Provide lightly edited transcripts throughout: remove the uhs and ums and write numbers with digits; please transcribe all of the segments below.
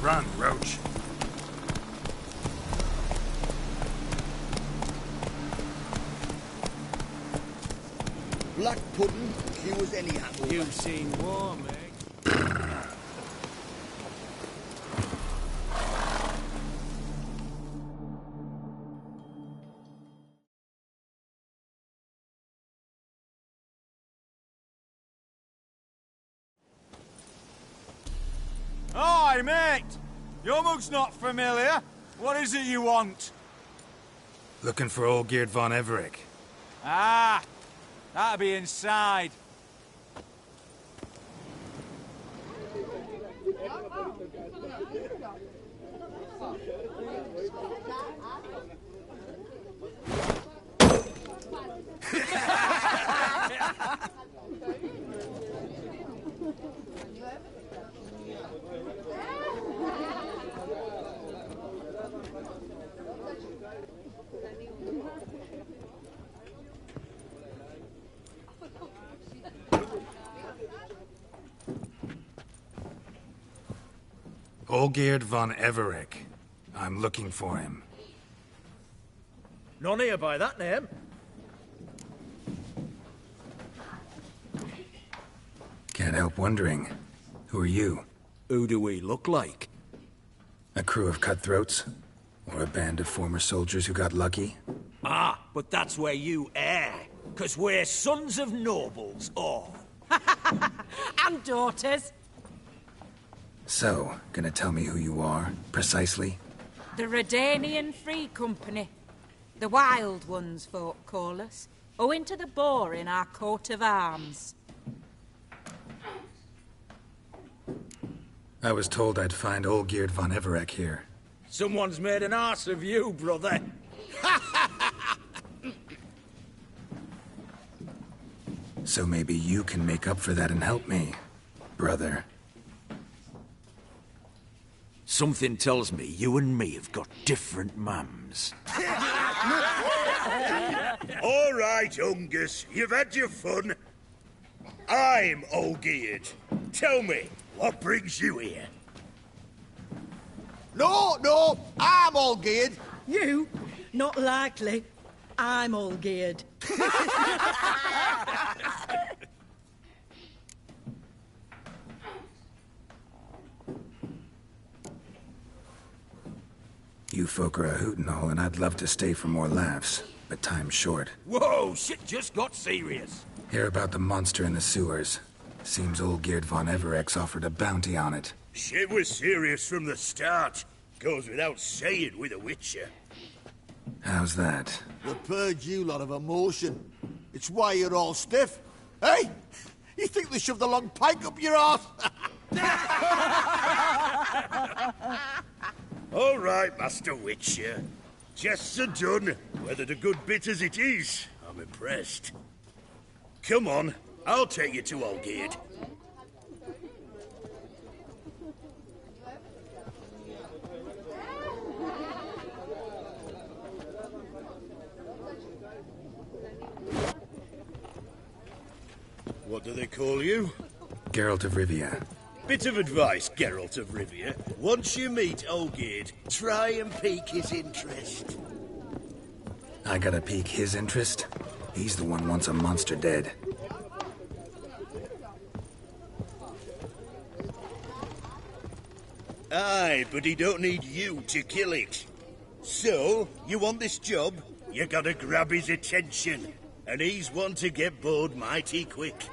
Run, Roach. Black pudding, cute as any apple. You've seen war, mate. Hi, mate! Your mug's not familiar. What is it you want? Looking for Olgierd von Everec. Ah, that'll be inside. Olgierd von Everec. I'm looking for him. None here by that name. Can't help wondering. Who are you? Who do we look like? A crew of cutthroats? Or a band of former soldiers who got lucky? Ah, but that's where you err. 'Cause we're sons of nobles, all. And daughters. So, gonna tell me who you are, precisely? The Redanian Free Company. The Wild Ones, folk call us. Owing to the boar in our coat of arms. I was told I'd find Olgierd von Everec here. Someone's made an arse of you, brother. So maybe you can make up for that and help me, brother. Something tells me you and me have got different mums. All right, Ungus, you've had your fun. I'm Olgierd. Tell me, what brings you here? No, I'm Olgierd. You? Not likely. I'm all geared. You folk are a hoot and all, and I'd love to stay for more laughs, but time's short. Whoa, shit just got serious. Hear about the monster in the sewers. Seems Olgierd von Everec's offered a bounty on it. Shit was serious from the start. Goes without saying with a Witcher. How's that? The purge you lot of emotion. It's why you're all stiff. Hey? You think they shoved a long pike up your arse? All right, Master Witcher. Jests are done. Whether the good bit as it is, I'm impressed. Come on, I'll take you to Olgierd. What do they call you? Geralt of Rivia. Bit of advice, Geralt of Rivia. Once you meet Olgierd, try and pique his interest. I gotta pique his interest? He's the one wants a monster dead. Aye, but he don't need you to kill it. So, you want this job? You gotta grab his attention. And he's one to get bored mighty quick.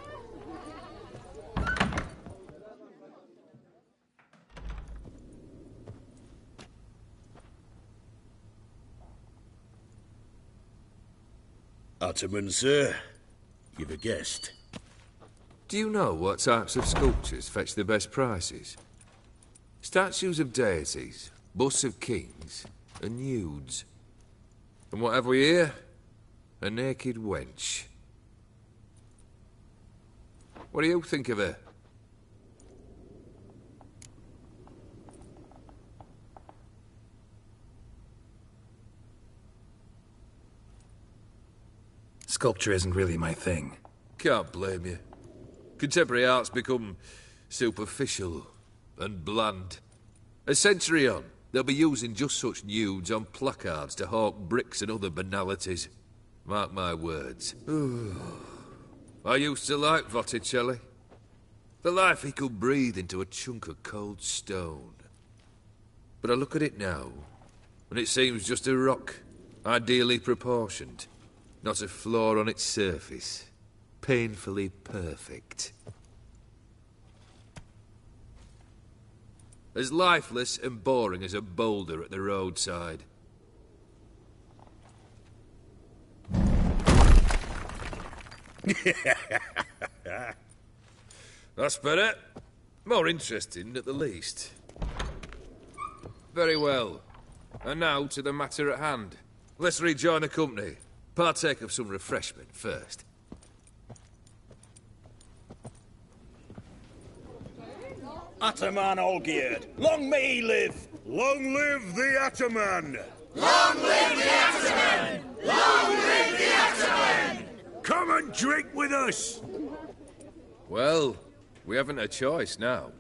Ottoman, sir. You've a guest. Do you know what types of sculptures fetch the best prices? Statues of deities, busts of kings, and nudes. And what have we here? A naked wench. What do you think of her? Sculpture isn't really my thing. Can't blame you. Contemporary art's become superficial and bland. A century on, they'll be using just such nudes on placards to hawk bricks and other banalities. Mark my words. I used to like Botticelli. The life he could breathe into a chunk of cold stone. But I look at it now, and it seems just a rock, ideally proportioned. Not a flaw on its surface. Painfully perfect. As lifeless and boring as a boulder at the roadside. That's better. More interesting, at the least. Very well. And now to the matter at hand. Let's rejoin the company. Partake of some refreshment first. Ataman Olgierd, long may he live! Long live the Ataman! Long live the Ataman! Long live the Ataman! Come and drink with us! Well, we haven't a choice now.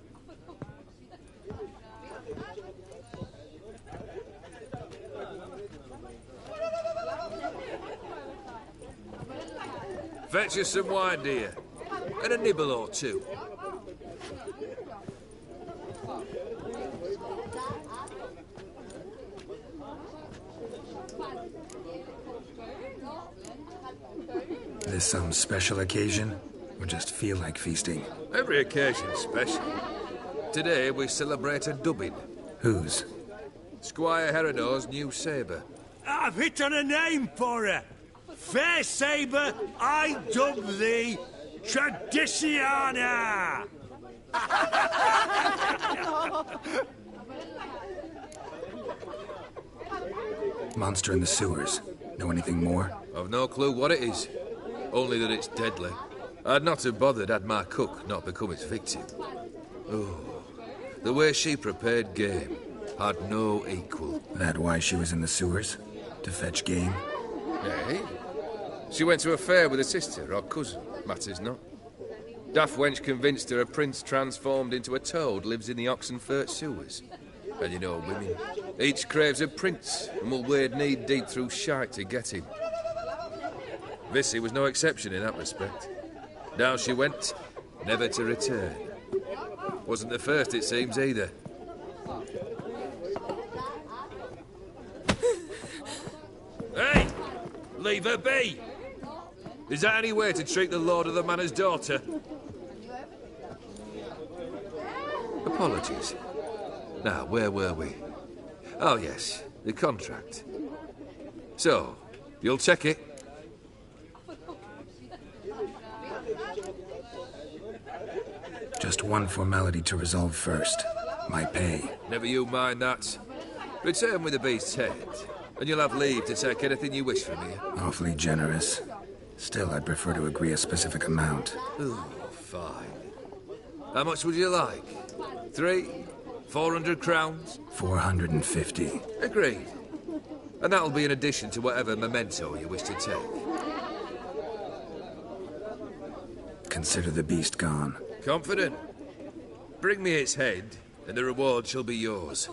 Fetch us some wine, dear. And a nibble or two. This some special occasion? Or just feel like feasting? Every occasion's special. Today we celebrate a dubbing. Whose? Squire Herodor's new sabre. I've hit on a name for her. Fair Sabre, I dub thee Traditiana! Monster in the sewers. Know anything more? I've no clue what it is. Only that it's deadly. I'd not have bothered had my cook not become its victim. Oh, the way she prepared game had no equal. That why she was in the sewers? To fetch game? Eh? She went to a fair with a sister or cousin, matters not. Daft wench convinced her a prince transformed into a toad lives in the Oxenfurt sewers. And you know women, each craves a prince and will wade knee-deep through shite to get him. Vissy was no exception in that respect. Down she went, never to return. Wasn't the first, it seems, either. Hey! Leave her be! Is that any way to treat the lord of the manor's daughter? Apologies. Now, where were we? Oh, yes, the contract. So, you'll check it? Just one formality to resolve first. My pay. Never you mind that. Return with the beast's head, and you'll have leave to take anything you wish from here. Awfully generous. Still, I'd prefer to agree a specific amount. Oh, fine. How much would you like? 400 crowns? 450. Agreed. And that'll be in addition to whatever memento you wish to take. Consider the beast gone. Confident? Bring me its head, and the reward shall be yours.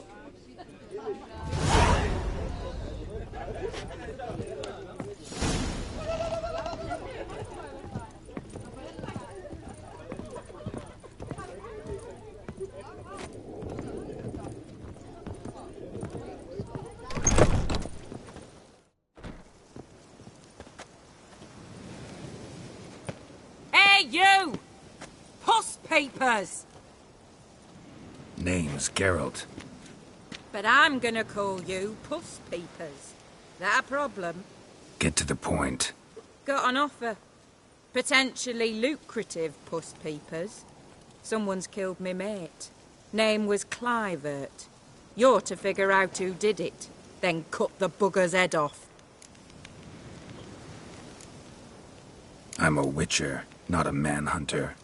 Hey, you! Puss papers! Name's Geralt. But I'm gonna call you Puss Peepers. That a problem? Get to the point. Got an offer. Potentially lucrative Puss Peepers. Someone's killed me mate. Name was Clivert. You're to figure out who did it, then cut the bugger's head off. I'm a witcher, not a manhunter.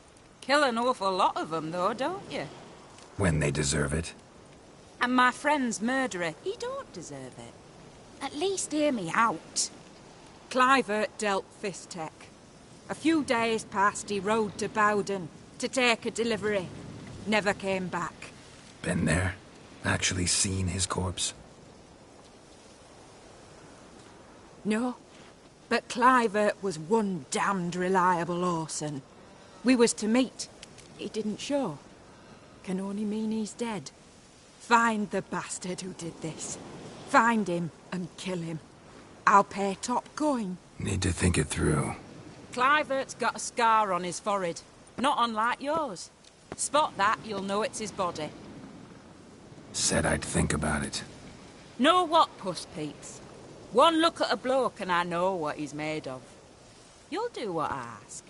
Kill an awful lot of them, though, don't you? When they deserve it. And my friend's murderer, he don't deserve it. At least hear me out. Clivert dealt Fistech. A few days past, he rode to Bowden to take a delivery. Never came back. Been there? Actually seen his corpse? No, but Clivert was one damned reliable Orson. We was to meet. He didn't show. Can only mean he's dead. Find the bastard who did this. Find him and kill him. I'll pay top coin. Need to think it through. Clivert's got a scar on his forehead. Not unlike yours. Spot that, you'll know it's his body. Said I'd think about it. Know what, Puss Peaks? One look at a bloke and I know what he's made of. You'll do what I ask.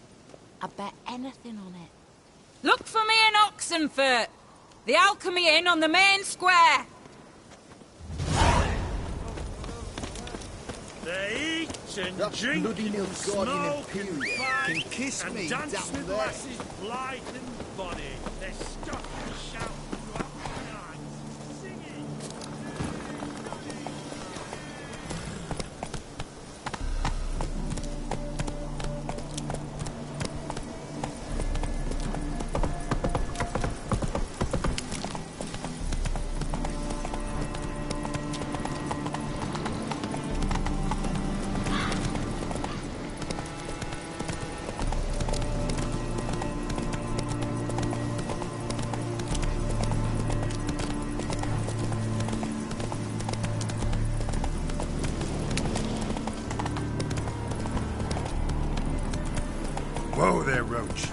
I bet anything on it. Look for me in Oxenfurt! The Alchemy Inn on the main square! They eat and That drink bloody and Nilfgaardian smoke and Imperial fight can kiss and me dance down with there. lasses blithe and bonny. They're stuck and shout throughout the night, singing. Whoa there, Roach.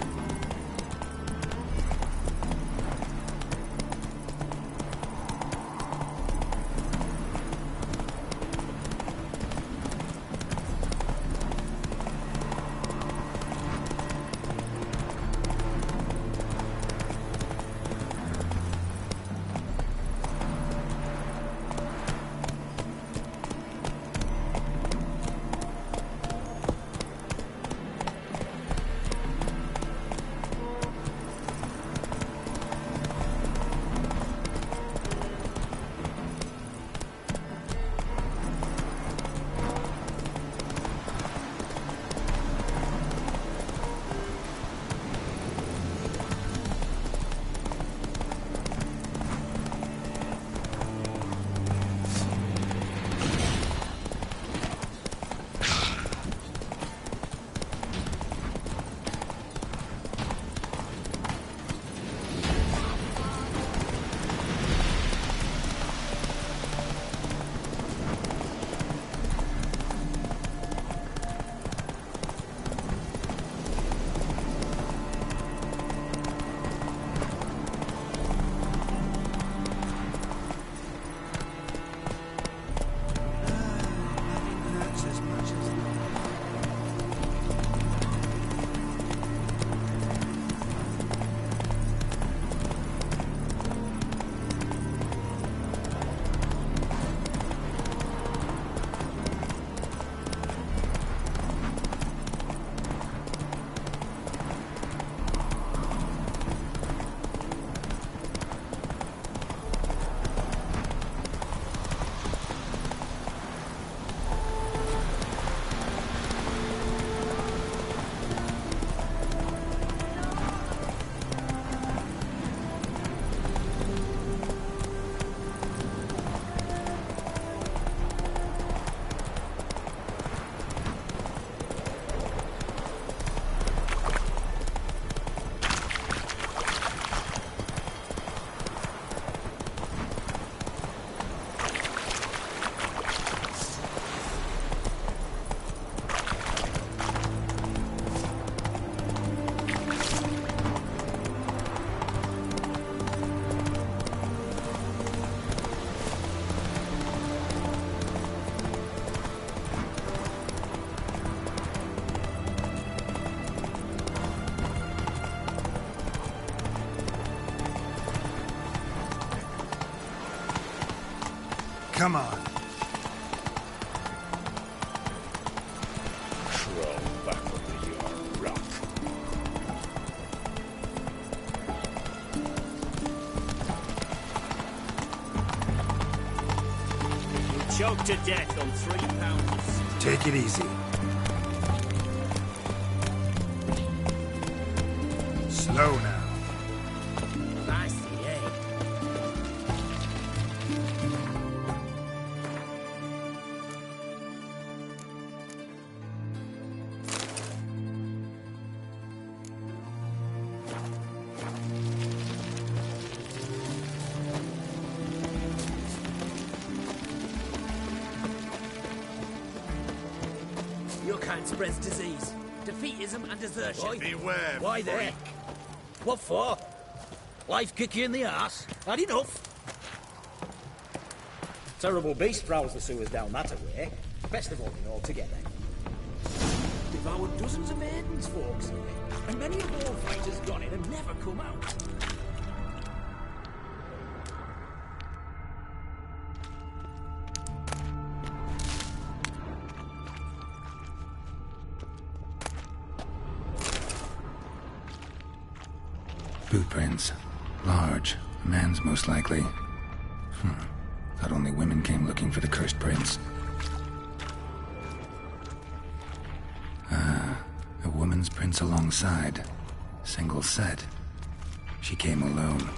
Come on. Crawl back under your rock. You choked to death on 3 pounds. Take it easy. Slow now. I see, eh? kind spreads disease. Defeatism and desertion. Beware, Why there? What for? Life kick you in the arse? Had enough? Terrible beast prowls the sewers down that way. Best avoided altogether. Devoured dozens of maidens, folks say, and many a war fighter's gone in and never come out. Boot prints. Large. A man's most likely. Thought only women came looking for the cursed prince. A woman's prints alongside. Single set. She came alone.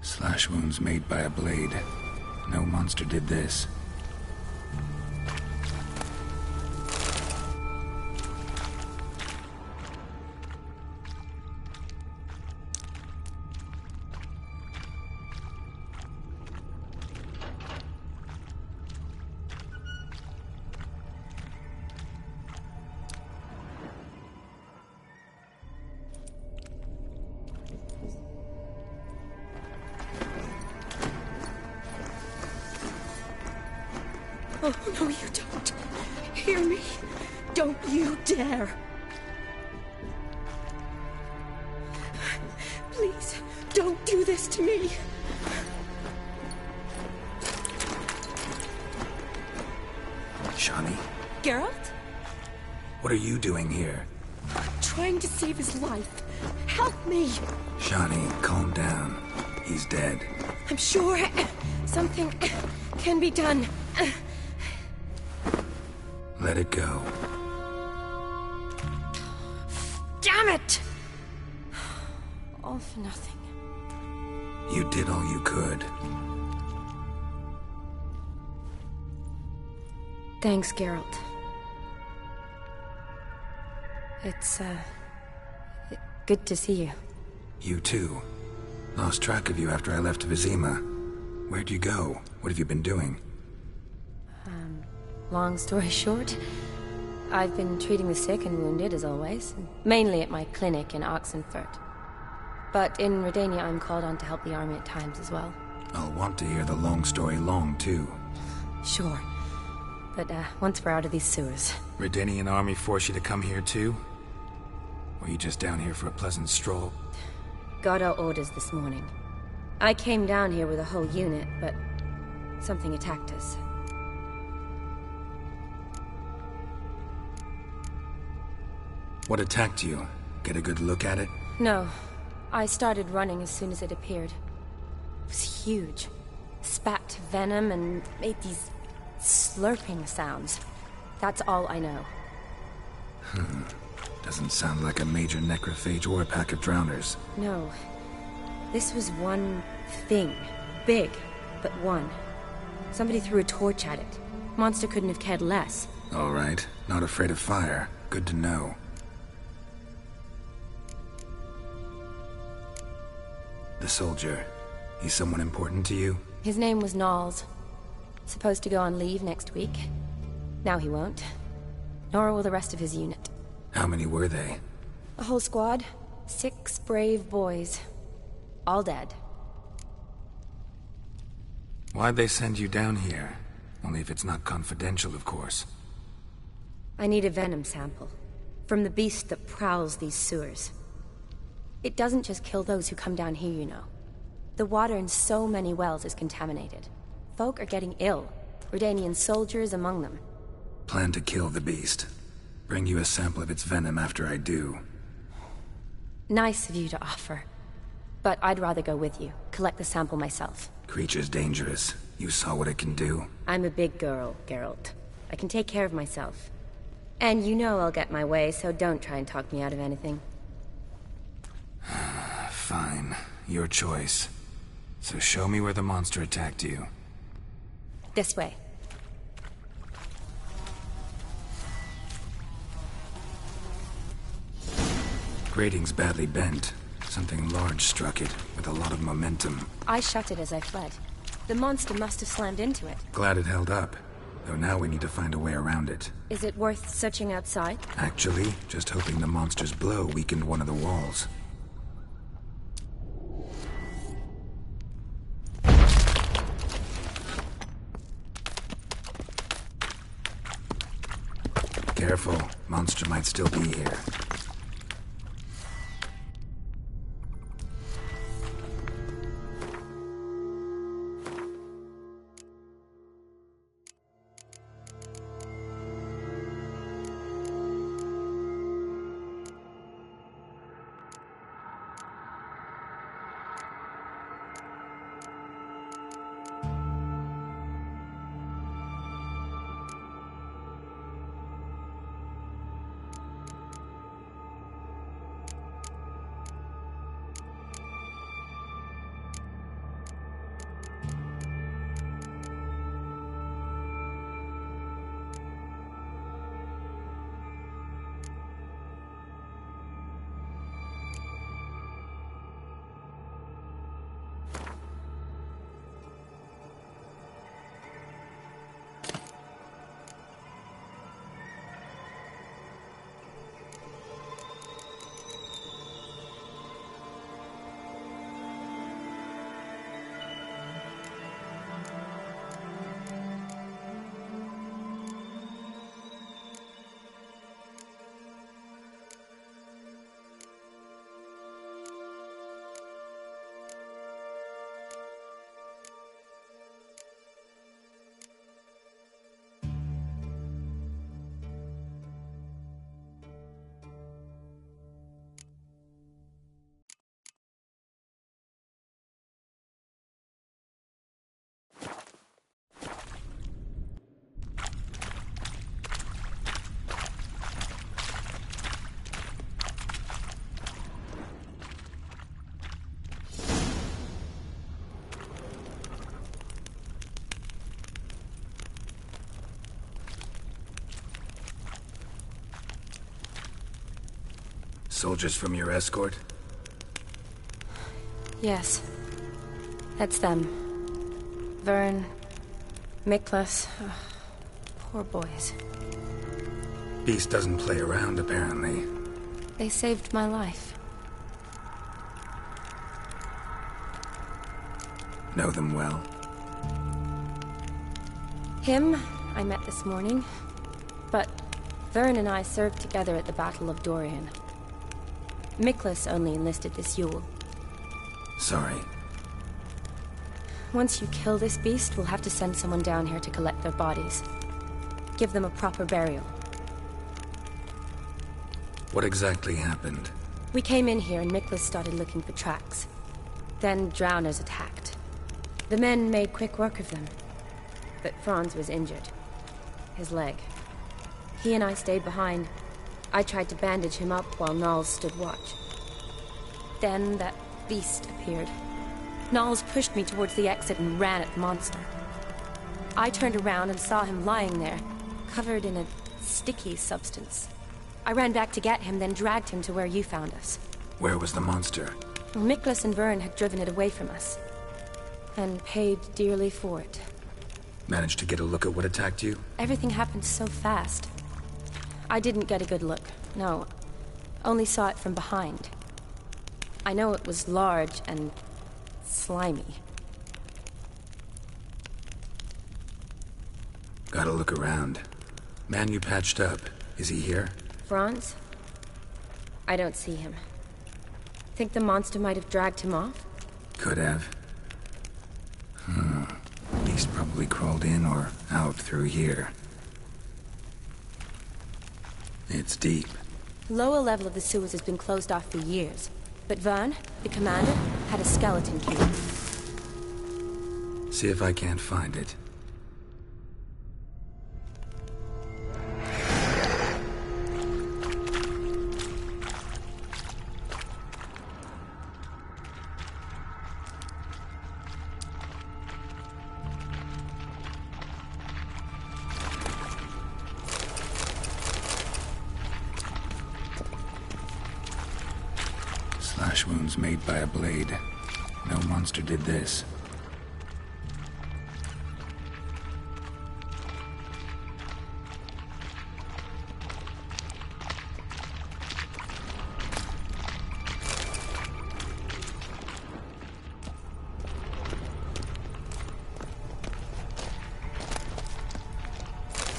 Slash wounds made by a blade. No monster did this. Oh, no, you don't. Hear me? Don't you dare. Please, don't do this to me. Shawnee? Geralt? What are you doing here? Trying to save his life. Help me. Shawnee, calm down. He's dead. I'm sure something can be done. Let it go. Damn it! All for nothing. You did all you could. Thanks, Geralt. It's, good to see you. You too. Lost track of you after I left Vizima. Where'd you go? What have you been doing? Long story short, I've been treating the sick and wounded, as always. Mainly at my clinic in Oxenfurt. But in Redania, I'm called on to help the army at times as well. I'll want to hear the long story long, too. Sure. But, once we're out of these sewers... Redanian army force you to come here, too? Or are you just down here for a pleasant stroll? Got our orders this morning. I came down here with a whole unit, but... something attacked us. What attacked you? Get a good look at it? No. I started running as soon as it appeared. It was huge. Spat venom and made these slurping sounds. That's all I know. Doesn't sound like a major necrophage or a pack of drowners. No. This was one thing. Big, but one. Somebody threw a torch at it. Monster couldn't have cared less. All right. Not afraid of fire. Good to know. The soldier. He's someone important to you? His name was Knowles. Supposed to go on leave next week. Now he won't. Nor will the rest of his unit. How many were they? A whole squad. 6 brave boys. All dead. Why'd they send you down here? Only if it's not confidential, of course. I need a venom sample. From the beast that prowls these sewers. It doesn't just kill those who come down here, you know. The water in so many wells is contaminated. Folk are getting ill. Redanian soldiers among them. Plan to kill the beast. Bring you a sample of its venom after I do. Nice of you to offer. But I'd rather go with you. Collect the sample myself. Creature's dangerous. You saw what it can do. I'm a big girl, Geralt. I can take care of myself. And you know I'll get my way, so don't try and talk me out of anything. Fine. Your choice. So show me where the monster attacked you. This way. Grating's badly bent. Something large struck it, with a lot of momentum. I shut it as I fled. The monster must have slammed into it. Glad it held up. Though now we need to find a way around it. Is it worth searching outside? Actually, just hoping the monster's blow weakened one of the walls. Careful. Monster might still be here. Soldiers from your escort? Yes. That's them. Vern, Miklas. Oh, poor boys. Beast doesn't play around, apparently. They saved my life. Know them well? Him, I met this morning. But Vern and I served together at the Battle of Dorian. Miklas only enlisted this Yule. Sorry. Once you kill this beast, we'll have to send someone down here to collect their bodies. Give them a proper burial. What exactly happened? We came in here and Miklas started looking for tracks. Then drowners attacked. The men made quick work of them. But Franz was injured. His leg. He and I stayed behind. I tried to bandage him up while Knowles stood watch. Then that beast appeared. Knowles pushed me towards the exit and ran at the monster. I turned around and saw him lying there, covered in a sticky substance. I ran back to get him, then dragged him to where you found us. Where was the monster? Miklas and Vern had driven it away from us, and paid dearly for it. Managed to get a look at what attacked you? Everything happened so fast. I didn't get a good look, no. Only saw it from behind. I know it was large and slimy. Gotta look around. Man you patched up, is he here? Franz? I don't see him. Think the monster might have dragged him off? Could have. Beast probably crawled in or out through here. It's deep. The lower level of the sewers has been closed off for years. But Vern, the commander, had a skeleton key. See if I can't find it. Slash wounds made by a blade. No monster did this.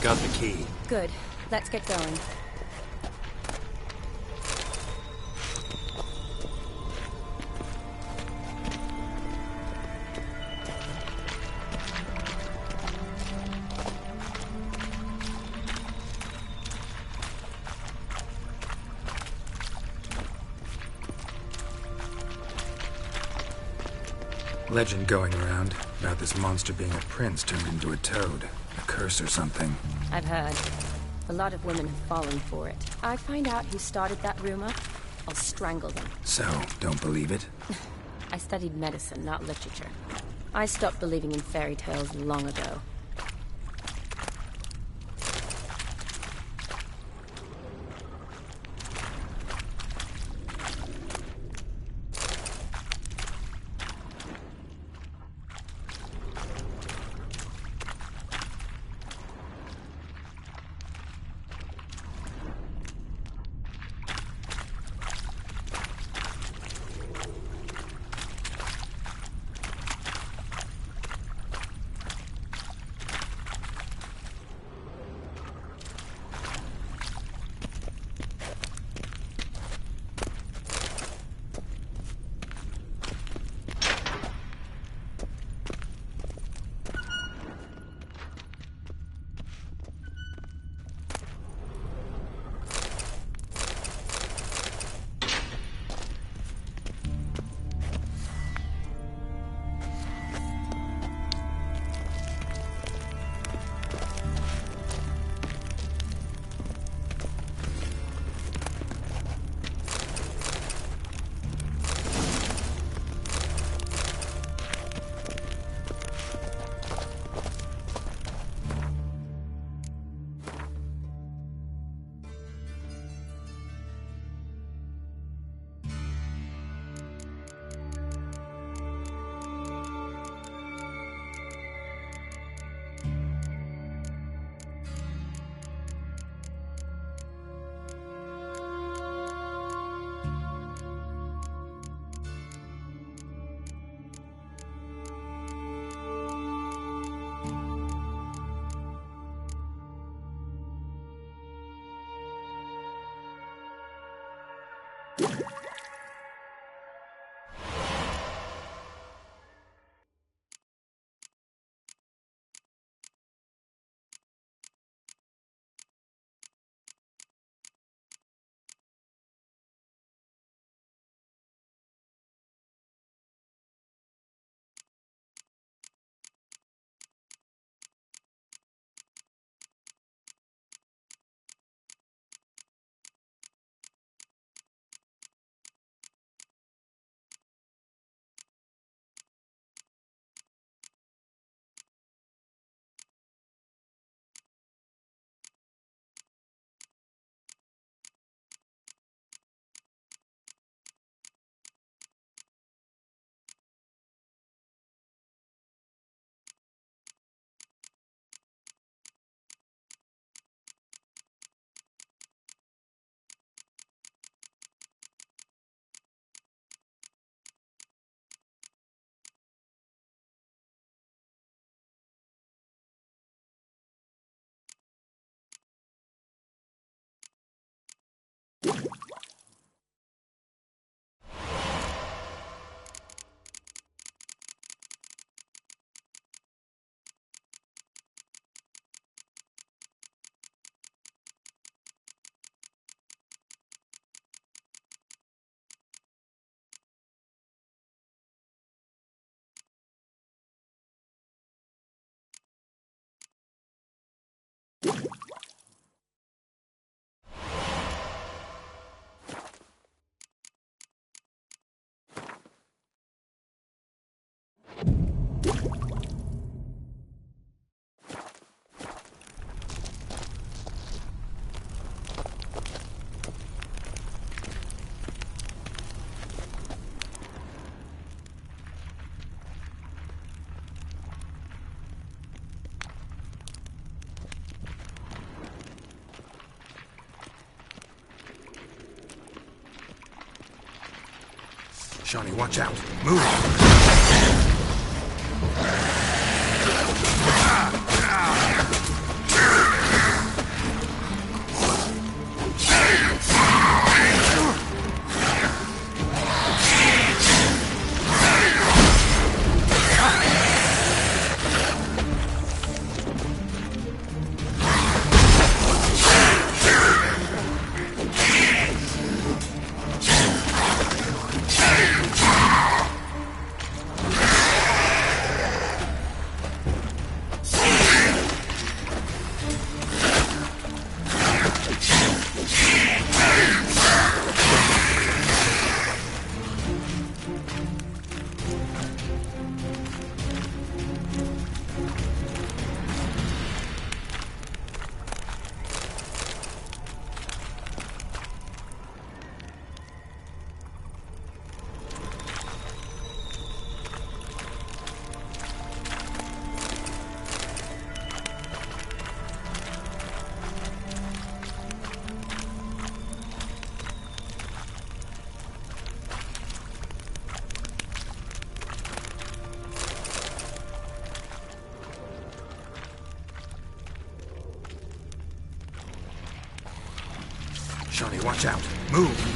Got the key. Good. Let's get going. Legend going around about this monster being a prince turned into a toad. A curse or something. I've heard. A lot of women have fallen for it. I find out who started that rumor, I'll strangle them. So, don't believe it? I studied medicine, not literature. I stopped believing in fairy tales long ago. Shawnee, watch out. Move! Shawnee, watch out. Move!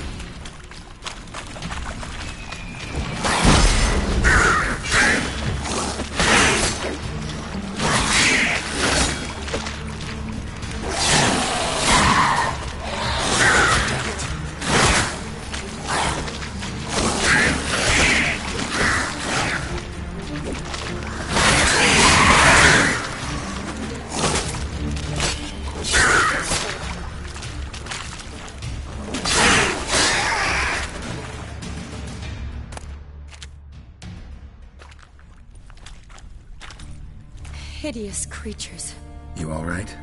Hideous creatures. You all right?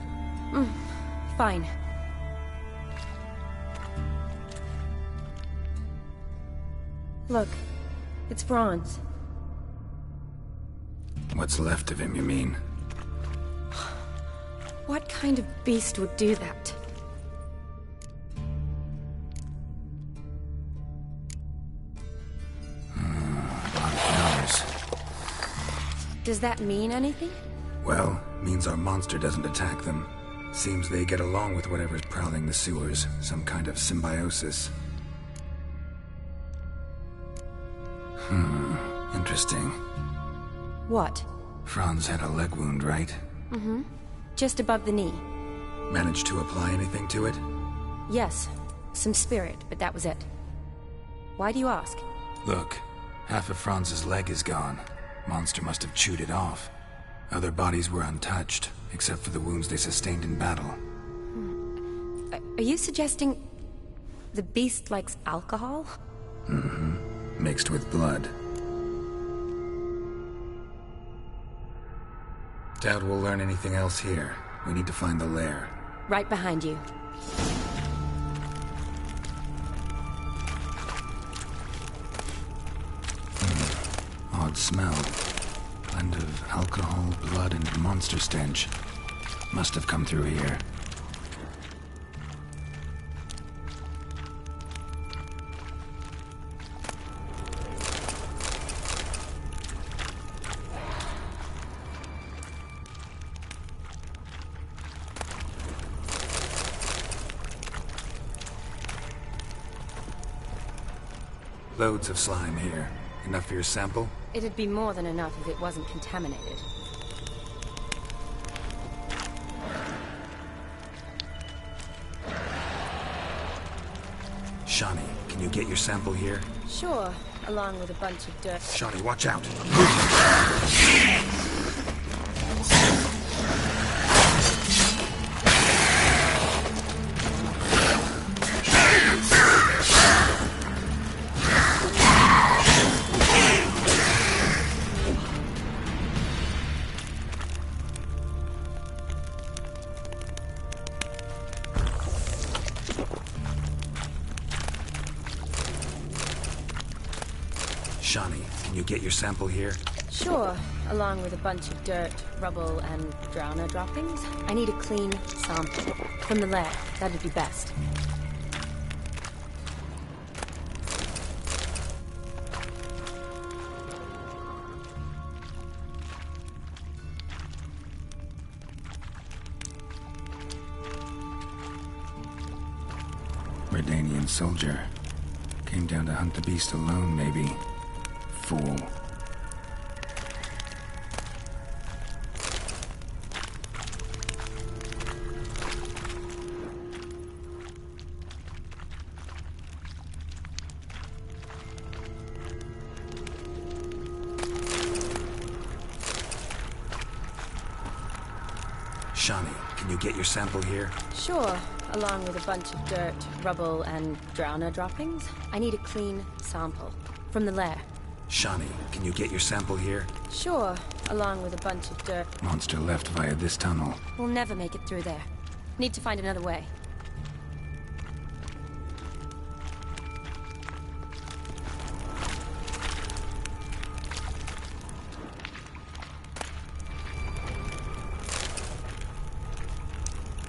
Fine. Look, it's bronze. What's left of him, you mean? What kind of beast would do that? Does that mean anything? Well, means our monster doesn't attack them. Seems they get along with whatever's prowling the sewers. Some kind of symbiosis. Interesting. What? Franz had a leg wound, right? Mm-hmm. Just above the knee. Managed to apply anything to it? Yes. Some spirit, but that was it. Why do you ask? Look, half of Franz's leg is gone. Monster must have chewed it off. Other bodies were untouched, except for the wounds they sustained in battle. Are you suggesting the beast likes alcohol? Mm-hmm. Mixed with blood. Doubt we'll learn anything else here. We need to find the lair. Right behind you. Odd smell. Blend of alcohol, blood, and monster stench. Must have come through here. Loads of slime here. Enough for your sample? It'd be more than enough if it wasn't contaminated. Shawnee, can you get your sample here? Sure, along with a bunch of dirt. Shawnee, watch out! Shawnee, can you get your sample here? Sure, along with a bunch of dirt, rubble, and drowner droppings. I need a clean sample. From the lair, that'd be best. Redanian soldier. Came down to hunt the beast alone, maybe. Fool. Shawnee, can you get your sample here? Sure, along with a bunch of dirt, rubble, and drowner droppings. I need a clean sample. From the lair. Shawnee, can you get your sample here? Sure, along with a bunch of dirt. Monster left via this tunnel. We'll never make it through there. Need to find another way.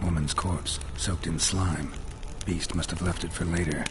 Woman's corpse, soaked in slime. Beast must have left it for later.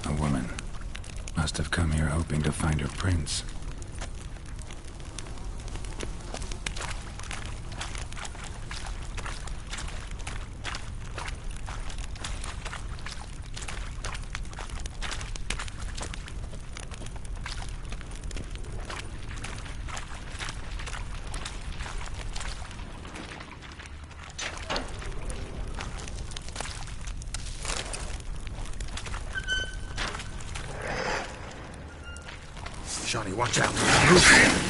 A woman. Must have come here hoping to find her prince. Johnny, watch out. Move.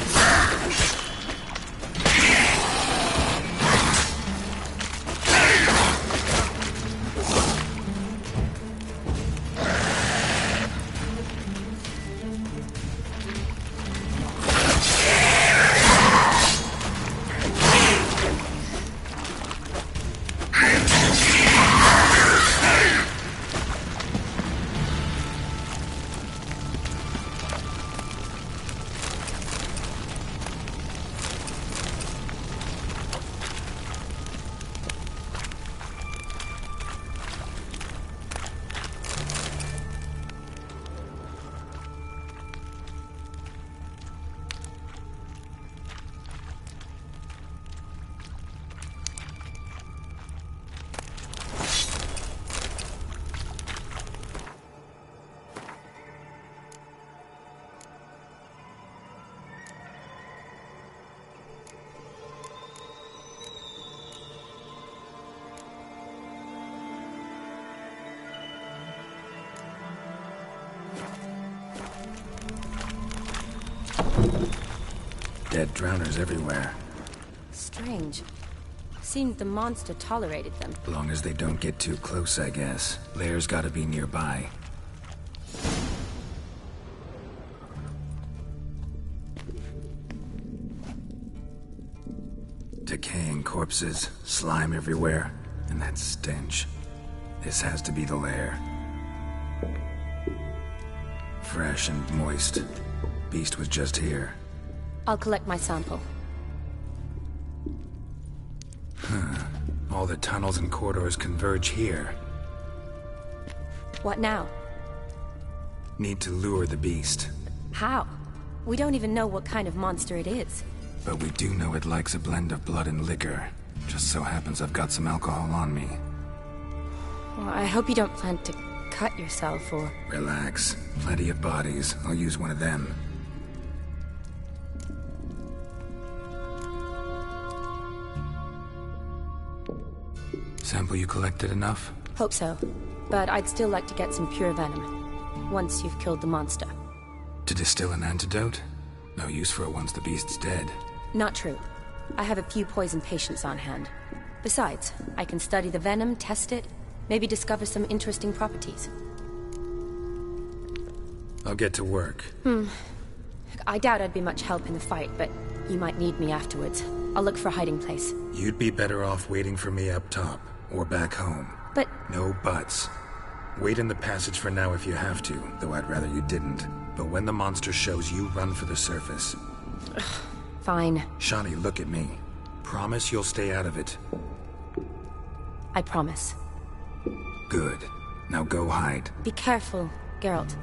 Dead drowners everywhere. Strange. Seems the monster tolerated them. Long as they don't get too close, I guess. Lair's gotta be nearby. Decaying corpses, slime everywhere, and that stench. This has to be the lair. Fresh and moist. Beast was just here. I'll collect my sample. All the tunnels and corridors converge here. What now? Need to lure the beast. How? We don't even know what kind of monster it is. But we do know it likes a blend of blood and liquor. Just so happens I've got some alcohol on me. Well, I hope you don't plan to cut yourself or... Relax. Plenty of bodies. I'll use one of them. sample you collected enough? Hope so. But I'd still like to get some pure venom. Once you've killed the monster. To distill an antidote? No use for it once the beast's dead. Not true. I have a few poison patients on hand. Besides, I can study the venom, test it, maybe discover some interesting properties. I'll get to work. I doubt I'd be much help in the fight, but you might need me afterwards. I'll look for a hiding place. You'd be better off waiting for me up top, or back home. But... No buts. Wait in the passage for now if you have to, though I'd rather you didn't. But when the monster shows, you run for the surface. Fine. Shani, look at me. Promise you'll stay out of it. I promise. Good. Now go hide. Be careful, Geralt.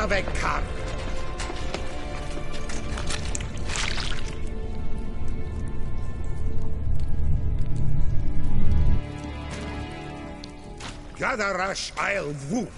AizawaKouta. Gadarash I'll woot.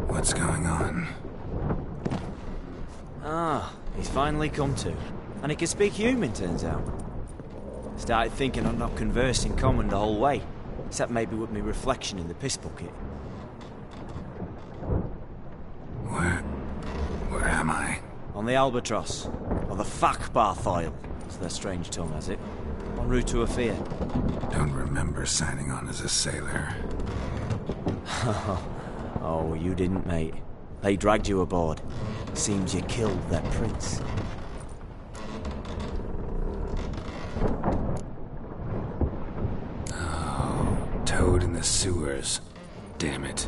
What's going on? Ah, he's finally come to. And he can speak human, turns out. Started thinking I'd not conversed in common the whole way, except maybe with me reflection in the piss bucket. Where am I? On the Albatross, or the Fakbarth Oil, as their strange tongue has it. En route to Afir. Don't remember signing on as a sailor. Oh, you didn't, mate. They dragged you aboard. Seems you killed their prince. Oh, toad in the sewers. Damn it.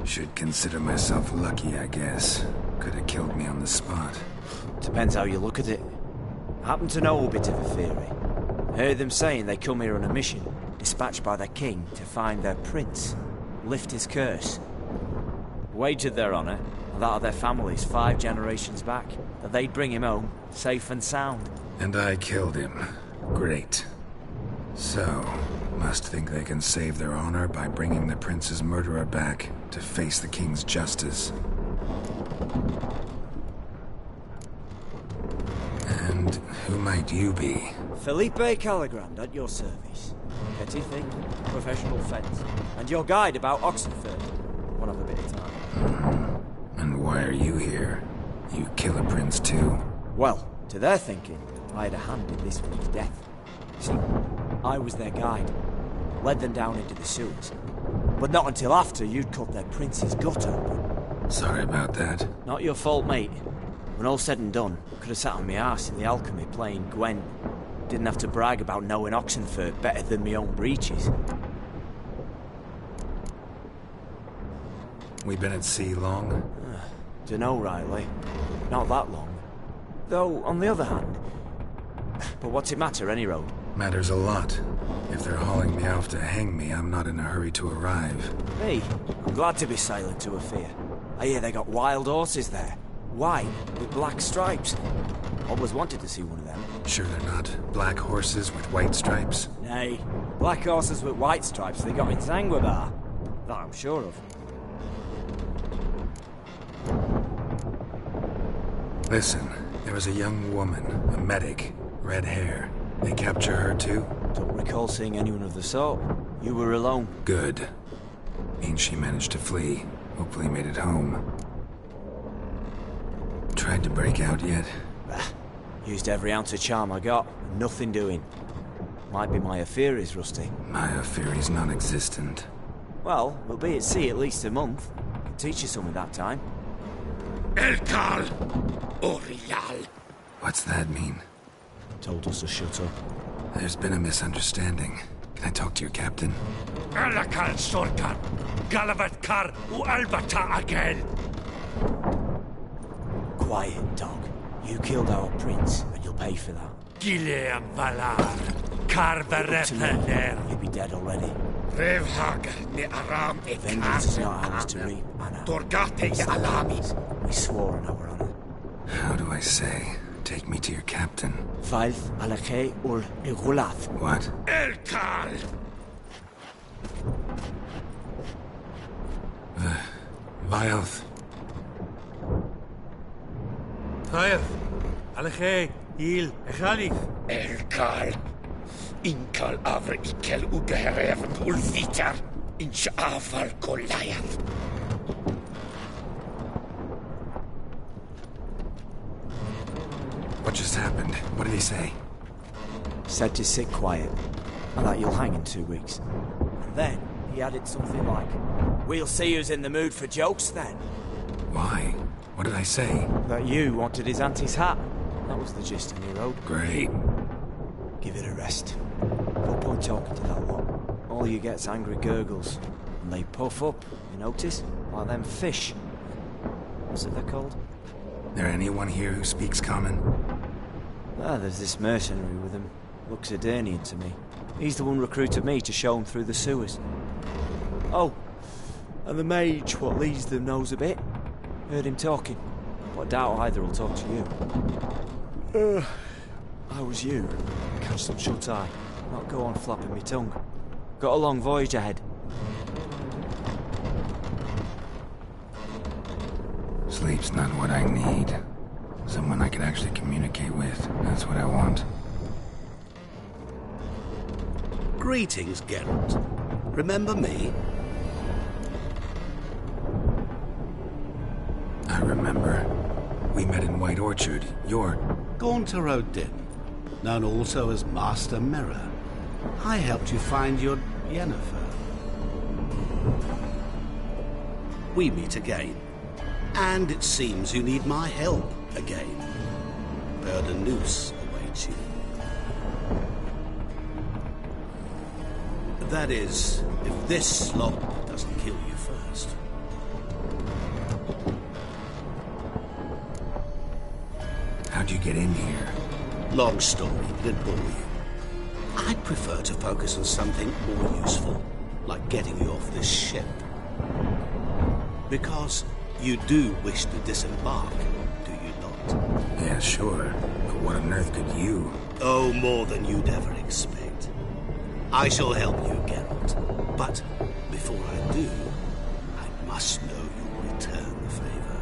Should consider myself lucky, I guess. Could have killed me on the spot. Depends how you look at it. I happen to know a bit of a theory. Heard them saying they come here on a mission, dispatched by their king to find their prince, lift his curse. Wagered their honour, and that of their families 5 generations back, that they'd bring him home, safe and sound. And I killed him. Great. So, must think they can save their honor by bringing the prince's murderer back to face the king's justice. And who might you be? Felipe Caligrand at your service. Petty thing, professional fence, and your guide about Oxenford. One of a bit of time. And why are you here? You kill a prince too? Well, to their thinking, I had a hand in this one's death. See, I was their guide, led them down into the sewers. But not until after you'd cut their prince's gut open. Sorry about that. Not your fault, mate. When all said and done, could have sat on my arse in the alchemy playing Gwent. Didn't have to brag about knowing Oxenford better than my own breeches. We been at sea long? Dunno, Riley. Not that long. Though, on the other hand... But what's it matter, any road? Matters a lot. If they're hauling me off to hang me, I'm not in a hurry to arrive. Me? I'm glad to be sailing to Afir. I hear they got wild horses there. White, with black stripes. Always wanted to see one of them. Sure they're not black horses with white stripes? Nay, black horses with white stripes they got in Zanguebar. That I'm sure of. Listen, there was a young woman, a medic, red hair. They capture her too? Don't recall seeing anyone of the sort. You were alone. Good. Means she managed to flee. Hopefully made it home. Tried to break out yet? Bah, used every ounce of charm I got. Nothing doing. Might be my affair is rusty. My affair is non-existent. Well, we'll be at sea at least a month. Can teach you some of that time. Elkal Orial. What's that mean? Told us to shut up. There's been a misunderstanding. Can I talk to your captain? Alakal Sorkan. Galavat Kar U Albata again. Quiet, dog. You killed our prince, and you'll pay for that. Gileam Valar. Karvarepener. You'd be dead already. Revhagar ni Aram Vengeance is not ours to reap, Anna. Torgate ya Alamis. We swore on our honor. How do I say? Take me to your captain. Faith Alakhe ul Igulath. What? Elkal. Vioth. Faith. Alakhe. Il. Echalif. Elkal. Inkal Avre Ikel Ugehereven Ulvitar. Insha'afal Goliath. What just happened? What did he say? Said to sit quiet, and that you'll hang in 2 weeks. And then he added something like, "We'll see who's in the mood for jokes then." Why? What did I say? That you wanted his auntie's hat. That was the gist of me road. Great. Give it a rest. No point talking to that lot. All you get's angry gurgles. And they puff up, you notice? Like them fish. What's it they're called? There anyone here who speaks common? Ah, there's this mercenary with him. Looks Edirnian to me. He's the one recruited me to show him through the sewers. Oh, and the mage what leads them knows a bit. Heard him talking, but I doubt either will talk to you. I was you. Catch them shut-eye. Not go on flapping me tongue. Got a long voyage ahead. Sleep's not what I need. Someone I can actually communicate with. That's what I want. Greetings, Geralt. Remember me? I remember. We met in White Orchard. You're... Gaunter O'Din, known also as Master Mirror. I helped you find your Yennefer. We meet again. And it seems you need my help again. Noose awaits you. That is, if this slog doesn't kill you first. How'd you get in here? Long story, didn't bore you. I'd prefer to focus on something more useful, like getting you off this ship. Because you do wish to disembark, do you not? Yeah, sure. But what on earth could you? Oh, more than you'd ever expect. I shall help you, Geralt. But before I do, I must know you'll return the favor.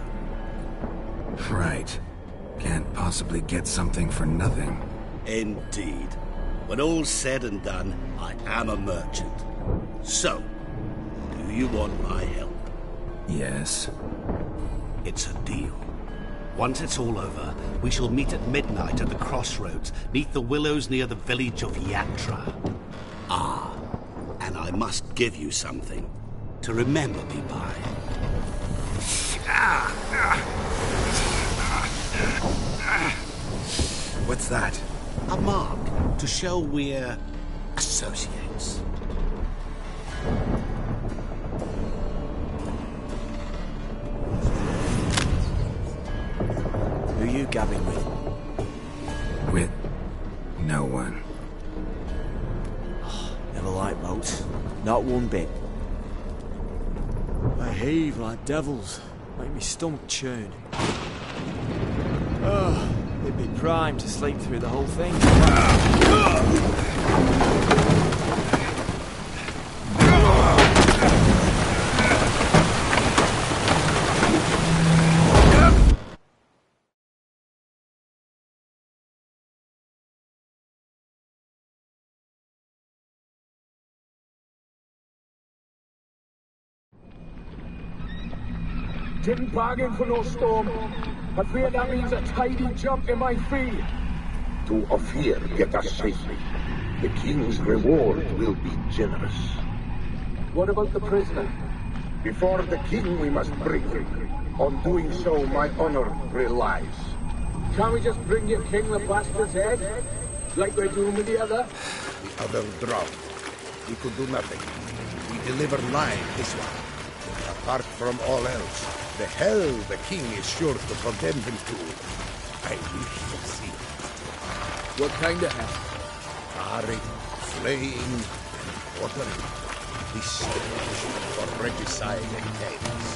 Right. Can't possibly get something for nothing. Indeed. When all's said and done, I am a merchant. So, do you want my help? Yes. It's a deal. Once it's all over, we shall meet at midnight at the crossroads, neath the willows near the village of Yatra. Ah, and I must give you something to remember me by. What's that? A mark to show we're associates. Who you gabbing with? With no one. Never liked boats. Not one bit. They heave like devils. Make me stomach churn. Oh, they'd be primed to sleep through the whole thing. Didn't bargain for no storm. I fear that means a tidy jump in my fee. To Ophir, get us safely. The king's reward will be generous. What about the prisoner? Before the king we must bring him. On doing so, my honor relies. Can't we just bring your king the bastard's head? Like we're doing with the other? The other drowned. We could do nothing. We deliver live this one. Apart from all else, the hell the king is sure to condemn him to. I wish to see. What kind of hell? Carring, flaying, and quartering. This stage for regicide and games.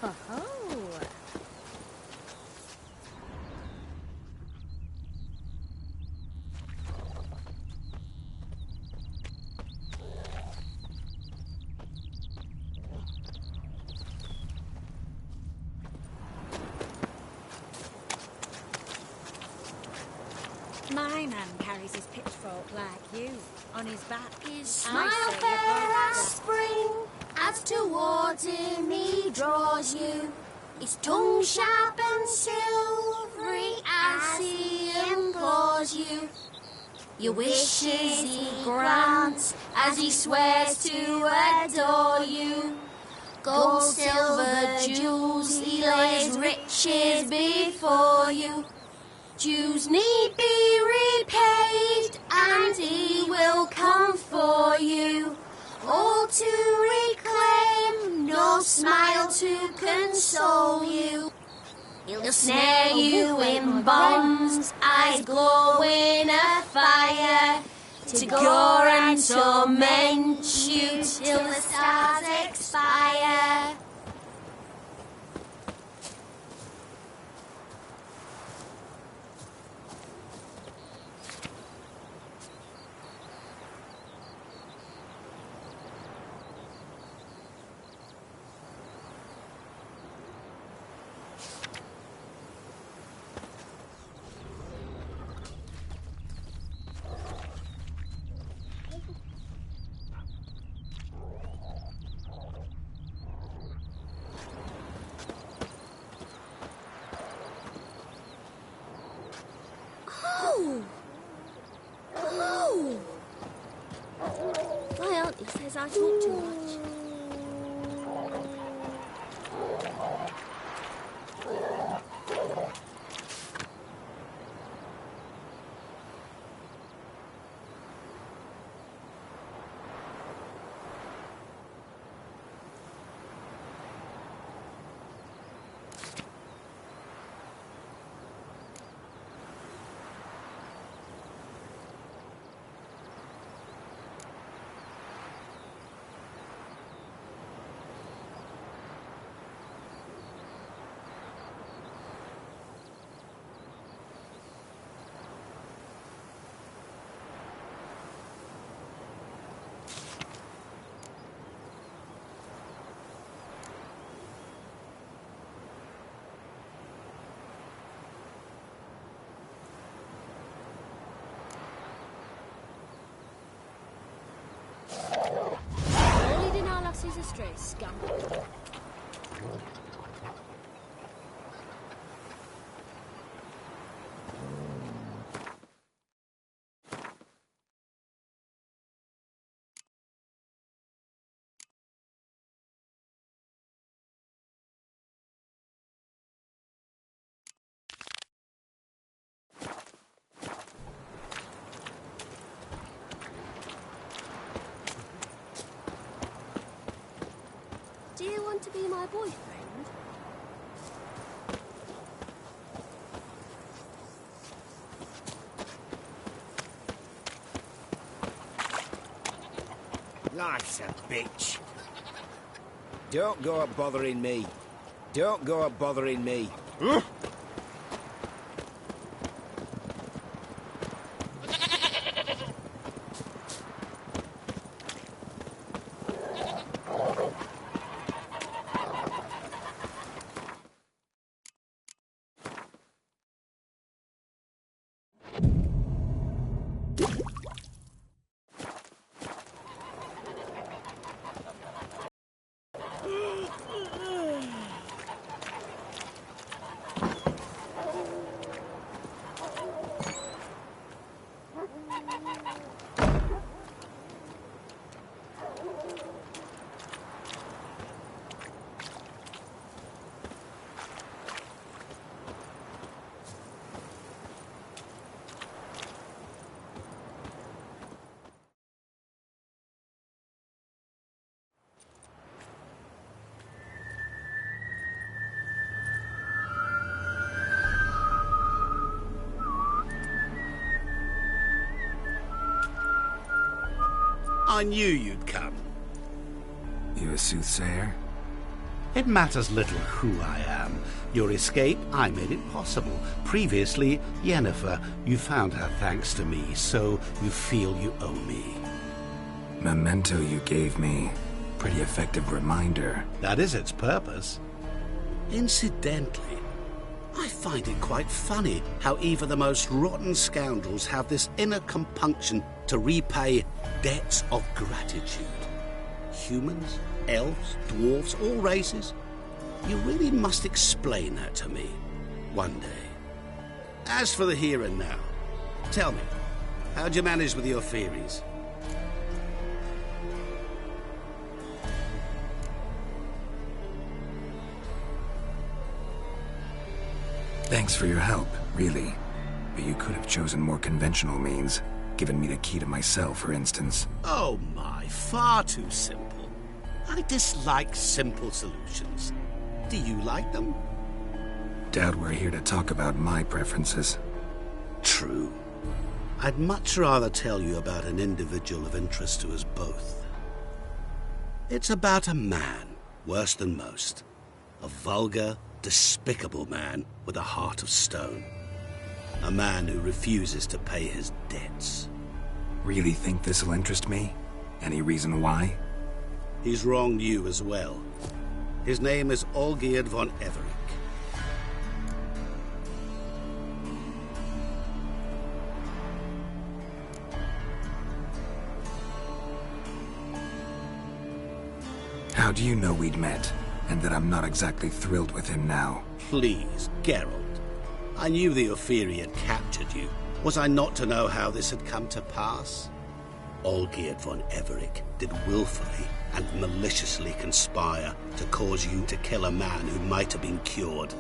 Oh-ho. My man carries his pitchfork like you, on his back. His smile fair as spring, as towards him he draws you. His tongue sharp and silvery as he implores you. Your wishes he grants as he swears to adore you. Gold, silver, jewels, he lays riches before you. Dues need be repaid, and he will come for you. All to reclaim, no smile to console you. He'll snare you in bonds, eyes glowing a fire, to gore and torment you till the stars expire. My auntie says I talk too much. Leading our lassies astray, scum. Do you want to be my boyfriend? Life's a bitch. Don't go a bothering me. Don't go a bothering me. I knew you'd come. You a soothsayer? It matters little who I am. Your escape, I made it possible. Previously, Yennefer, you found her thanks to me, so you feel you owe me. Memento you gave me. Pretty effective reminder. That is its purpose. Incidentally, I find it quite funny how even the most rotten scoundrels have this inner compunction to repay debts of gratitude. Humans, elves, dwarves, all races. You really must explain that to me one day. As for the here and now, tell me, how'd you manage with your theories? Thanks for your help, really. But you could have chosen more conventional means. Given me the key to my cell, for instance. Oh my, far too simple. I dislike simple solutions. Do you like them? Doubt we're here to talk about my preferences. True. I'd much rather tell you about an individual of interest to us both. It's about a man, worse than most. A vulgar, despicable man with a heart of stone. A man who refuses to pay his debts. Really think this'll interest me? Any reason why? He's wronged you as well. His name is Olgierd von Everec. How do you know we'd met, and that I'm not exactly thrilled with him now? Please, Geralt. I knew the Ophiri had captured you. Was I not to know how this had come to pass? Olgierd von Everec did willfully and maliciously conspire to cause you to kill a man who might have been cured.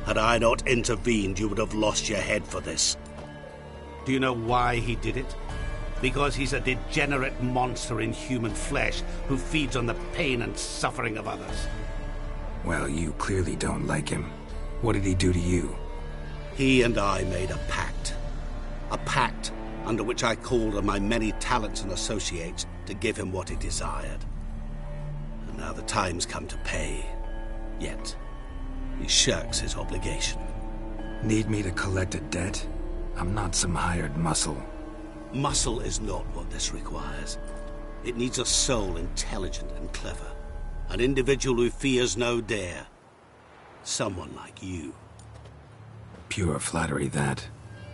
Had I not intervened, you would have lost your head for this. Do you know why he did it? Because he's a degenerate monster in human flesh who feeds on the pain and suffering of others. Well, you clearly don't like him. What did he do to you? He and I made a pact. A pact under which I called on my many talents and associates to give him what he desired. And now the time's come to pay. Yet, he shirks his obligation. Need me to collect a debt? I'm not some hired muscle. Muscle is not what this requires. It needs a soul intelligent and clever. An individual who fears no dare. Someone like you. Pure flattery, that.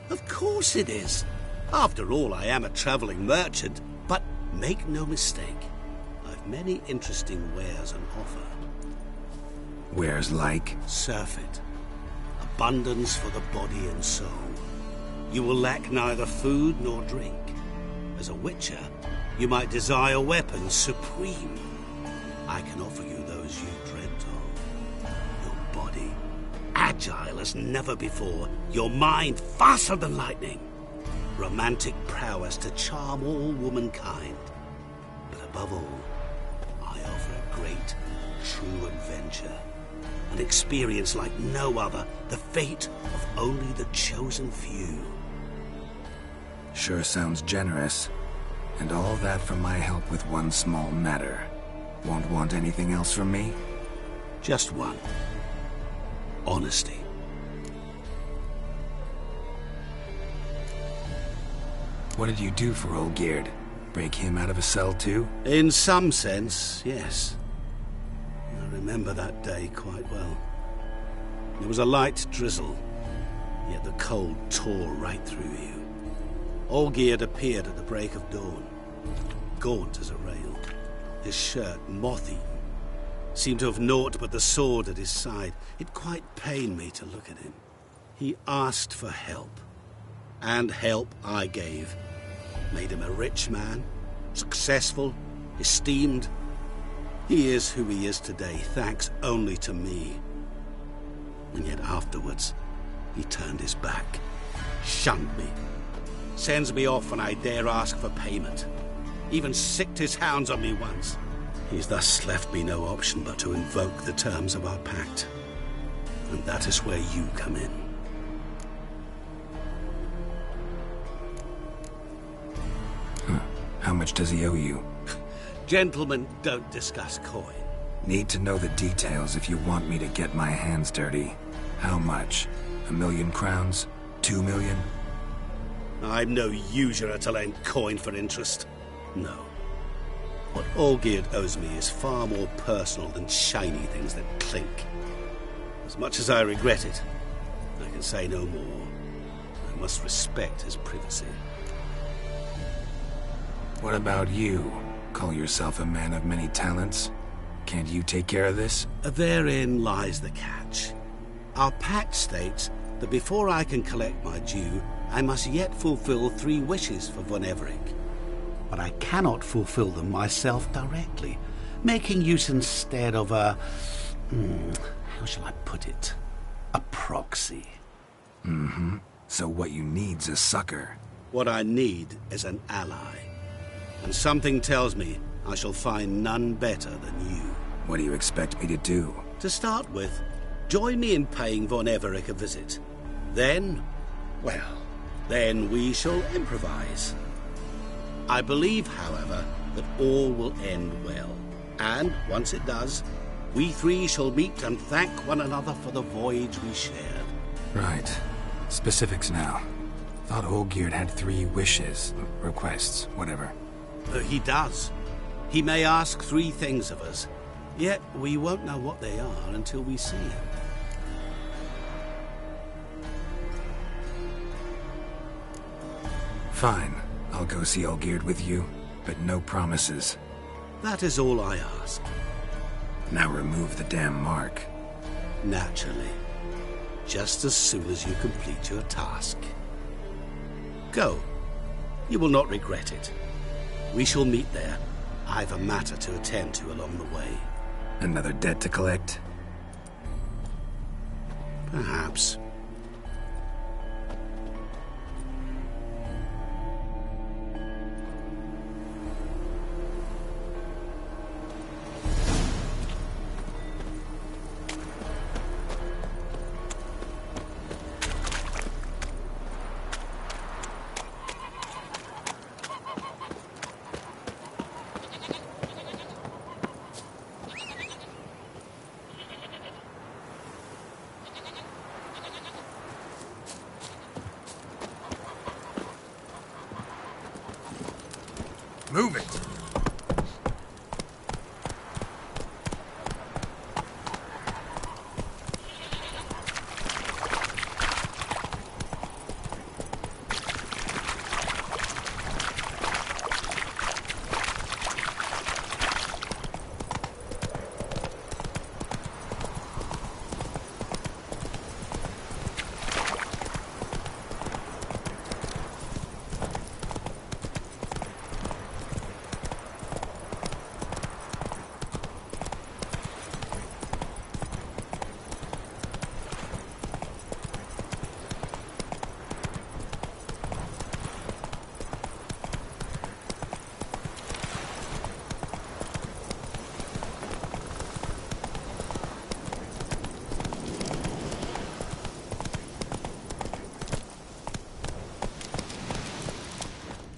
Of course it is. After all, I am a traveling merchant. But make no mistake, I've many interesting wares on offer. Wares like? Surfeit. Abundance for the body and soul. You will lack neither food nor drink. As a witcher, you might desire weapons supreme. I can offer you those you dreamt of. Your body, agile as never before. Your mind, faster than lightning. Romantic prowess to charm all womankind. But above all, I offer a great, true adventure. An experience like no other. The fate of only the chosen few. Sure sounds generous. And all that for my help with one small matter. Won't want anything else from me? Just one. Honesty. What did you do for Olgierd? Break him out of a cell too? In some sense, yes. I remember that day quite well. There was a light drizzle, yet the cold tore right through you. Olgierd appeared at the break of dawn, gaunt as a rail, his shirt moth-eaten, seemed to have naught but the sword at his side. It quite pained me to look at him. He asked for help, and help I gave. Made him a rich man, successful, esteemed. He is who he is today, thanks only to me. And yet afterwards, he turned his back, shunned me, sends me off when I dare ask for payment. Even sicked his hounds on me once. He's thus left me no option but to invoke the terms of our pact. And that is where you come in. How much does he owe you? Gentlemen don't discuss coin. Need to know the details if you want me to get my hands dirty. How much? 1,000,000 crowns? 2,000,000? I'm no usurer to lend coin for interest. No. What Olgierd owes me is far more personal than shiny things that clink. As much as I regret it, I can say no more. I must respect his privacy. What about you? Call yourself a man of many talents? Can't you take care of this? Therein lies the catch. Our pact states that before I can collect my due, I must yet fulfill 3 wishes for Von Everec. But I cannot fulfill them myself directly, making use instead of a... how shall I put it? A proxy. Mm-hmm. So what you need's a sucker. What I need is an ally. And something tells me I shall find none better than you. What do you expect me to do? To start with, join me in paying Von Everec a visit. Then, well, then we shall improvise. I believe, however, that all will end well. And, once it does, we 3 shall meet and thank one another for the voyage we shared. Right. Specifics now. Thought Olgierd had 3 wishes, requests, whatever. He does. He may ask 3 things of us, yet we won't know what they are until we see him. Fine. I'll go see Olgierd with you, but no promises. That is all I ask. Now remove the damn mark. Naturally. Just as soon as you complete your task. Go. You will not regret it. We shall meet there. I've a matter to attend to along the way. Another debt to collect? Perhaps. Move it!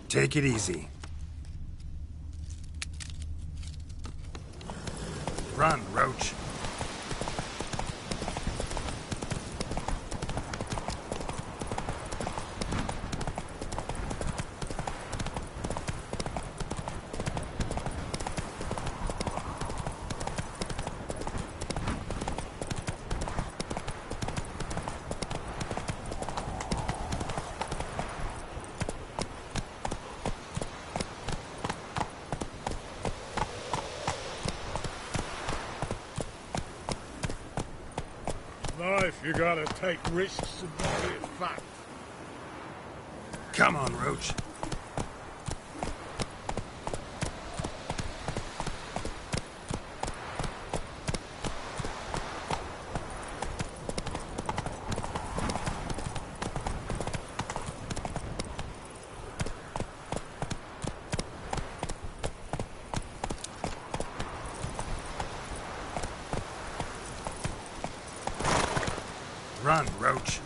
Take it easy. Run, Roach. Life, you gotta take risks and not be fat. Come on, Roach. Run, Roach.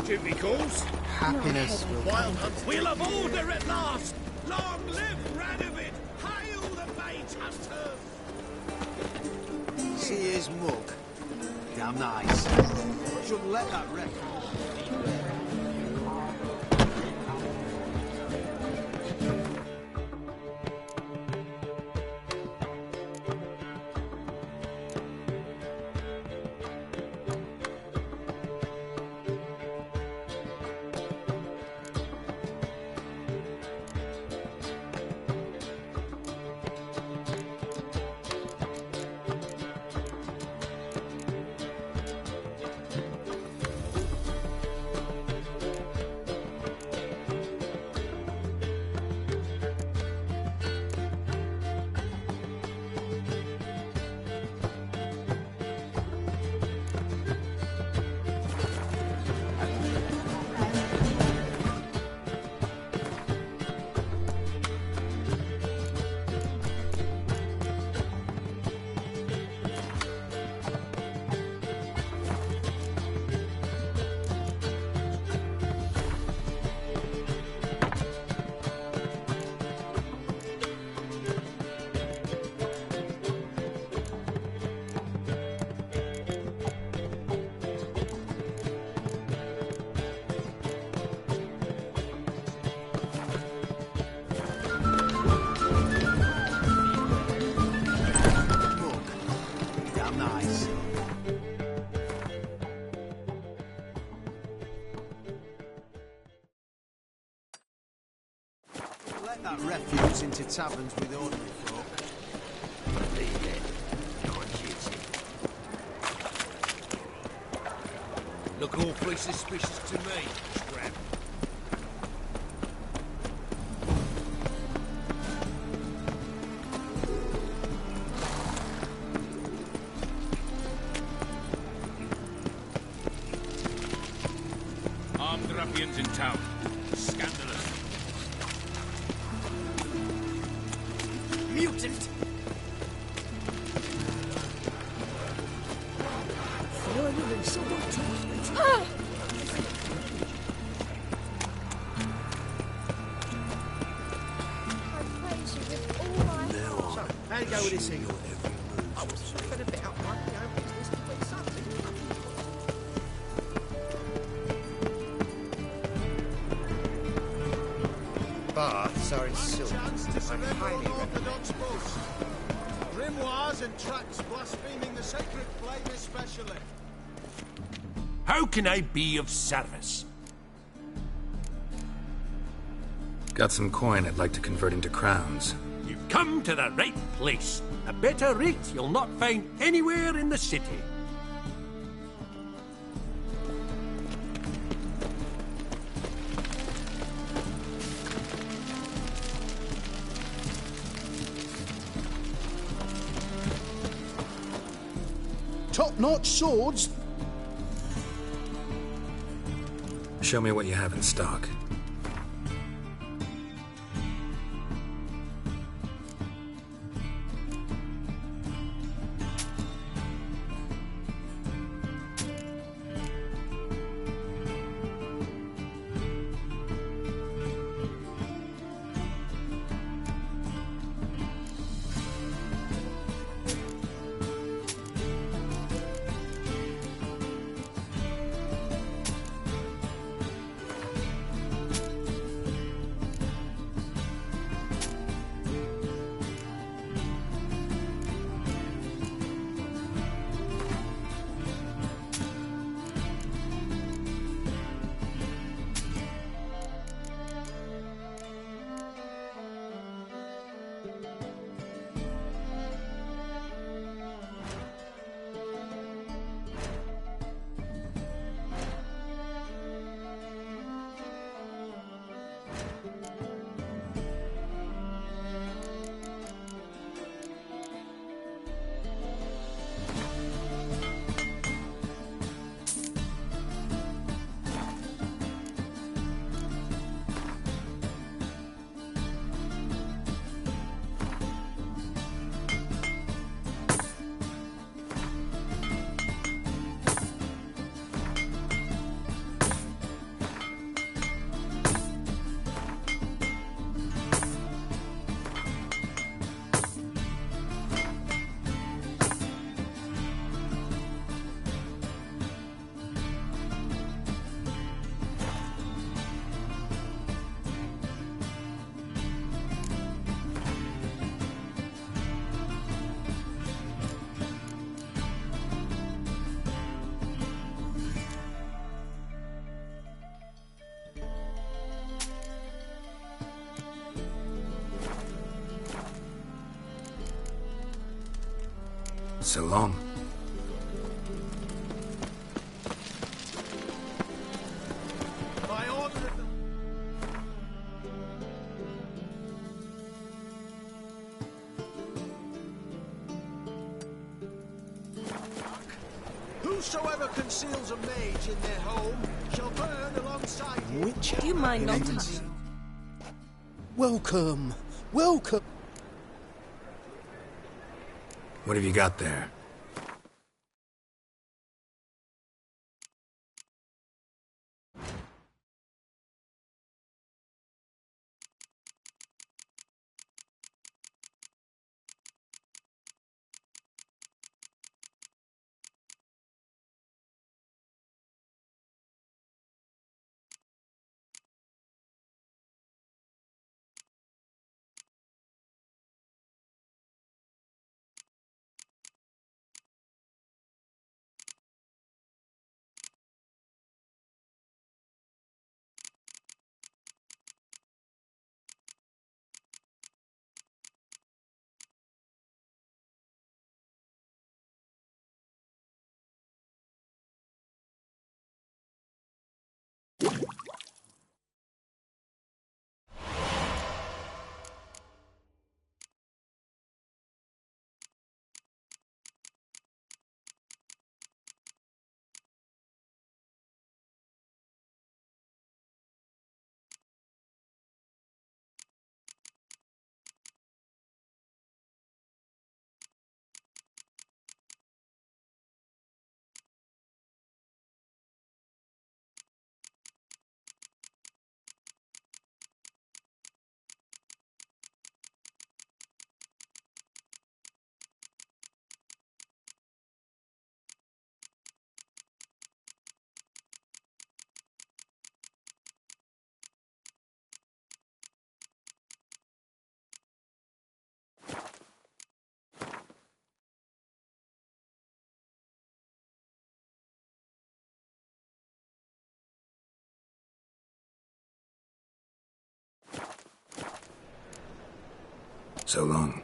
Duty calls. Happiness will Wild hunt. We'll have order at last. Long live Radovid. Hail the mage hunter. see his mug. Damn nice. Shouldn't let that wreck. let that refuse into taverns with ordinary folk. Leave it. Not Look awfully suspicious to me, Scrap. Armed ruffians in town. Scandalous. Mutant! Finally, someone tells me to... So, how you go with this eagle? I was fed a bit out my own business between Sundays. Baths are in silk. I'm highly Orthodox books. Grimoires and tracts blaspheming the sacred flame especially. How can I be of service? Got some coin I'd like to convert into crowns. You've come to the right place. A better rate you'll not find anywhere in the city. Top-notch swords? Show me what you have in stock. So long. By order of the... Whosoever conceals a mage in their home shall burn alongside him. Which Do you mind not Welcome. Welcome. What have you got there? So long.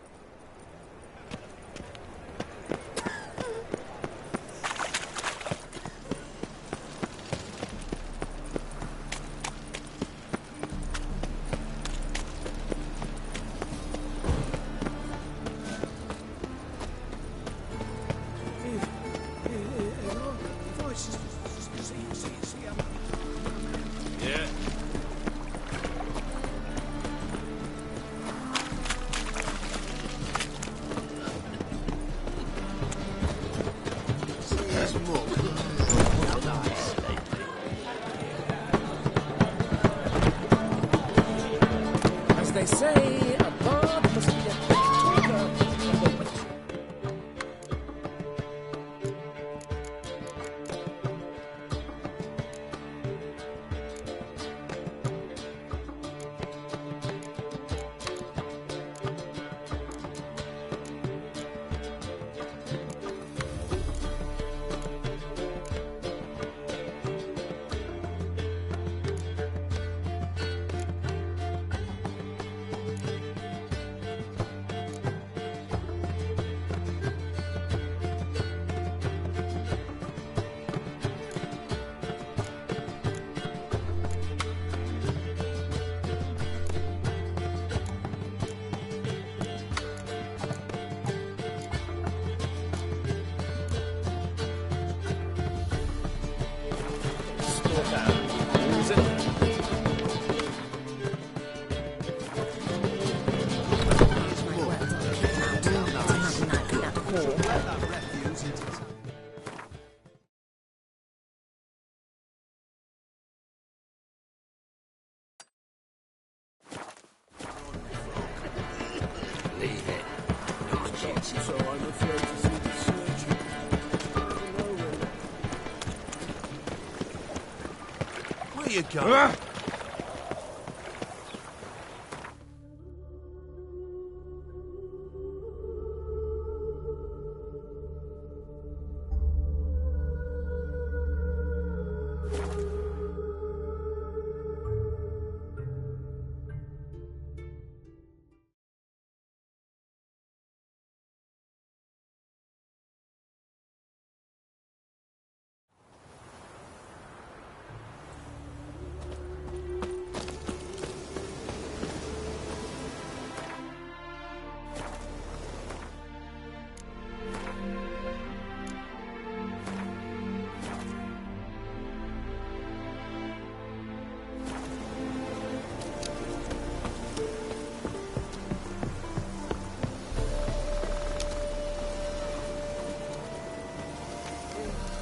As they say, a bard must be a quick talker at the moment. Where you going?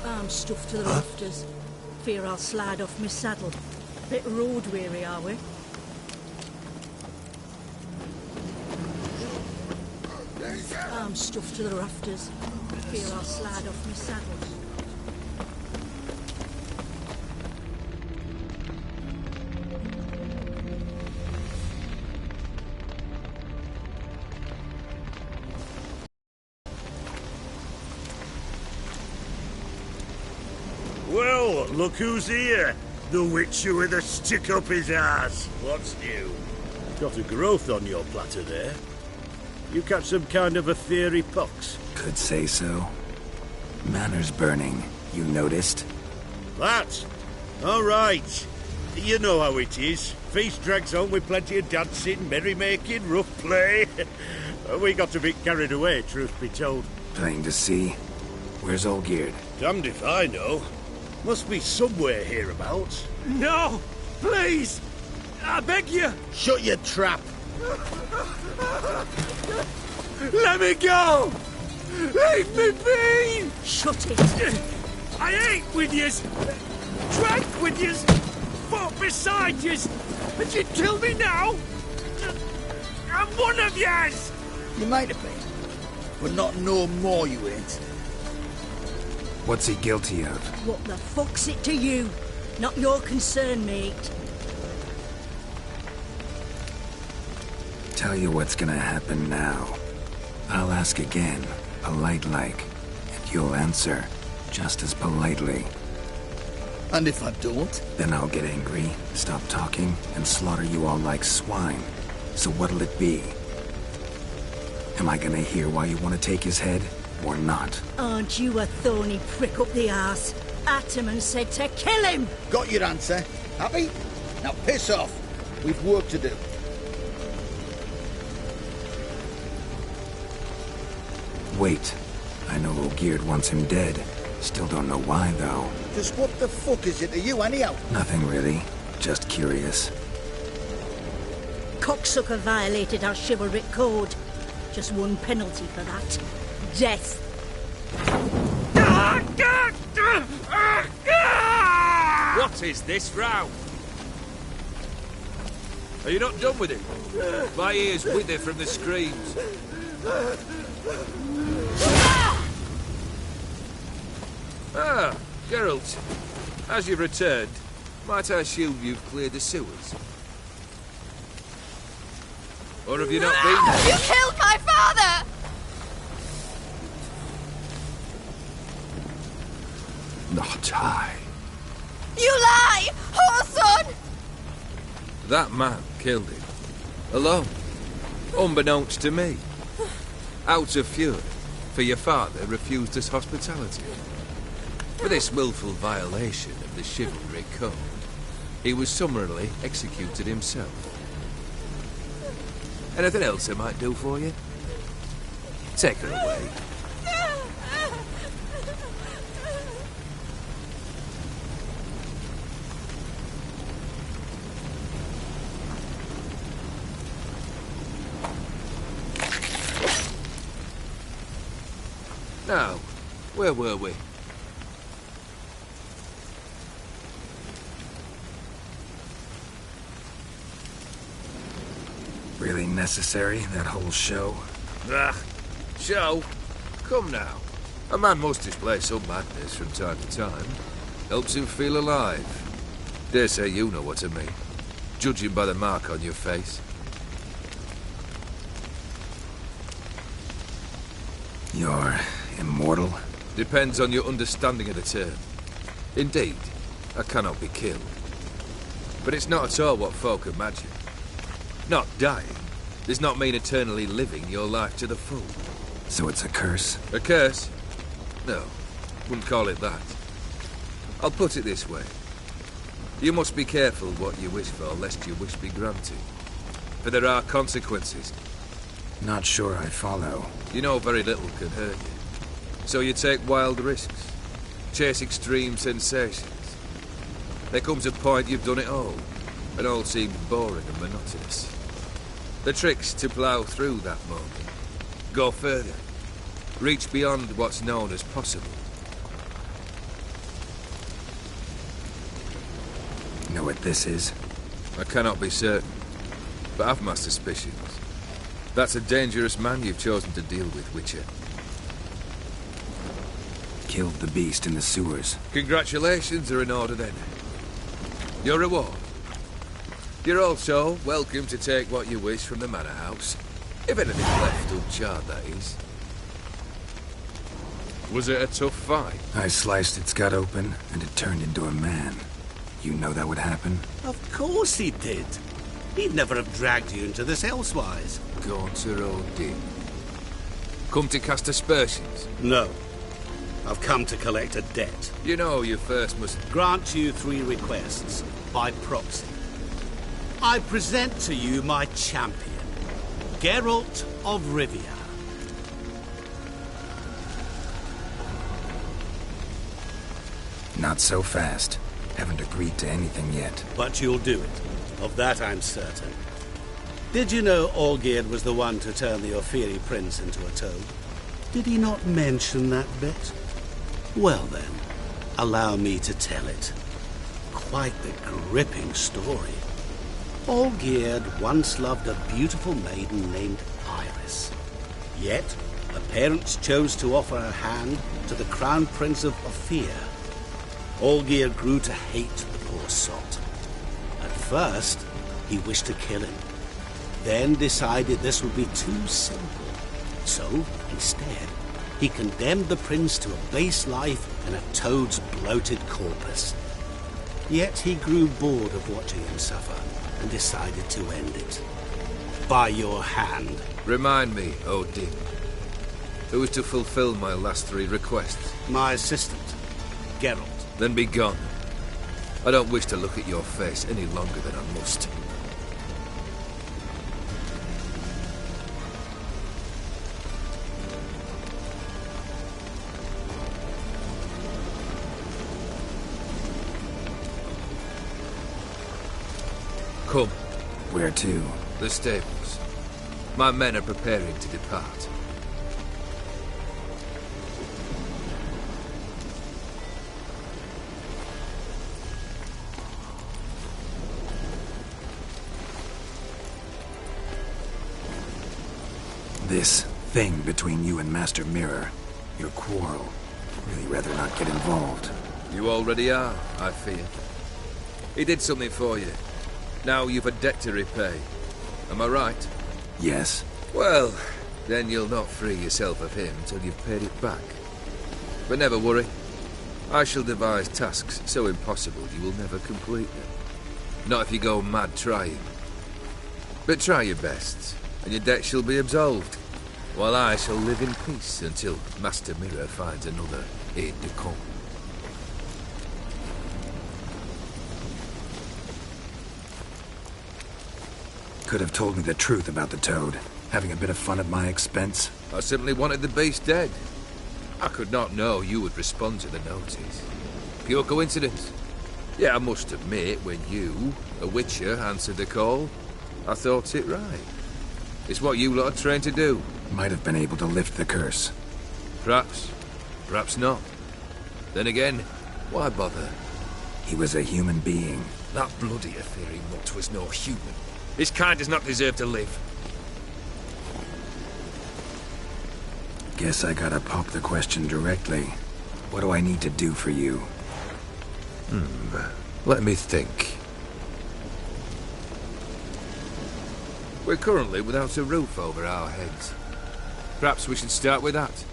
I'm stuffed to the rafters. Fear I'll slide off my saddle. Bit road weary, are we? I'm stuffed to the rafters. Fear I'll slide off my saddle. Well, look who's here. The witcher with a stick up his ass. What's new? Got a growth on your platter there. You catch some kind of a theory pox? Could say so. Manor's burning. You noticed? That? All right. You know how it is. Feast drags on with plenty of dancing, merrymaking, rough play. We got a bit carried away, truth be told. Plain to see. Where's Olgierd? Damned if I know. Must be somewhere hereabouts. No! Please! I beg you! Shut your trap! Let me go! Leave me be! Shut it! I ate with yous! Drank with yous! Fought beside yous! And you'd kill me now? I'm one of yous! You might have been, but not no more you ain't. What's he guilty of? What the fuck's it to you? Not your concern, mate. Tell you what's gonna happen now. I'll ask again, polite-like, and you'll answer, just as politely. And if I don't? Then I'll get angry, stop talking, and slaughter you all like swine. So what'll it be? Am I gonna hear why you want to take his head, or not? Aren't you a thorny prick up the arse? Ataman said to kill him! Got your answer. Happy? Now piss off. We've work to do. Wait. I know Olgierd wants him dead. Still don't know why, though. Just what the fuck is it to you, anyhow? Nothing really. Just curious. Cocksucker violated our chivalric code. Just one penalty for that. Death. What is this row? Are you not done with it? My ears wither from the screams. Ah, Geralt. As you've returned, might I assume you've cleared the sewers? Or have you not been there? You killed my father! Not I. You lie! Whoreson! That man killed him. Alone. Unbeknownst to me. Out of fury, for your father refused us hospitality. For this willful violation of the chivalry code, he was summarily executed himself. Anything else I might do for you? Take her away. Now, where were we? Really necessary, that whole show? Ah, show? Come now. A man must display some madness from time to time. Helps him feel alive. Dare say you know what I mean. Judging by the mark on your face. You're immortal? Depends on your understanding of the term. Indeed, I cannot be killed. But it's not at all what folk imagine. Not dying does not mean eternally living your life to the full. So it's a curse? A curse? No, wouldn't call it that. I'll put it this way. You must be careful what you wish for, lest your wish be granted. For there are consequences. Not sure I follow. You know very little can hurt you. So you take wild risks. Chase extreme sensations. There comes a point you've done it all, and all seems boring and monotonous. The trick's to plough through that moment. Go further. Reach beyond what's known as possible. Know what this is? I cannot be certain, but I've my suspicions. That's a dangerous man you've chosen to deal with, Witcher. Killed the beast in the sewers. Congratulations are in order then. Your reward. You're also welcome to take what you wish from the manor house. If anything's left uncharred, that is. Was it a tough fight? I sliced its gut open, and it turned into a man. You know that would happen? Of course he did. He'd never have dragged you into this elsewise. Gaunter O'Din. Come to cast aspersions? No. I've come to collect a debt. You know you first must... Grant you 3 requests, by proxy. I present to you my champion, Geralt of Rivia. Not so fast. Haven't agreed to anything yet. But you'll do it. Of that I'm certain. Did you know Olgierd was the one to turn the Ophiri prince into a toad? Did he not mention that bit? Well then, allow me to tell it. Quite the gripping story. Olgierd once loved a beautiful maiden named Iris. Yet, her parents chose to offer her hand to the Crown Prince of Ophir. Olgierd grew to hate the poor sot. At first, he wished to kill him. Then decided this would be too simple. So, instead, he condemned the prince to a base life in a toad's bloated corpus. Yet he grew bored of watching him suffer and decided to end it. By your hand. Remind me, Odin. Who is to fulfill my last 3 requests? My assistant, Geralt. Then be gone. I don't wish to look at your face any longer than I must. Come. Where to? The stables. My men are preparing to depart. This thing between you and Master Mirror, your quarrel, really rather not get involved. You already are, I fear. He did something for you. Now you've a debt to repay. Am I right? Yes. Well, then you'll not free yourself of him till you've paid it back. But never worry. I shall devise tasks so impossible you will never complete them. Not if you go mad trying. But try your best, and your debt shall be absolved, while I shall live in peace until Master Mirror finds another aide-de-camp. Could have told me the truth about the toad, having a bit of fun at my expense. I simply wanted the beast dead. I could not know you would respond to the notice. Pure coincidence. Yeah, I must admit, when you, a witcher, answered the call, I thought it right. It's what you lot are trained to do. Might have been able to lift the curse. Perhaps. Perhaps not. Then again, why bother? He was a human being. That bloody ethereal mutt was no human. His kind does not deserve to live. Guess I gotta pop the question directly. What do I need to do for you? Let me think. We're currently without a roof over our heads. Perhaps we should start with that.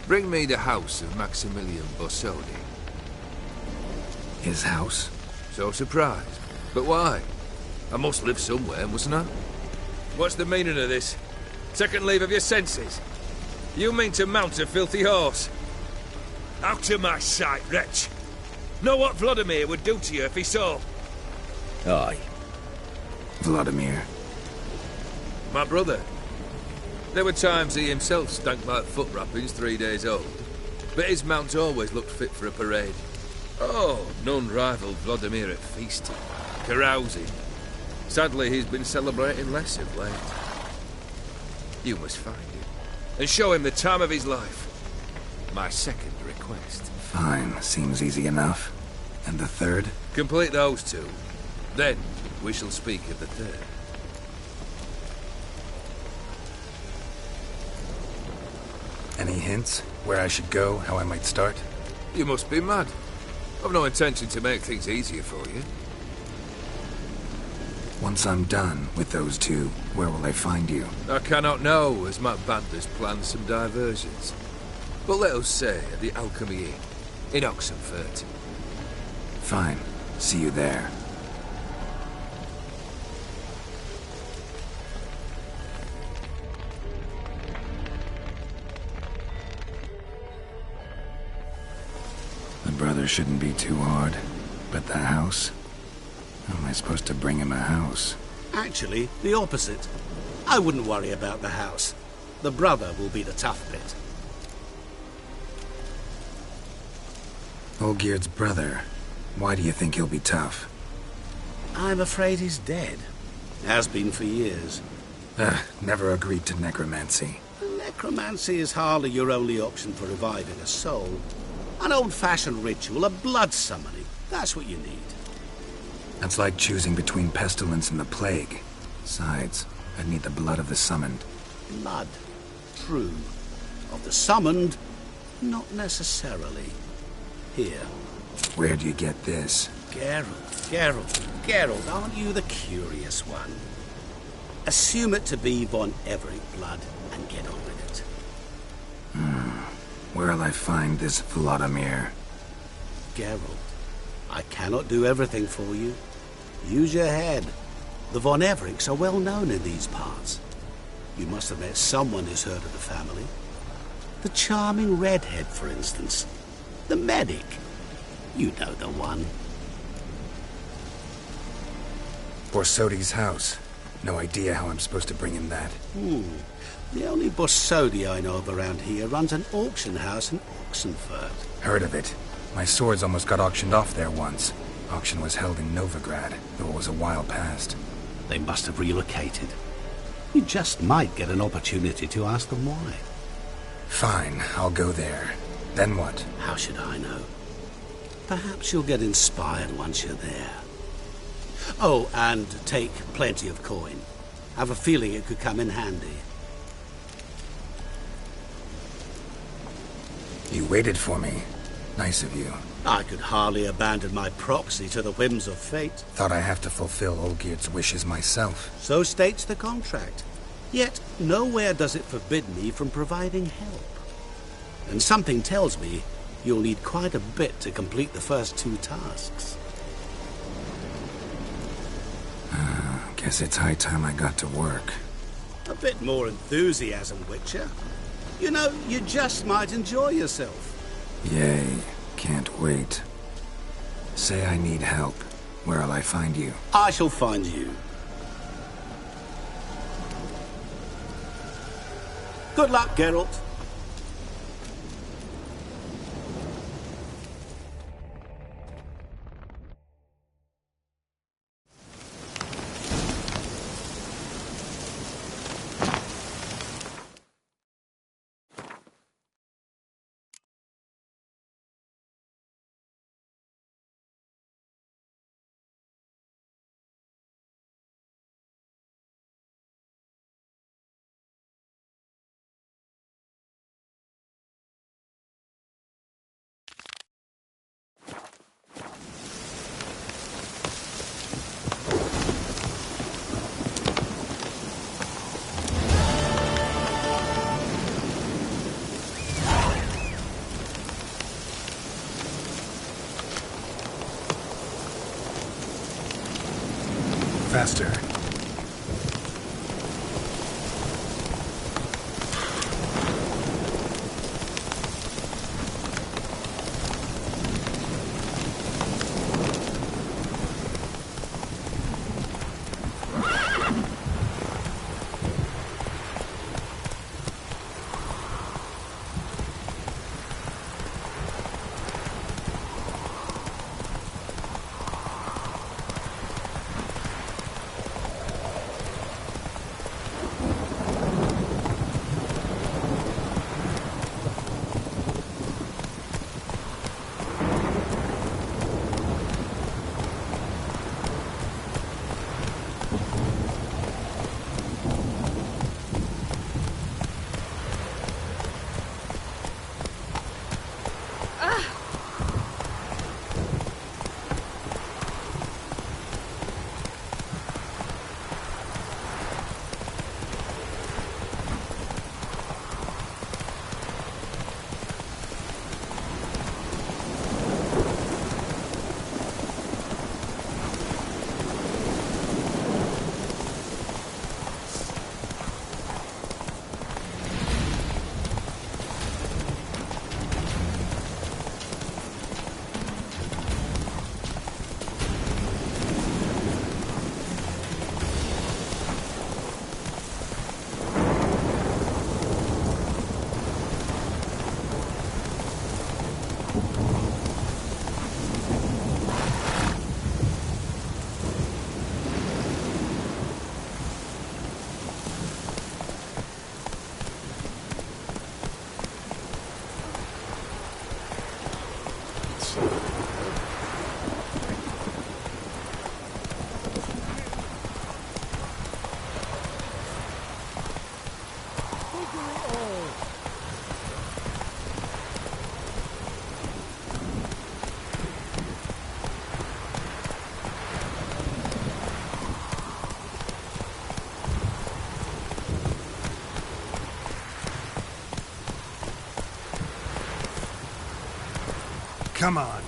Bring me the house of Maximilian Bossoni. His house? So surprised. But why? I must live somewhere, mustn't I? What's the meaning of this? Second leave of your senses? You mean to mount a filthy horse? Out of my sight, wretch! Know what Vladimir would do to you if he saw? Aye. Vladimir. My brother. There were times he himself stank like foot wrappings 3 days old, but his mount always looked fit for a parade. Oh, none rivaled Vladimir at feasting, carousing. Sadly, he's been celebrating less of late. You must find him, and show him the time of his life. My second request. Fine, seems easy enough. And the third? Complete those 2. Then, we shall speak of the third. Any hints? Where I should go? How I might start? You must be mad. I've no intention to make things easier for you. Once I'm done with those 2, where will I find you? I cannot know, as my band has planned some diversions. But let us say at the Alchemy Inn, in Oxenfurt. Fine. See you there. The brother shouldn't be too hard. But the house? How am I supposed to bring him a house? Actually, the opposite. I wouldn't worry about the house. The brother will be the tough bit. Olgierd's brother. Why do you think he'll be tough? I'm afraid he's dead. Has been for years. Never agreed to necromancy. Necromancy is hardly your only option for reviving a soul. An old-fashioned ritual, a blood summoning. That's what you need. That's like choosing between pestilence and the plague. Besides, I'd need the blood of the summoned. Blood. True. Of the summoned, not necessarily. Here. Where do you get this? Geralt, aren't you the curious one? Assume it to be von Everett blood and get on with it. Where'll I find this Vladimir? Geralt, I cannot do everything for you. Use your head. The von Evericks are well known in these parts. You must have met someone who's heard of the family. The charming redhead, for instance. The medic. You know the one. Borsodi's house. No idea how I'm supposed to bring him that. The only Borsodi I know of around here runs an auction house in Oxenfurt. Heard of it. My swords almost got auctioned off there once. Auction was held in Novigrad, though it was a while past. They must have relocated. You just might get an opportunity to ask them why. Fine, I'll go there. Then what? How should I know? Perhaps you'll get inspired once you're there. Oh, and take plenty of coin. Have a feeling it could come in handy. You waited for me. Nice of you. I could hardly abandon my proxy to the whims of fate. Thought I have to fulfill Olgierd's wishes myself. So states the contract. Yet nowhere does it forbid me from providing help. And something tells me you'll need quite a bit to complete the first 2 tasks. Guess it's high time I got to work. A bit more enthusiasm, Witcher. You know, you just might enjoy yourself. Yay. Can't wait. Say I need help. Where'll I find you? I shall find you. Good luck, Geralt. Faster. Come on.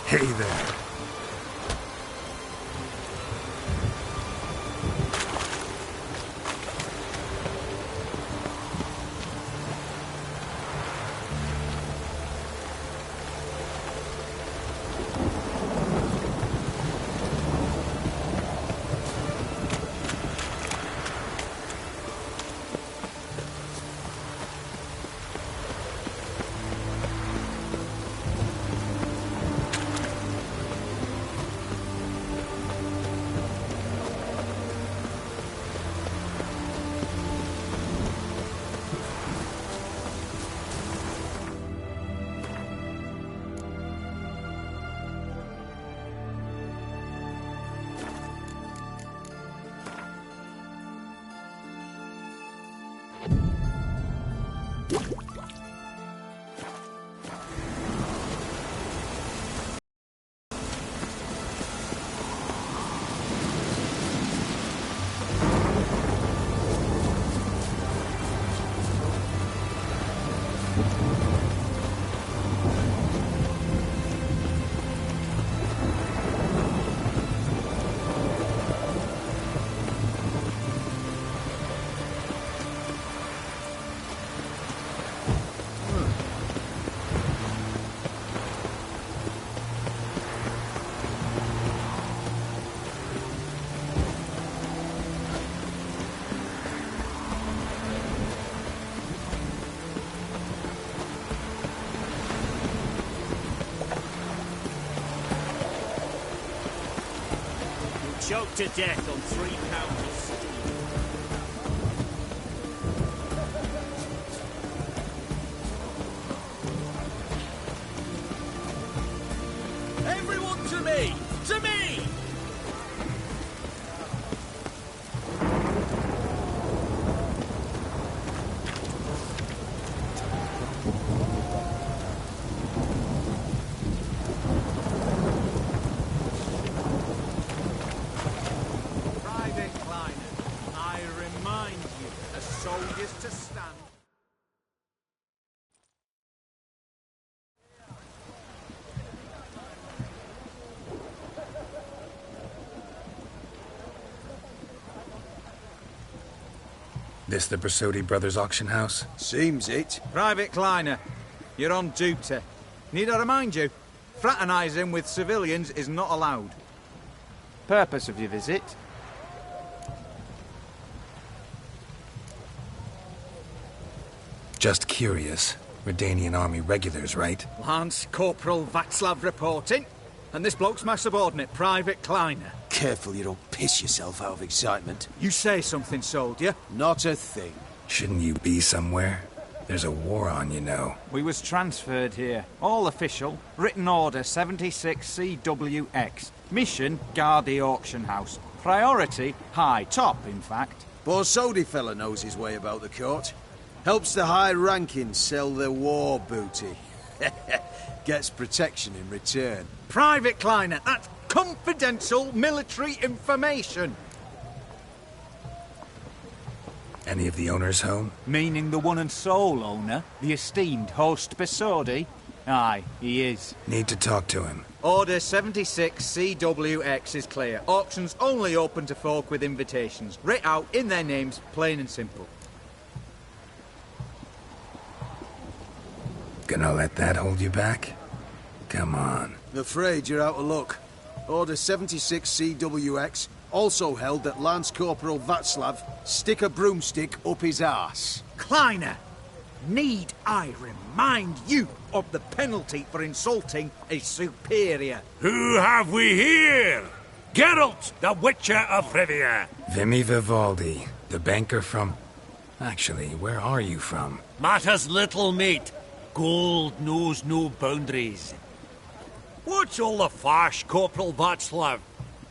Hey there. Choked to death on 3 pounds of steel. Everyone to me! To me! To stand. This the Brasodi Brothers auction house? Seems it. Private Kleiner, you're on duty. Need I remind you, fraternising with civilians is not allowed. Purpose of your visit? Just curious. Redanian army regulars, right? Lance Corporal Václav reporting. And this bloke's my subordinate, Private Kleiner. Careful you don't piss yourself out of excitement. You say something, soldier? Not a thing. Shouldn't you be somewhere? There's a war on, you know. We was transferred here. All official. Written order 76 CWX. Mission, guard the auction house. Priority, high. Top, in fact. Borsodi fella knows his way about the court. Helps the high-ranking sell their war booty. Gets protection in return. Private Kleiner, that's confidential military information. Any of the owners home? Meaning the one and sole owner, the esteemed host Besodi? Aye, he is. Need to talk to him. Order 76 CWX is clear. Auctions only open to folk with invitations. Writ out in their names, plain and simple. Gonna let that hold you back? Come on. I'm afraid you're out of luck. Order 76 CWX also held that Lance Corporal Václav stick a broomstick up his arse. Kleiner, need I remind you of the penalty for insulting a superior? Who have we here? Geralt, the Witcher of Rivia. Vimy Vivaldi, the banker from... Actually, where are you from? Matters little, mate. Gold knows no boundaries. What's all the fash, Corporal Václav?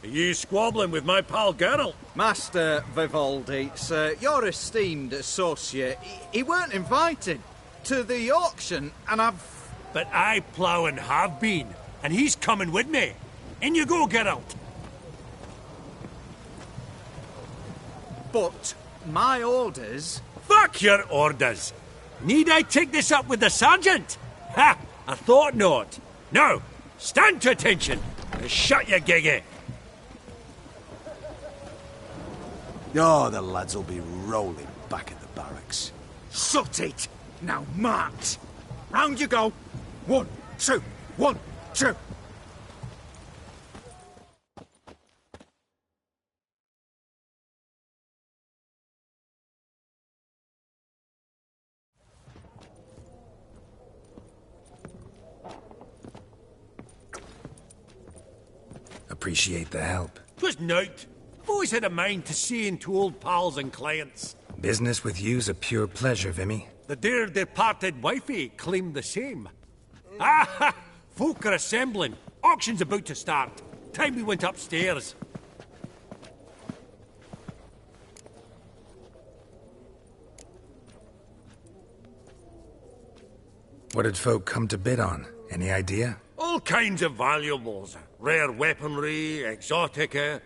Are you squabbling with my pal Geralt? Master Vivaldi, sir, your esteemed associate, he weren't invited to the auction, and I've... But I plough and have been, and he's coming with me. In you go, Geralt. But my orders... Fuck your orders! Need I take this up with the sergeant? Ha! I thought not. Now, stand to attention and shut your giggy. Oh, the lads will be rolling back at the barracks. Shut it! Now march! Round you go! 1, 2, 1, 2! Appreciate the help. 'Twas nowt. I've always had a mind to see into old pals and clients. Business with you's a pure pleasure, Vimy. The dear departed wifey claimed the same. Ah! Folk are assembling. Auction's about to start. Time we went upstairs. What did folk come to bid on? Any idea? All kinds of valuables. Rare weaponry, exotica.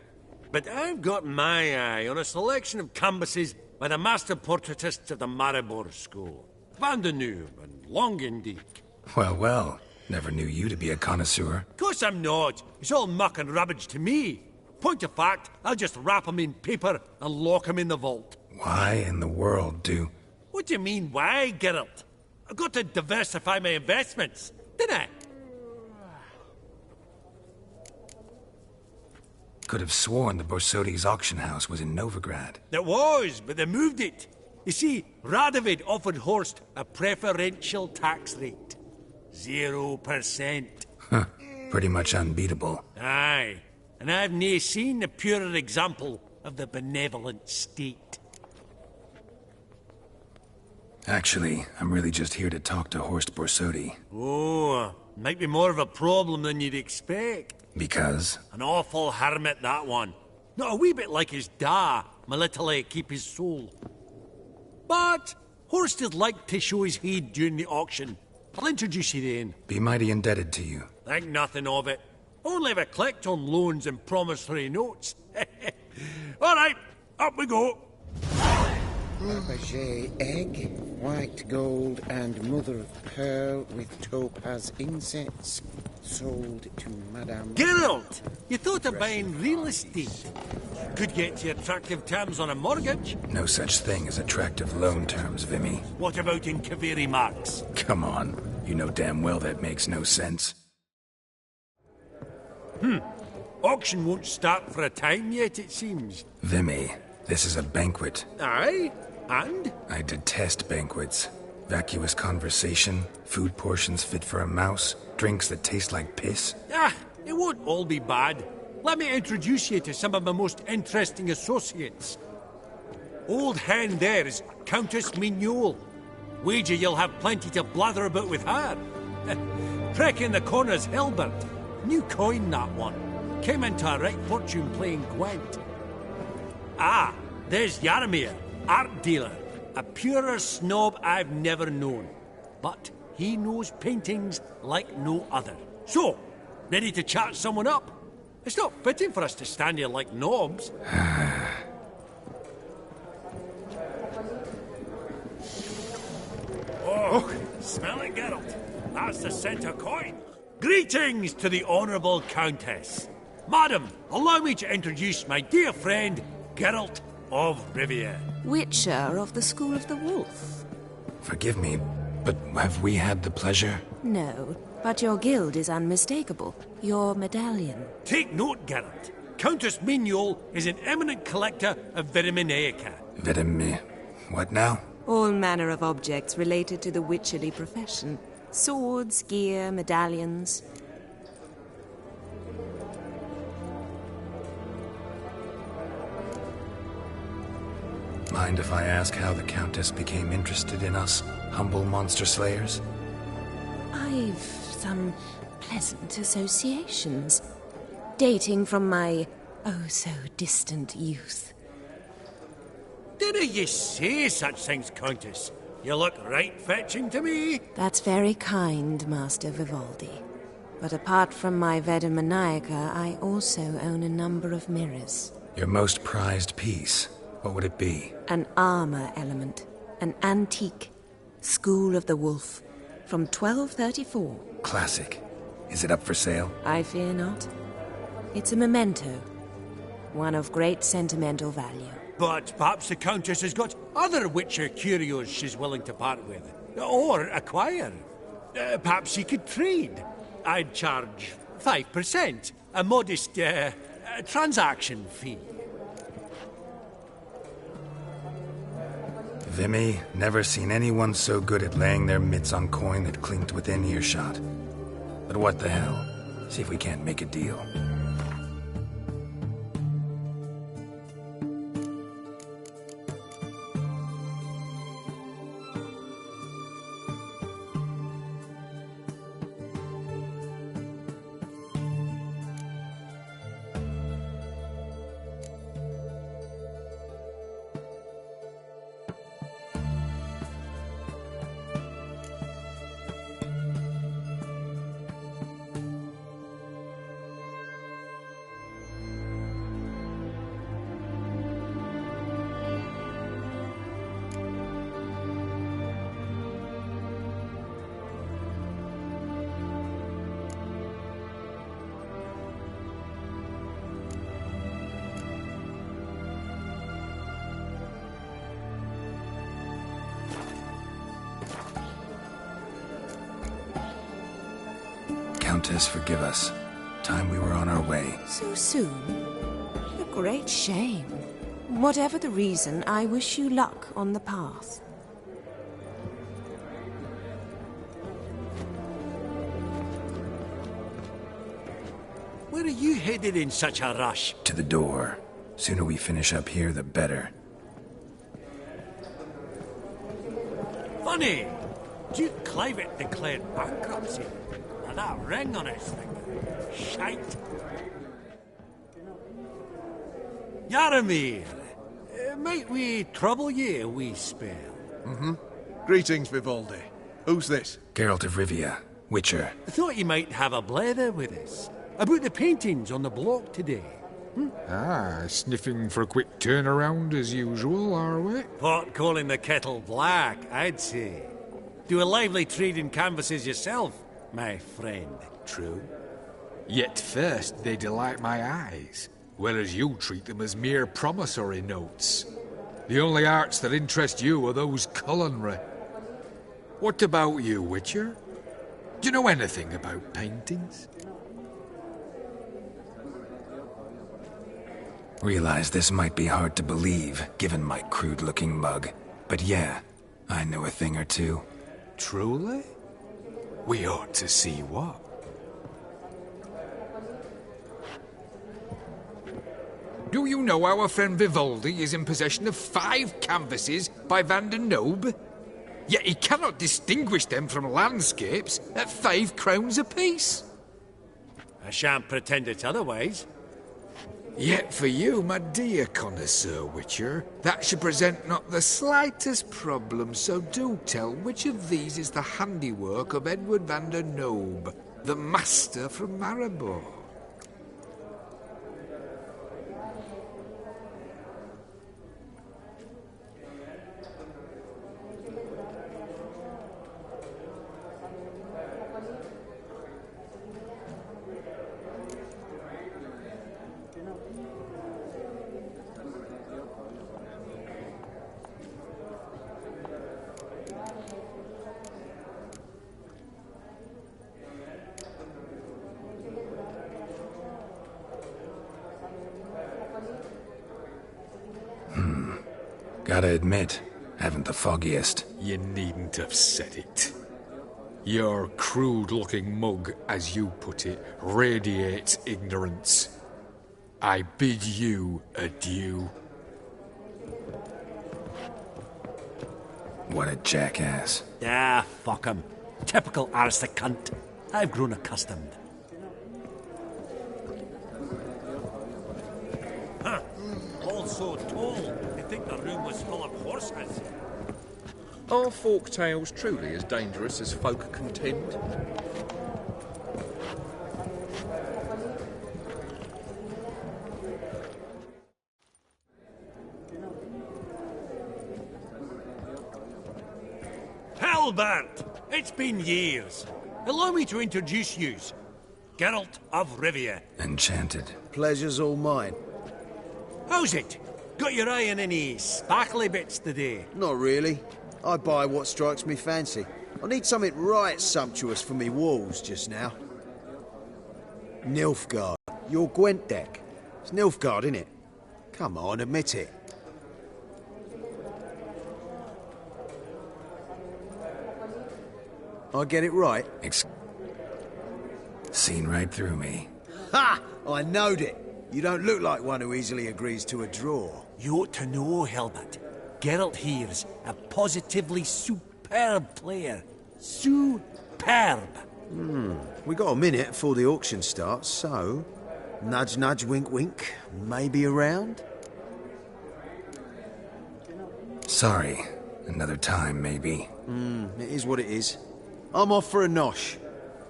But I've got my eye on a selection of canvases by the master portraitists of the Maribor School. Van de Neuve and Longendijk. Well, well. Never knew you to be a connoisseur. Course I'm not. It's all muck and rubbish to me. Point of fact, I'll just wrap 'em in paper and lock 'em in the vault. Why in the world do... What do you mean, why, Geralt? I've got to diversify my investments, didn't I? Could have sworn the Borsodi's auction house was in Novigrad. It was, but they moved it. You see, Radovid offered Horst a preferential tax rate. 0%. Huh. Pretty much unbeatable. Aye. And I've nae seen a purer example of the benevolent state. Actually, I'm really just here to talk to Horst Borsodi. Oh, might be more of a problem than you'd expect. Because? An awful hermit, that one. Not a wee bit like his da, my little keep his soul. But Horst is like to show his head during the auction. I'll introduce you then. Be mighty indebted to you. Think nothing of it. Only if I collect on loans and promissory notes. All right, up we go. Fabergé egg, white gold and mother of pearl with topaz insets. Sold to Madame... Geralt! You thought of buying real estate. Could get you attractive terms on a mortgage. No such thing as attractive loan terms, Vimy. What about in Kaveri Marks? Come on. You know damn well that makes no sense. Auction won't start for a time yet, it seems. Vimy, this is a banquet. Aye? And? I detest banquets. Vacuous conversation, food portions fit for a mouse, drinks that taste like piss. Ah, it won't all be bad. Let me introduce you to some of my most interesting associates. Old hen there is Countess Mignole. Wager you'll have plenty to blather about with her. Prick in the corner's Hilbert. New coin, that one. Came into a right fortune playing Gwent. Ah, there's Jaromir, art dealer. A purer snob I've never known. But he knows paintings like no other. So, ready to chat someone up? It's not fitting for us to stand here like knobs. Oh, smell it, Geralt. That's the centre coin. Greetings to the Honourable Countess. Madam, allow me to introduce my dear friend, Geralt of Rivia. Witcher of the School of the Wolf. Forgive me, but have we had the pleasure? No, but your guild is unmistakable. Your medallion. Take note, Geralt. Countess Mignole is an eminent collector of Vitaminaica. What now? All manner of objects related to the witcherly profession. Swords, gear, medallions. Mind if I ask how the Countess became interested in us, humble monster slayers? I've some pleasant associations, dating from my oh-so-distant youth. Dinna ye say such things, Countess? You look right fetching to me. That's very kind, Master Vivaldi. But apart from my Vedamaniaca, I also own a number of mirrors. Your most prized piece, what would it be? An armor element. An antique. School of the Wolf. From 1234. Classic. Is it up for sale? I fear not. It's a memento. One of great sentimental value. But perhaps the Countess has got other Witcher curios she's willing to part with. Or acquire. Perhaps she could trade. I'd charge 5%. A modest, transaction fee. Vimy, never seen anyone so good at laying their mitts on coin that clinked within earshot. But what the hell? See if we can't make a deal. Countess, forgive us. Time we were on our way. So soon? A great shame. Whatever the reason, I wish you luck on the path. Where are you headed in such a rush? To the door. Sooner we finish up here, the better. Funny! Duke Clivet declared bankruptcy. And that ring on his finger. Shite. Yaramir, might we trouble ye a wee spell? Mm-hmm. Greetings, Vivaldi. Who's this? Geralt of Rivia, Witcher. I thought you might have a blether with us. About the paintings on the block today. Ah, sniffing for a quick turnaround as usual, are we? Pot calling the kettle black, I'd say. Do a lively trade in canvases yourself, my friend. True. Yet first they delight my eyes, whereas you treat them as mere promissory notes. The only arts that interest you are those culinary. What about you, Witcher? Do you know anything about paintings? Realize this might be hard to believe, given my crude-looking mug. But yeah, I know a thing or two. Truly? We ought to see what. Do you know our friend Vivaldi is in possession of 5 canvases by Van der Nobe? Yet he cannot distinguish them from landscapes at 5 crowns apiece. I shan't pretend it's otherwise. Yet for you, my dear connoisseur Witcher, that should present not the slightest problem, so do tell which of these is the handiwork of Edward van der Nobe, the master from Maribor. Gotta admit, haven't the foggiest. You needn't have said it. Your crude-looking mug, as you put it, radiates ignorance. I bid you adieu. What a jackass. Ah, fuck him. Typical aristocrat. I've grown accustomed. Huh. All so tall, you'd think the room was full of horses. Are folk tales truly as dangerous as folk contend? Halbert! It's been years. Allow me to introduce yous. Geralt of Rivia. Enchanted. Pleasure's all mine. How's it? Got your eye on any sparkly bits today? Not really. I buy what strikes me fancy. I need something right sumptuous for me walls just now. Nilfgaard. Your Gwent deck. It's Nilfgaard, innit? Come on, admit it. I get it right? Seen right through me. Ha! I knowed it. You don't look like one who easily agrees to a draw. You ought to know, Hilbert. Geralt here's a positively superb player. Superb! We got a minute before the auction starts, so... Nudge, nudge, wink, wink. Maybe around? Sorry. Another time, maybe. It is what it is. I'm off for a nosh.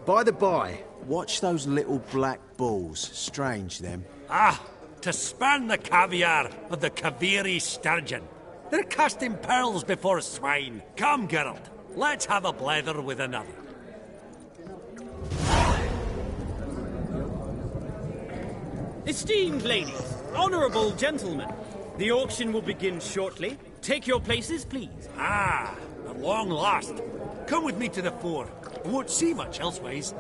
By the by, watch those little black balls. Strange, them. Ah, to span the caviar of the Kaviri sturgeon. They're casting pearls before swine. Come, Geralt, let's have a blether with another. Esteemed ladies, honourable gentlemen, the auction will begin shortly. Take your places, please. Ah, at long last. Come with me to the fore. I won't see much elsewise.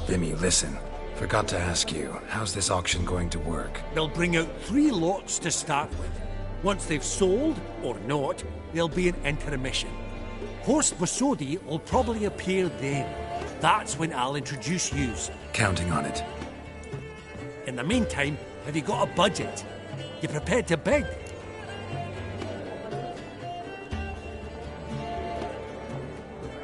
Vimy, listen. Forgot to ask you, how's this auction going to work? They'll bring out 3 lots to start with. Once they've sold, or not, there'll be an intermission. Horst Bosodi will probably appear then. That's when I'll introduce yous. Counting on it. In the meantime, have you got a budget? You prepared to bid?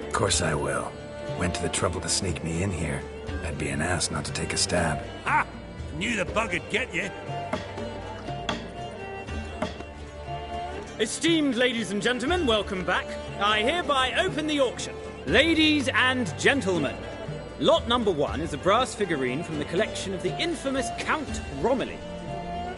Of course I will. Went to the trouble to sneak me in here. I'd be an ass not to take a stab. Ha! Knew the bug would get you. Esteemed ladies and gentlemen, welcome back. I hereby open the auction. Ladies and gentlemen, lot number 1 is a brass figurine from the collection of the infamous Count Romilly.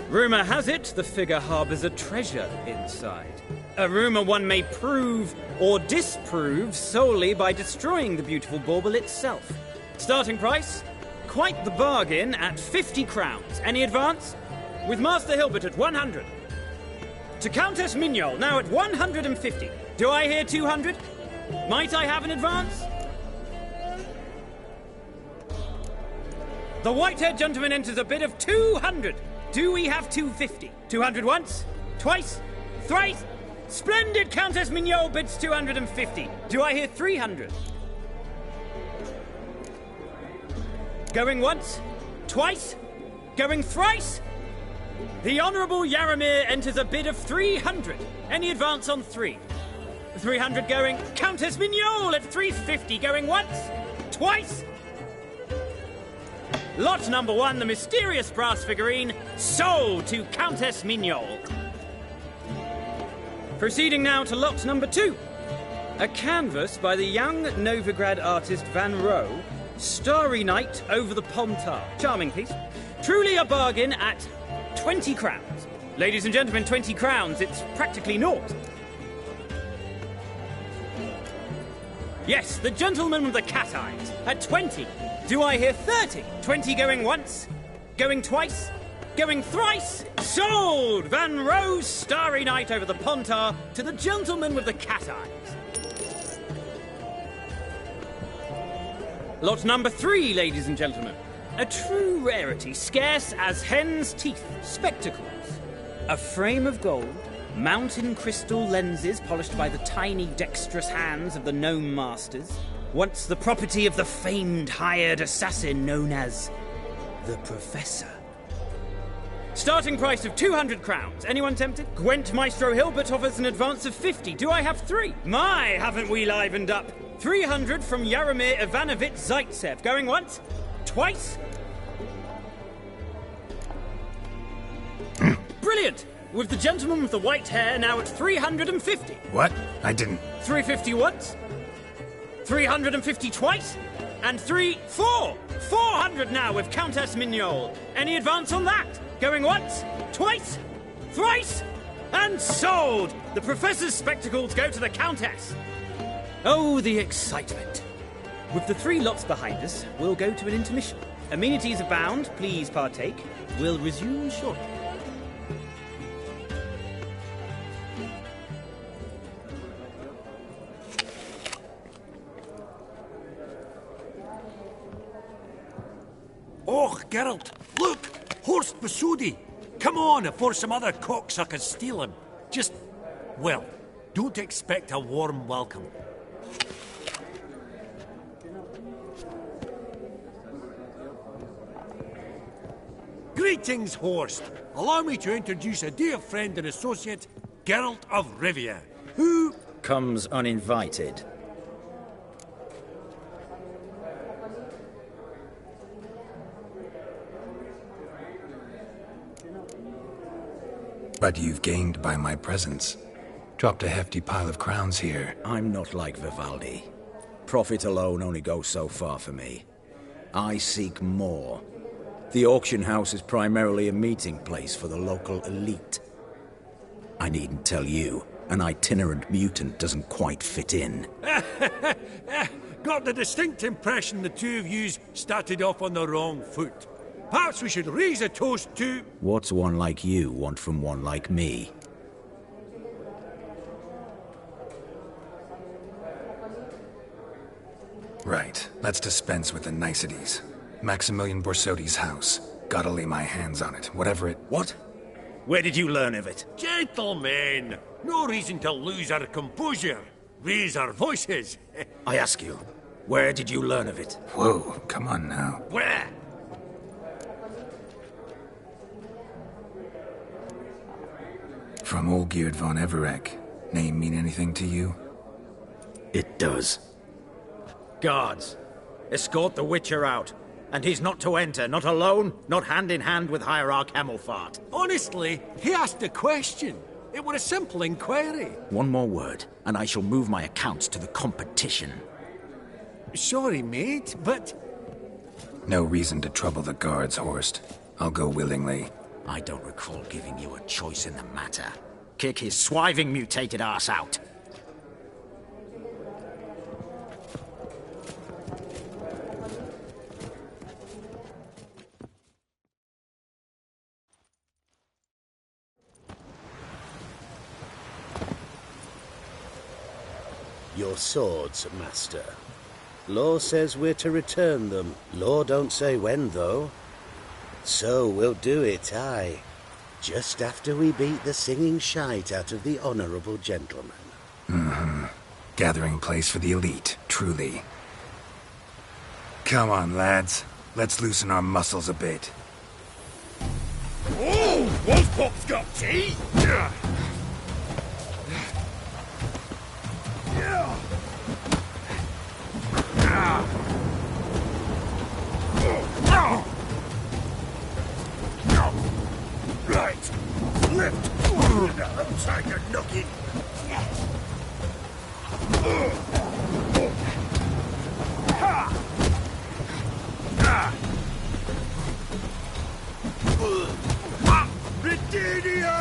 Rumour has it the figure harbours a treasure inside. A rumour one may prove or disprove solely by destroying the beautiful bauble itself. Starting price? Quite the bargain at 50 crowns. Any advance? With Master Hilbert at 100. To Countess Mignol, now at 150. Do I hear 200? Might I have an advance? The white-haired gentleman enters a bid of 200. Do we have 250? 200 once? Twice? Thrice? Splendid! Countess Mignol bids 250. Do I hear 300? Going once? Twice? Going thrice? The Honourable Yaramir enters a bid of 300. Any advance on 3? 300 going. Countess Mignol at 350. Going once? Twice? Lot number 1, the mysterious brass figurine, sold to Countess Mignol. Proceeding now to lot number 2. A canvas by the young Novigrad artist Van Rohe, Starry Night over the Pontar. Charming piece. Truly a bargain at 20 crowns. Ladies and gentlemen, 20 crowns, it's practically naught. Yes, the gentleman with the cat eyes at 20. Do I hear 30? 20 going once? Going twice? Going thrice? Sold! Van Rohe's Starry Night over the Pontar to the gentleman with the cat eyes. Lot number 3, ladies and gentlemen. A true rarity, scarce as hen's teeth. Spectacles. A frame of gold, mountain crystal lenses polished by the tiny, dexterous hands of the gnome masters. Once the property of the famed hired assassin known as the Professor. Starting price of 200 crowns. Anyone tempted? Gwent Maestro Hilbert offers an advance of 50. Do I have 3? My, haven't we livened up? 300 from Yaramir Ivanovich Zaitsev. Going once? Twice? Brilliant! With the gentleman with the white hair now at 350. What? I didn't... 350 once? 350 twice, and 400 now with Countess Mignol. Any advance on that? Going once, twice, thrice, and sold! The Professor's spectacles go to the Countess. Oh, the excitement. With the 3 lots behind us, we'll go to an intermission. Amenities abound, please partake. We'll resume shortly. Oh, Geralt, look! Horst Basudi! Come on, before some other cocksuckers steal him. Just, well, don't expect a warm welcome. Greetings, Horst. Allow me to introduce a dear friend and associate, Geralt of Rivia, who... comes uninvited. But you've gained by my presence. Dropped a hefty pile of crowns here. I'm not like Vivaldi. Profit alone only goes so far for me. I seek more. The auction house is primarily a meeting place for the local elite. I needn't tell you, an itinerant mutant doesn't quite fit in. Got the distinct impression the two of yous started off on the wrong foot. Perhaps we should raise a toast to... What's one like you want from one like me? Right, let's dispense with the niceties. Maximilian Borsodi's house. Gotta lay my hands on it, whatever it... What? Where did you learn of it? Gentlemen, no reason to lose our composure. Raise our voices. I ask you, where did you learn of it? Whoa, come on now. Where? From Olgierd von Everek. Name mean anything to you? It does. Guards, escort the Witcher out. And he's not to enter, not alone, not hand in hand with Hierarch Hemelfart. Honestly, he asked a question. It were a simple inquiry. One more word, and I shall move my accounts to the competition. Sorry, mate, but... No reason to trouble the guards, Horst. I'll go willingly. I don't recall giving you a choice in the matter. Kick his swiving mutated ass out. Your swords, Master. Law says we're to return them. Law don't say when, though. So we'll do it, aye. Just after we beat the singing shite out of the honourable gentleman. Mm-hmm. Gathering place for the elite, truly. Come on, lads. Let's loosen our muscles a bit. Oh! Wolfpop's got tea! Right! Lift! Outside your nookie! Britannia!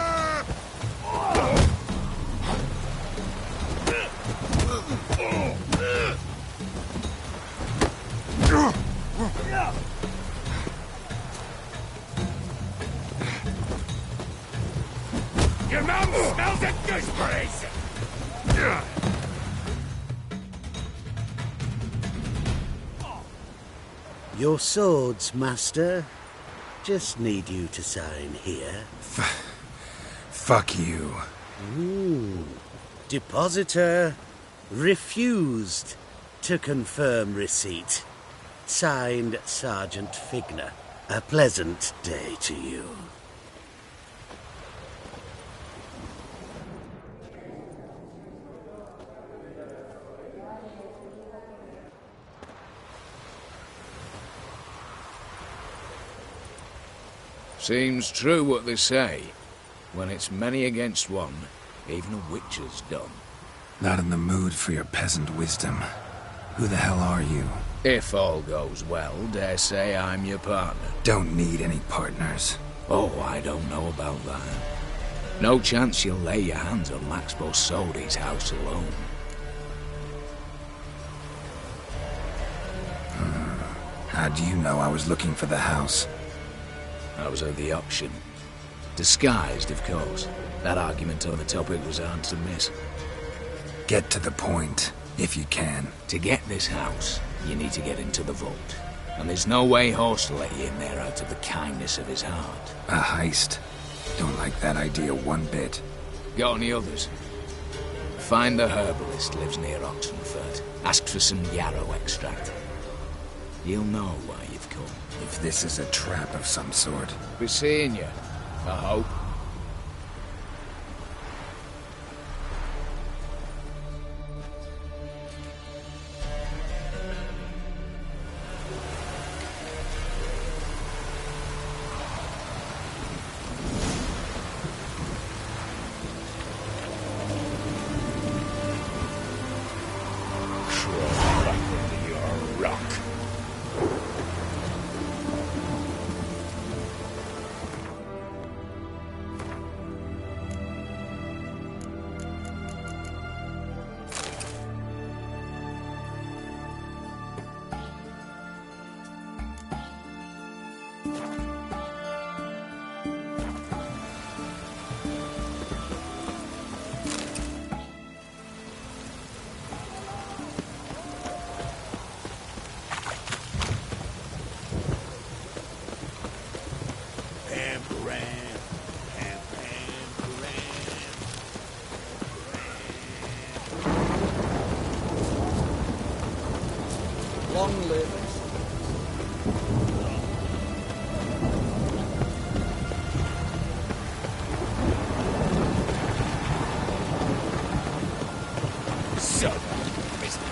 Your mouth smells of gooseberries! Your swords, Master. Just need you to sign here. Fuck you. Ooh. Depositor refused to confirm receipt. Signed, Sergeant Figner. A pleasant day to you. Seems true what they say. When it's many against one, even a witcher's done. Not in the mood for your peasant wisdom. Who the hell are you? If all goes well, dare say I'm your partner. Don't need any partners. Oh, I don't know about that. No chance you'll lay your hands on Max Bossodi's house alone. How do you know I was looking for the house? I was at the auction. Disguised, of course. That argument on the topic was hard to miss. Get to the point, if you can. To get this house, you need to get into the vault. And there's no way Horst will let you in there out of the kindness of his heart. A heist? Don't like that idea one bit. Got any others? Find the herbalist lives near Oxenfurt. Ask for some yarrow extract. You'll know why you've come. If this is a trap of some sort. Be seeing you, I hope. Long live. Son of a mister.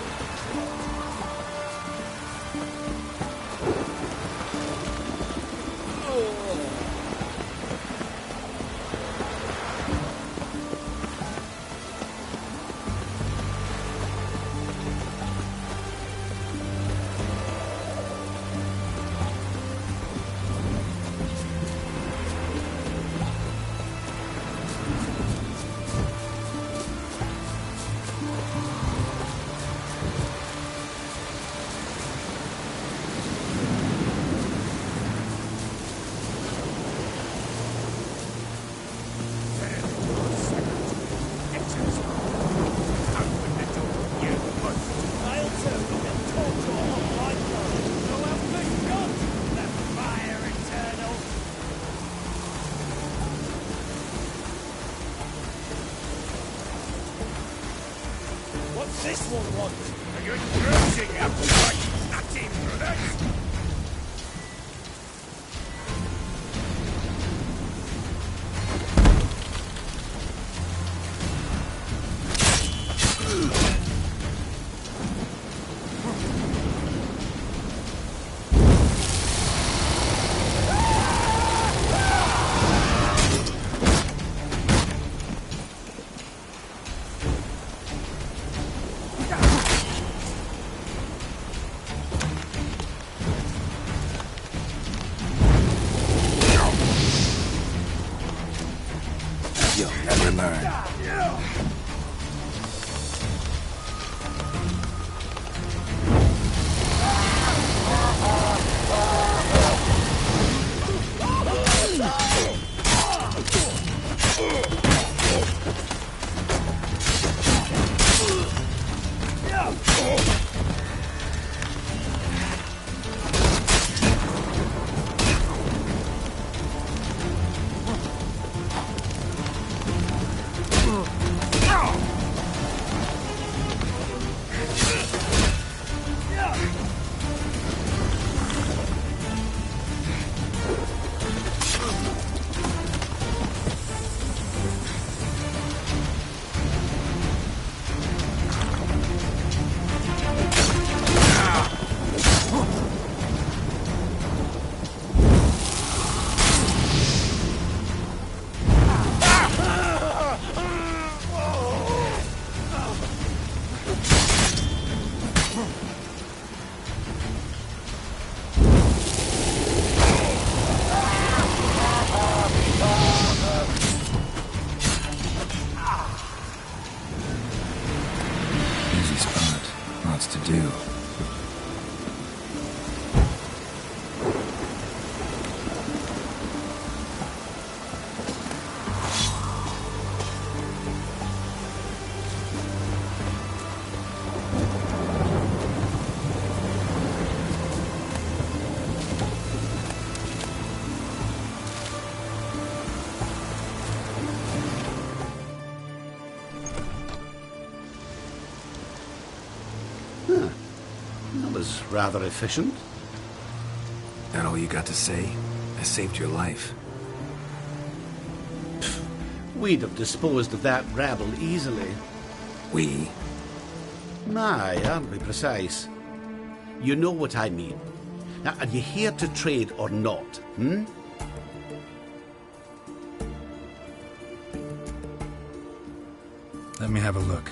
What's this one want? A good bruising appetite. Nothing, brothers. wants to do. That was rather efficient. That all you got to say? I saved your life. We'd have disposed of that rabble easily. We? Aye, aren't we precise? You know what I mean. Now, are you here to trade or not, hmm? Let me have a look.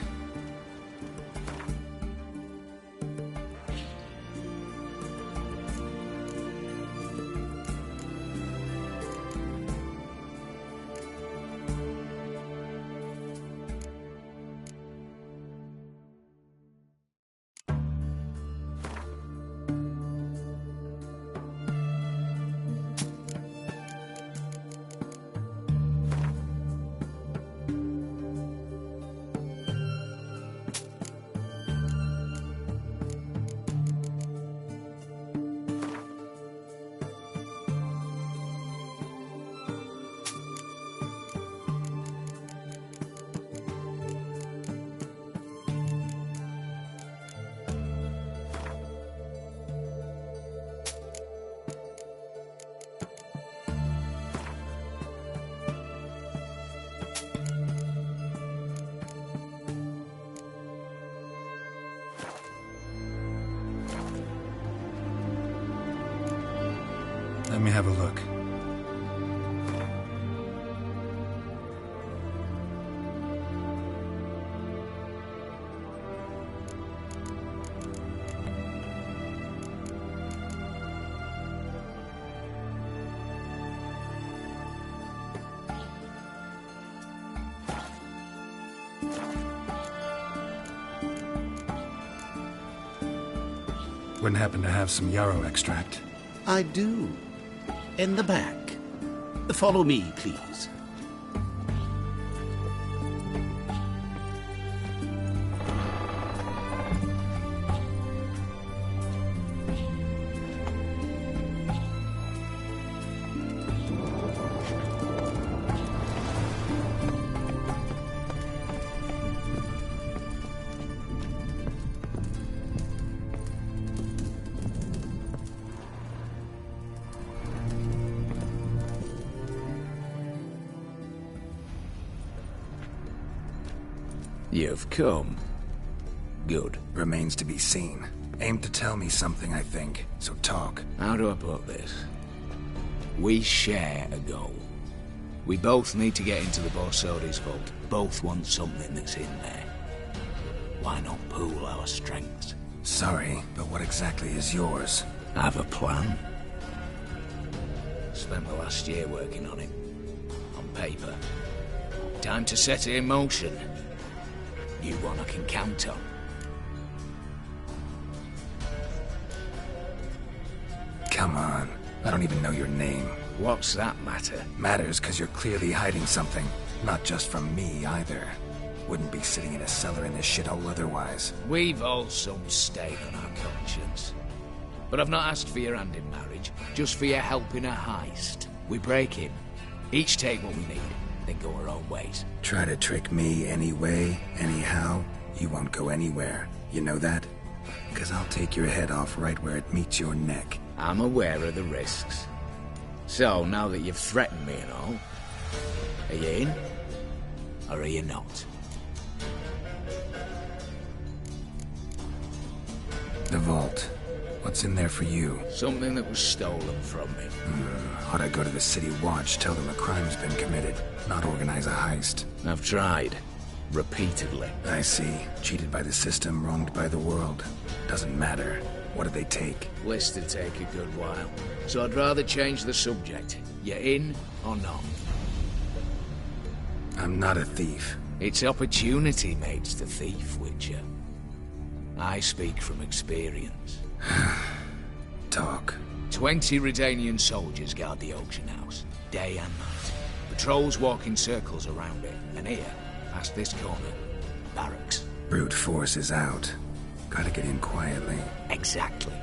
Let me have a look. Wouldn't happen to have some yarrow extract? I do. In the back. Follow me, please. You've come. Good. Remains to be seen. Aim to tell me something, I think. So talk. How do I put this? We share a goal. We both need to get into the Borsodi's vault. Both want something that's in there. Why not pool our strengths? Sorry, but what exactly is yours? I have a plan. Spent the last year working on it. On paper. Time to set it in motion. You one I can count on. Come on. I don't even know your name. What's that matter? Matters because you're clearly hiding something. Not just from me, either. Wouldn't be sitting in a cellar in this shithole otherwise. We've all some stain on our conscience. But I've not asked for your hand in marriage, just for your help in a heist. We break in. Each take what we need, then go our own ways. Try to trick me anyway, anyhow, you won't go anywhere. You know that? Because I'll take your head off right where it meets your neck. I'm aware of the risks. So, now that you've threatened me and all, are you in? Or are you not? The vault. What's in there for you? Something that was stolen from me. Ought I go to the city watch, tell them a crime's been committed, not organize a heist? I've tried. Repeatedly. I see. Cheated by the system, wronged by the world. Doesn't matter. What did they take? List'd take a good while. So I'd rather change the subject. You in or not? I'm not a thief. It's opportunity makes the thief, Witcher. I speak from experience. Talk. 20 Redanian soldiers guard the auction house, day and night. Patrols walk in circles around it, and here, past this corner, barracks. Brute force is out. Gotta get in quietly. Exactly.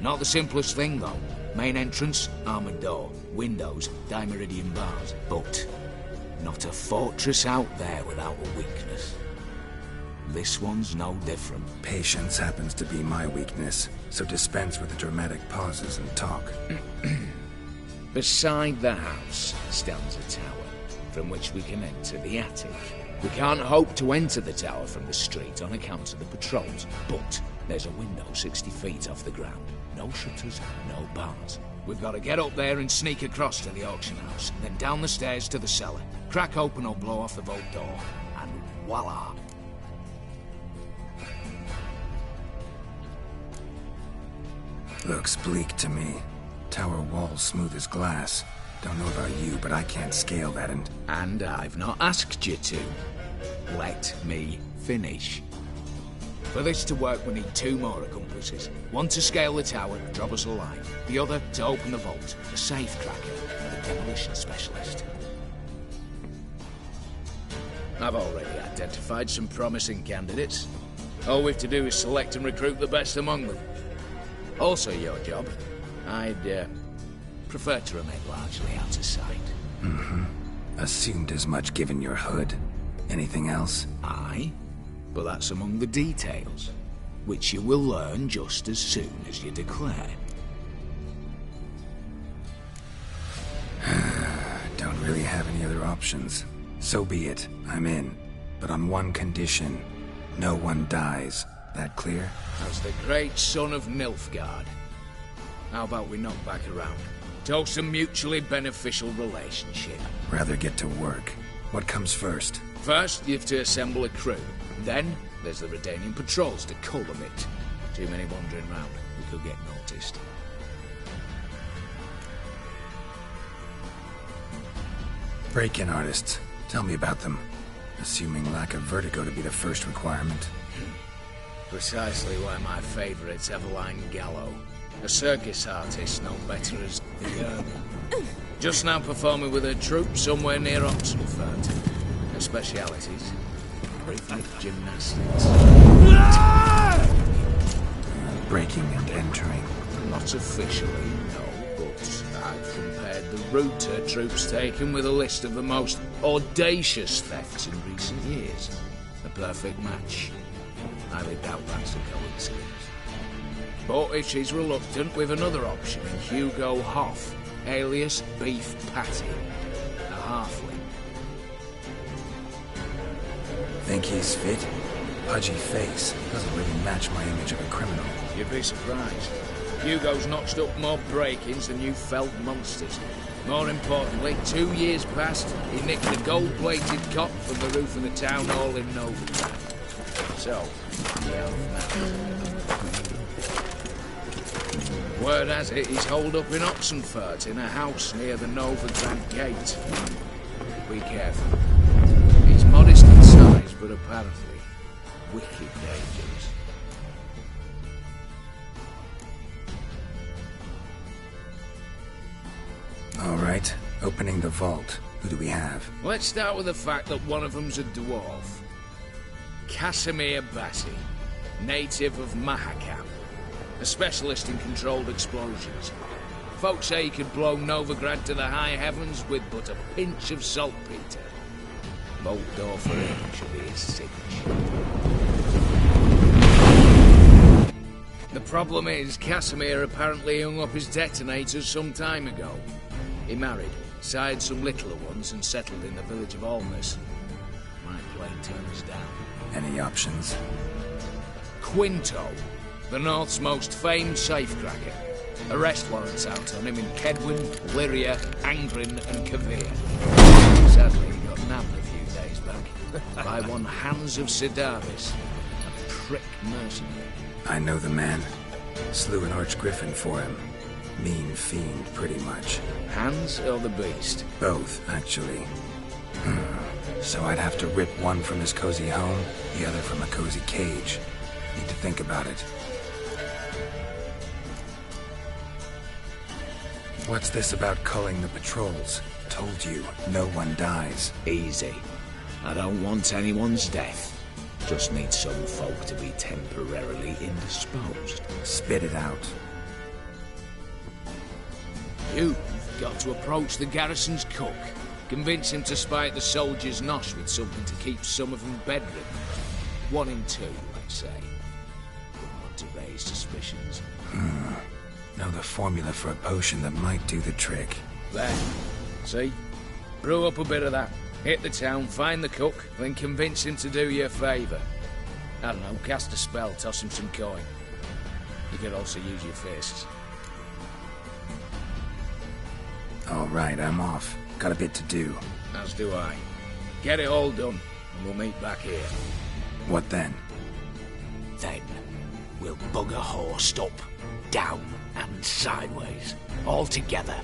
Not the simplest thing, though. Main entrance, armored door. Windows, dimeridian bars. But not a fortress out there without a weakness. This one's no different. Patience happens to be my weakness, so dispense with the dramatic pauses and talk. Beside the house stands a tower, from which we can enter the attic. We can't hope to enter the tower from the street on account of the patrols, but there's a window 60 feet off the ground. No shutters, no bars. We've got to get up there and sneak across to the auction house, then down the stairs to the cellar, crack open or blow off the vault door, and voila! Looks bleak to me. Tower walls smooth as glass. Don't know about you, but I can't scale that and... And I've not asked you to. Let me finish. For this to work, we need 2 more accomplices. One to scale the tower, drop us a line. The other to open the vault, a safe cracker, and a demolition specialist. I've already identified some promising candidates. All we have to do is select and recruit the best among them. Also your job. I'd prefer to remain largely out of sight. Assumed as much given your hood. Anything else? Aye, but that's among the details, which you will learn just as soon as you declare. Don't really have any other options. So be it. I'm in. But on one condition. No one dies. That clear? As the great son of Nilfgaard. How about we knock back around? Toast a mutually beneficial relationship. Rather get to work. What comes first? First, you have to assemble a crew. Then, there's the Redanian patrols to cull a bit. Too many wandering round. We could get noticed. Break-in artists. Tell me about them. Assuming lack of vertigo to be the first requirement. Precisely why my favourite's Eveline Gallo. A circus artist known better as the just now performing with her troupe somewhere near Oxenford. Her specialities? Rhythmic gymnastics. Breaking and entering. Not officially, no, but I've compared the route her troupe's taken with a list of the most audacious thefts in recent years. A perfect match. Highly doubt that's a coincidence. But if she's reluctant, we've another option in Hugo Hoff, alias Beef Patty, a halfling. Think he's fit? Pudgy face. Doesn't really match my image of a criminal. You'd be surprised. Hugo's notched up more break-ins than you felt monsters. More importantly, 2 years past, he nicked a gold-plated cot from the roof of the town hall in Novigrad. So, yeah, word has it he's holed up in Oxenfurt in a house near the Novigrad gate. Be careful. He's modest in size, but apparently wicked dangerous. All right, opening the vault. Who do we have? Let's start with the fact that one of them's a dwarf. Casimir Bassi, native of Mahakam. A specialist in controlled explosions. Folks say he could blow Novigrad to the high heavens with but a pinch of saltpeter. Bolt door for him should be his signature. The problem is, Casimir apparently hung up his detonators some time ago. He married, sired some littler ones, and settled in the village of Almas. Might plain turn us down. Any options? Quinto, the North's most famed safecracker. Arrest warrants out on him in Kedwin, Lyria, Angrin and Kavir. Sadly, he got nabbed a few days back by one Hans of Sidaris, a prick mercenary. I know the man. Slew an archgriffin for him. Mean fiend, pretty much. Hans or the beast? Both, actually. So I'd have to rip one from his cozy home, the other from a cozy cage. Need to think about it. What's this about culling the patrols? Told you, no one dies. Easy. I don't want anyone's death. Just need some folk to be temporarily indisposed. Spit it out. You've got to approach the garrison's cook. Convince him to spike the soldiers' nosh with something to keep some of them bedridden. 1 in 2, let's say. Don't want to raise suspicions. Know the formula for a potion that might do the trick. There. See? Brew up a bit of that. Hit the town, find the cook, then convince him to do you a favour. I don't know, cast a spell, toss him some coin. You could also use your fists. All right, I'm off. Got a bit to do. As do I. Get it all done, and we'll meet back here. What then? Then, we'll bugger horsed up, down and sideways, all together.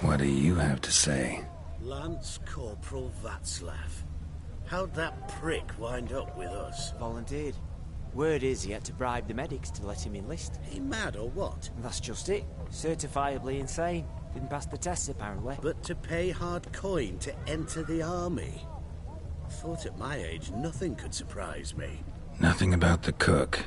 What do you have to say? Lance Corporal Václav. How'd that prick wind up with us? Volunteered. Word is he had to bribe the medics to let him enlist. He mad or what? That's just it. Certifiably insane. Didn't pass the tests, apparently. But to pay hard coin to enter the army? I thought at my age nothing could surprise me. Nothing about the cook.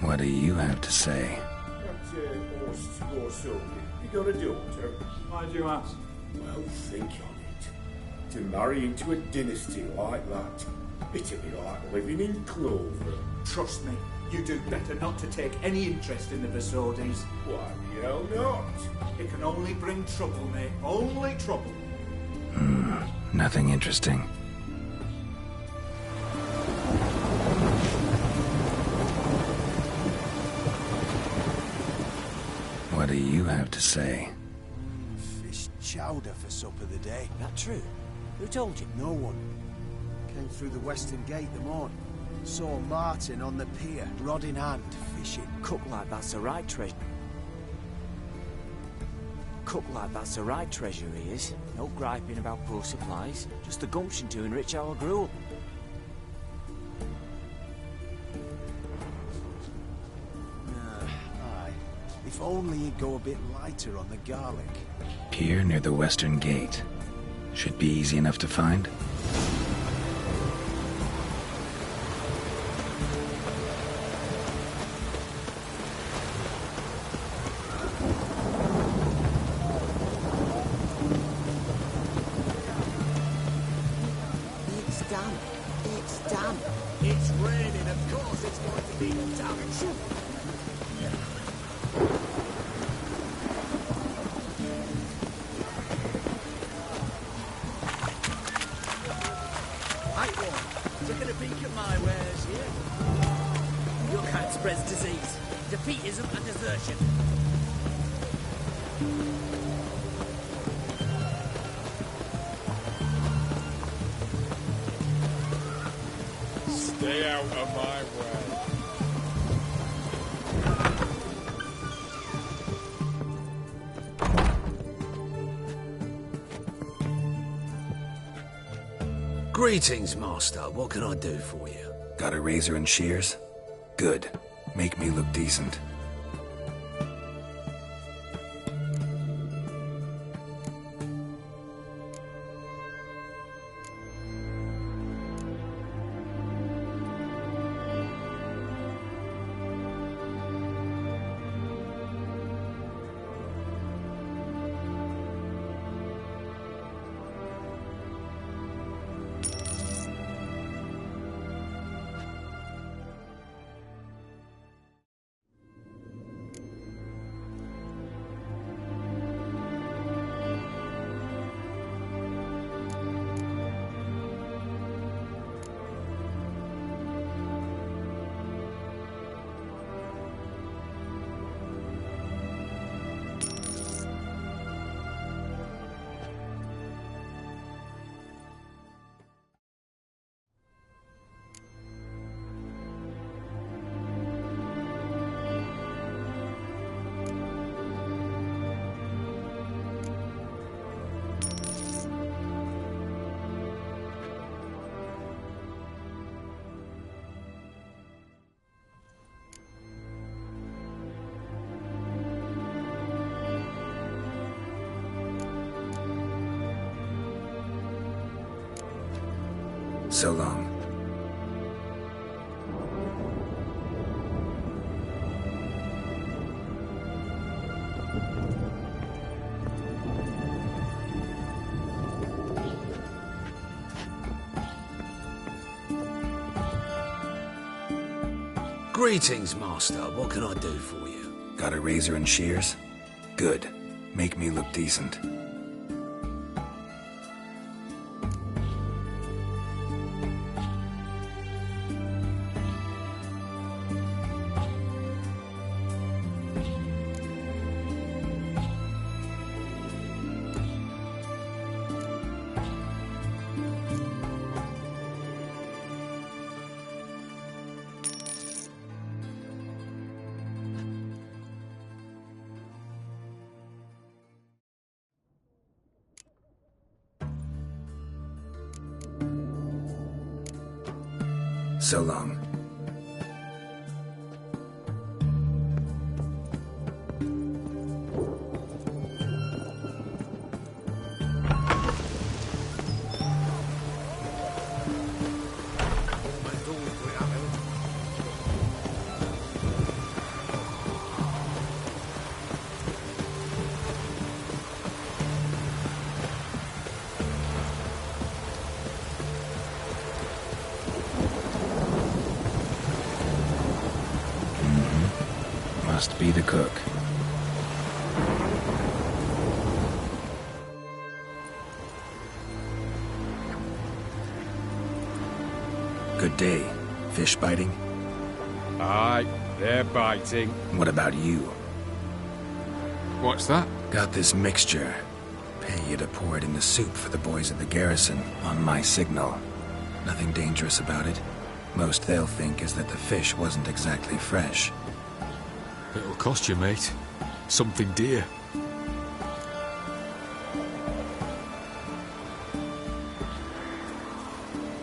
What do you have to say? You got a daughter? Why do you ask? Well, think on it. To marry into a dynasty like that, it'd be like living in clover. Trust me, you do better not to take any interest in the Vasodis. Why the hell not? It can only bring trouble, mate. Only trouble. Nothing interesting. What do you have to say? Fish chowder for supper the day. That true? Who told you? No one. Came through the western gate the morning. Saw Martin on the pier, rod in hand, fishing. Cook like that's the right treasure. Cook like that's the right treasure, he is. No griping about poor supplies. Just the gumption to enrich our gruel. Aye. If only he'd go a bit lighter on the garlic. Pier near the western gate. Should be easy enough to find. It's damp. It's damp. It's raining, of course it's going to be damp. Taking a peek at my wares here. Your kind spreads disease. Defeatism and desertion. Stay out of my way. Greetings, Master. What can I do for you? Got a razor and shears? Good. Make me look decent. So long. Greetings, Master. What can I do for you? Got a razor and shears? Good. Make me look decent. So long. Must be the cook. Good day. Fish biting? Aye, they're biting. What about you? What's that? Got this mixture. Pay you to pour it in the soup for the boys at the garrison, on my signal. Nothing dangerous about it. Most they'll think is that the fish wasn't exactly fresh. It'll cost you, mate. Something dear.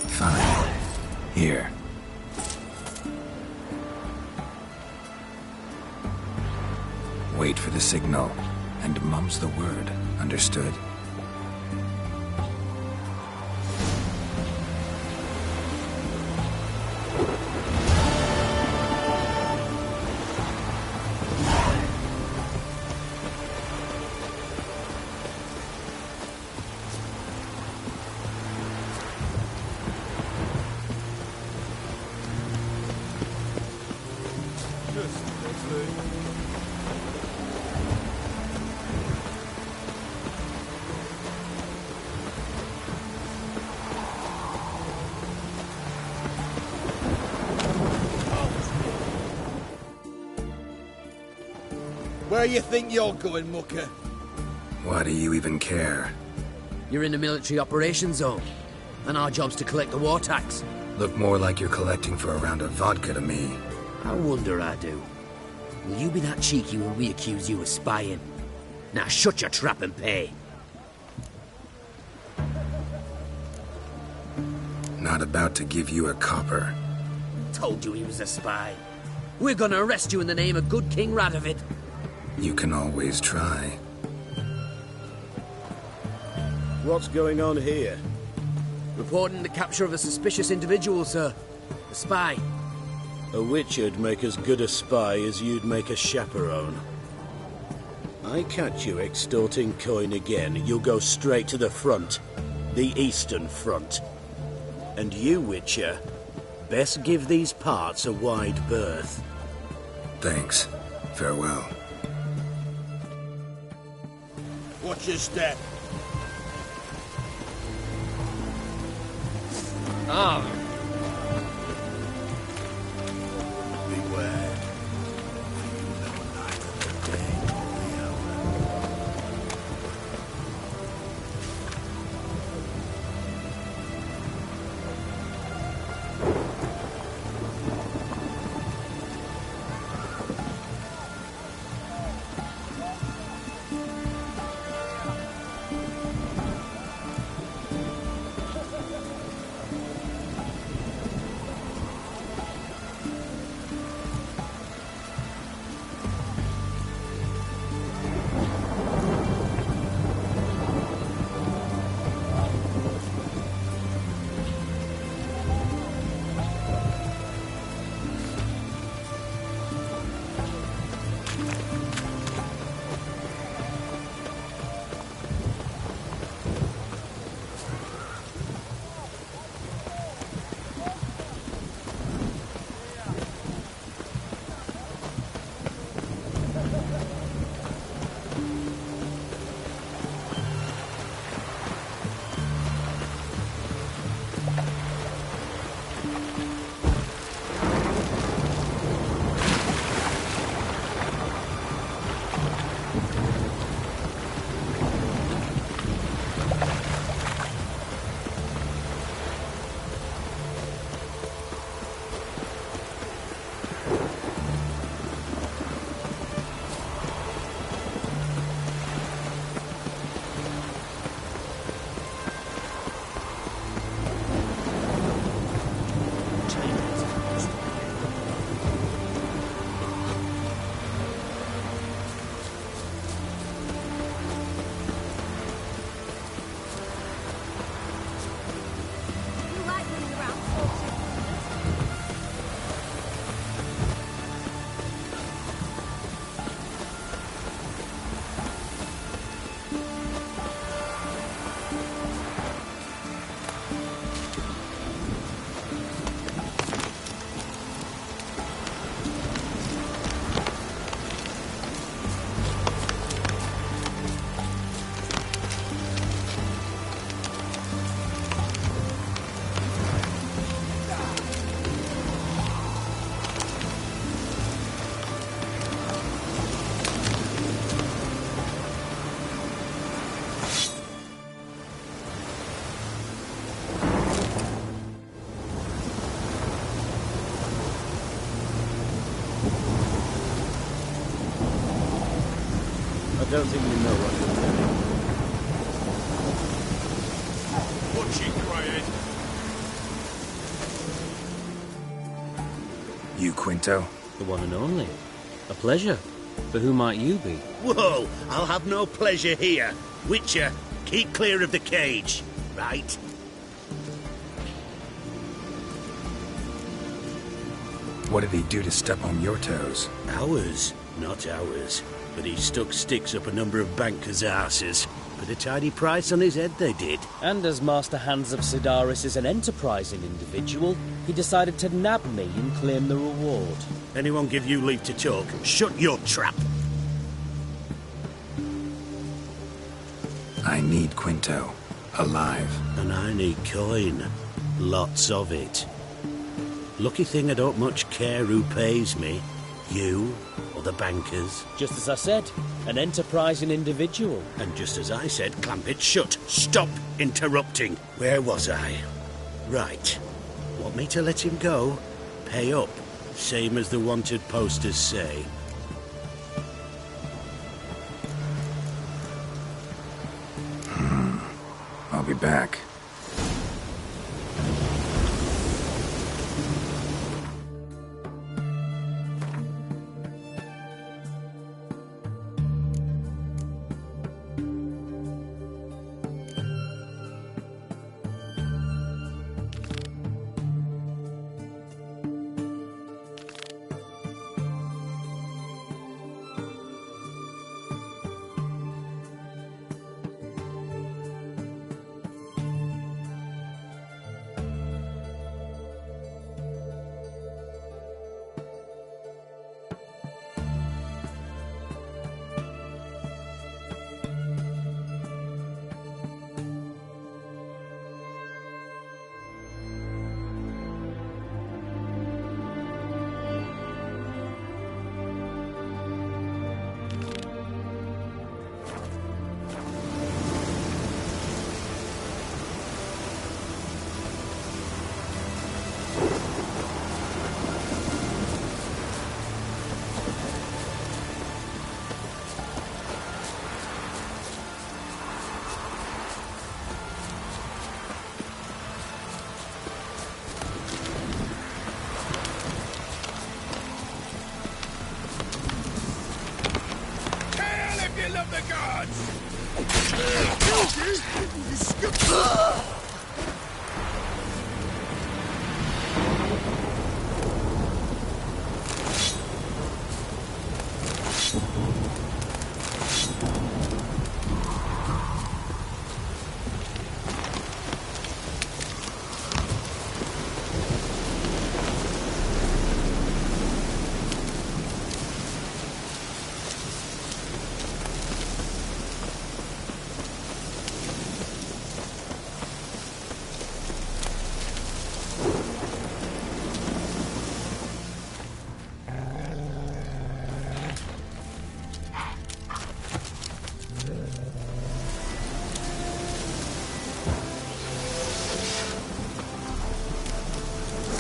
Fine. Here. Wait for the signal, and mum's the word. Understood? Where you think you're going, mucker? Why do you even care? You're in the military operations zone, and our job's to collect the war tax. Look more like you're collecting for a round of vodka to me. I wonder I do. Will you be that cheeky when we accuse you of spying? Now shut your trap and pay. Not about to give you a copper. Told you he was a spy. We're gonna arrest you in the name of good King Radovid. You can always try. What's going on here? Reporting the capture of a suspicious individual, sir. A spy. A witcher'd make as good a spy as you'd make a chaperone. I catch you extorting coin again, you'll go straight to the front. The Eastern Front. And you, Witcher, best give these parts a wide berth. Thanks. Farewell. Watch your step. Ah. Beware. Don't think you know what you're doing. What's she crying? You, Quinto? The one and only. A pleasure. But who might you be? Whoa! I'll have no pleasure here. Witcher, keep clear of the cage. Right? What did he do to step on your toes? Ours? Not ours. But he stuck sticks up a number of bankers' arses. Put a tidy price on his head, they did. And as Master Hans of Sidaris is an enterprising individual, he decided to nab me and claim the reward. Anyone give you leave to talk? Shut your trap! I need Quinto. Alive. And I need coin. Lots of it. Lucky thing I don't much care who pays me. You or the bankers. Just as I said, an enterprising individual. And just as I said, clamp it shut. Stop interrupting. Where was I? Right. Want me to let him go? Pay up. Same as the wanted posters say. I'll be back.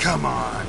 Come on.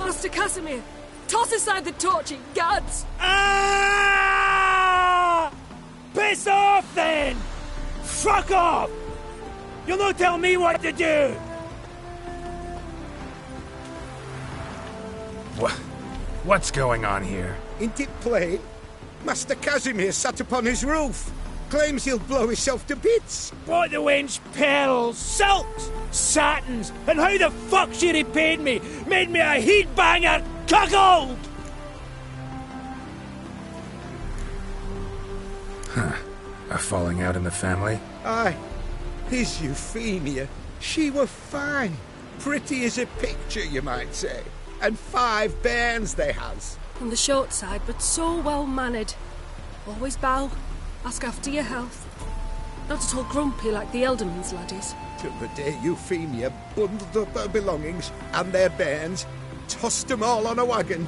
Master Casimir, toss aside the torch, it gads! Ah! Piss off, then! Fuck off! You'll not tell me what to do! What's going on here? Ain't it plain? Master Casimir sat upon his roof. Claims he'll blow himself to bits. Bought the wench pearls, silks, satins, and how the fuck she repaid me? Made me a heat banger, cuckold! Huh. A falling out in the family? Aye. His Euphemia, she were fine. Pretty as a picture, you might say. And 5 bairns they has. On the short side, but so well-mannered. Always bow, ask after your health. Not at all grumpy like the Elderman's laddies. Till the day Euphemia bundled up her belongings and their bairns, tossed them all on a wagon.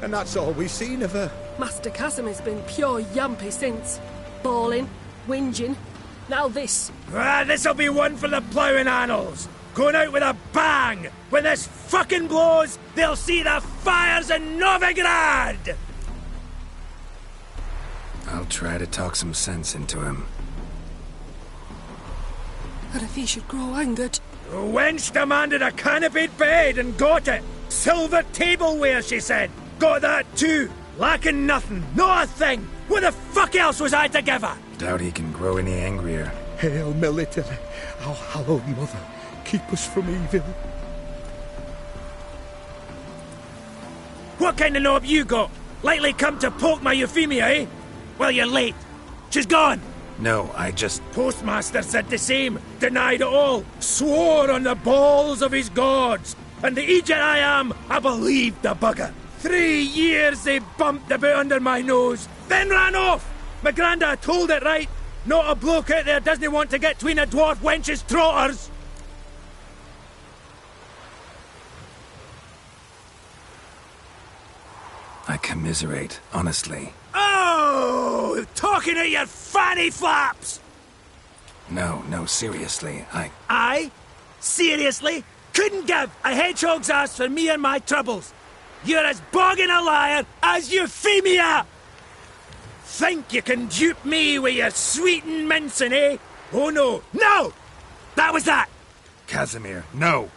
And that's all we've seen of her. Master Casimir's been pure yampy since. Bawling, whinging, now this. Ah, this'll be one for the ploughing annals. Going out with a bang! When this fucking blows, they'll see the fires in Novigrad! I'll try to talk some sense into him. And if he should grow angered? The wench demanded a canopied bed and got it. Silver tableware, she said. Got that too. Lacking nothing. Not a thing. What the fuck else was I to give her? Doubt he can grow any angrier. Hail military, our hallowed mother. Keep us from evil. What kind of knob you got? Likely come to poke my Euphemia, eh? Well, you're late. She's gone. No, I just... Postmaster said the same. Denied it all. Swore on the balls of his gods. And the idiot I am, I believed the bugger. 3 years they bumped about under my nose. Then ran off. My granda told it right. Not a bloke out there doesn't want to get between a dwarf wench's trotters. I commiserate, honestly. Oh! Talking at your fanny flaps! No, seriously, I? Seriously? Couldn't give a hedgehog's ass for me and my troubles. You're as bogging a liar as Euphemia! Think you can dupe me with your sweet and mincing, eh? Oh no, no! That was that! Casimir, no!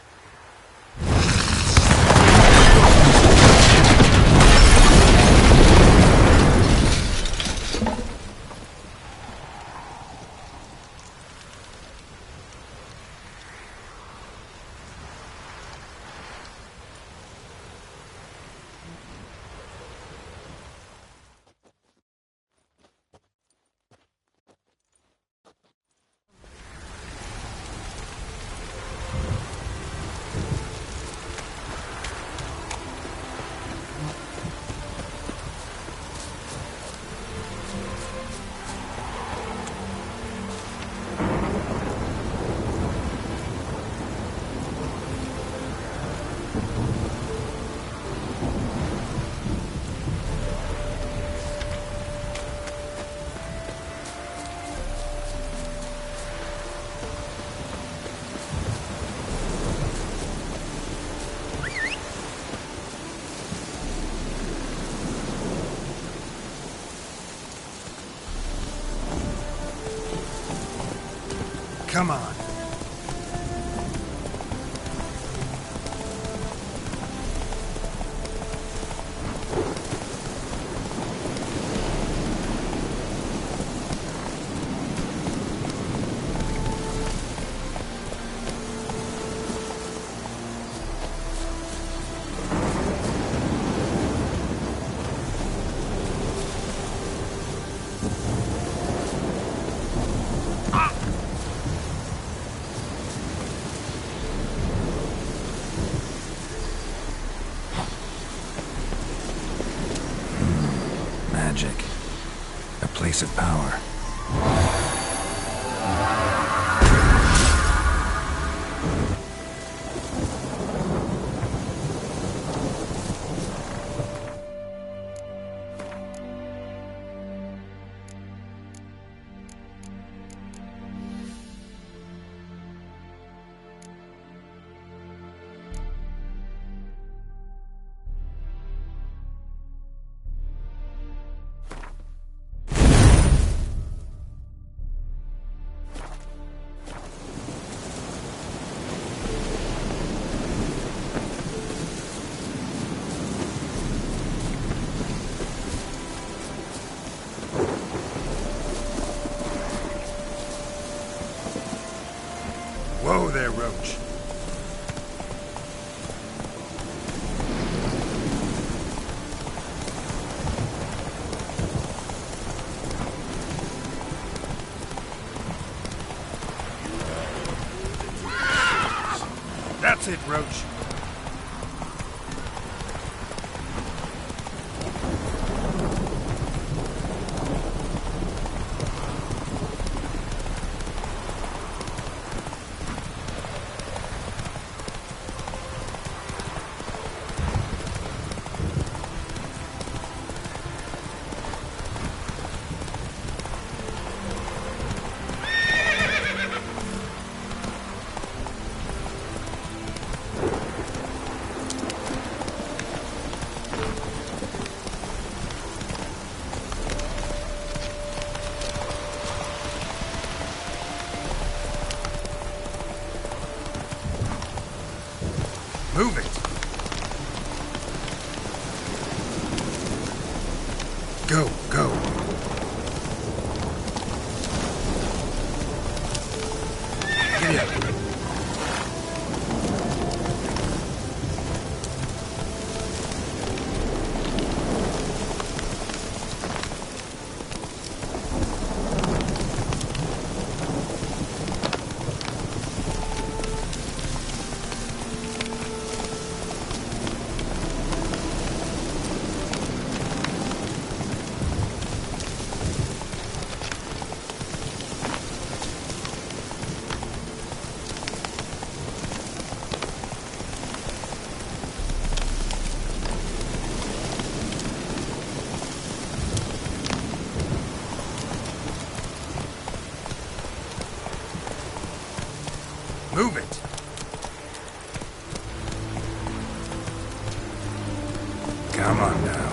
Come on. Magic. A place of power. it, Roach. Move it. Go, go. Giddy up. Move it. Come on now.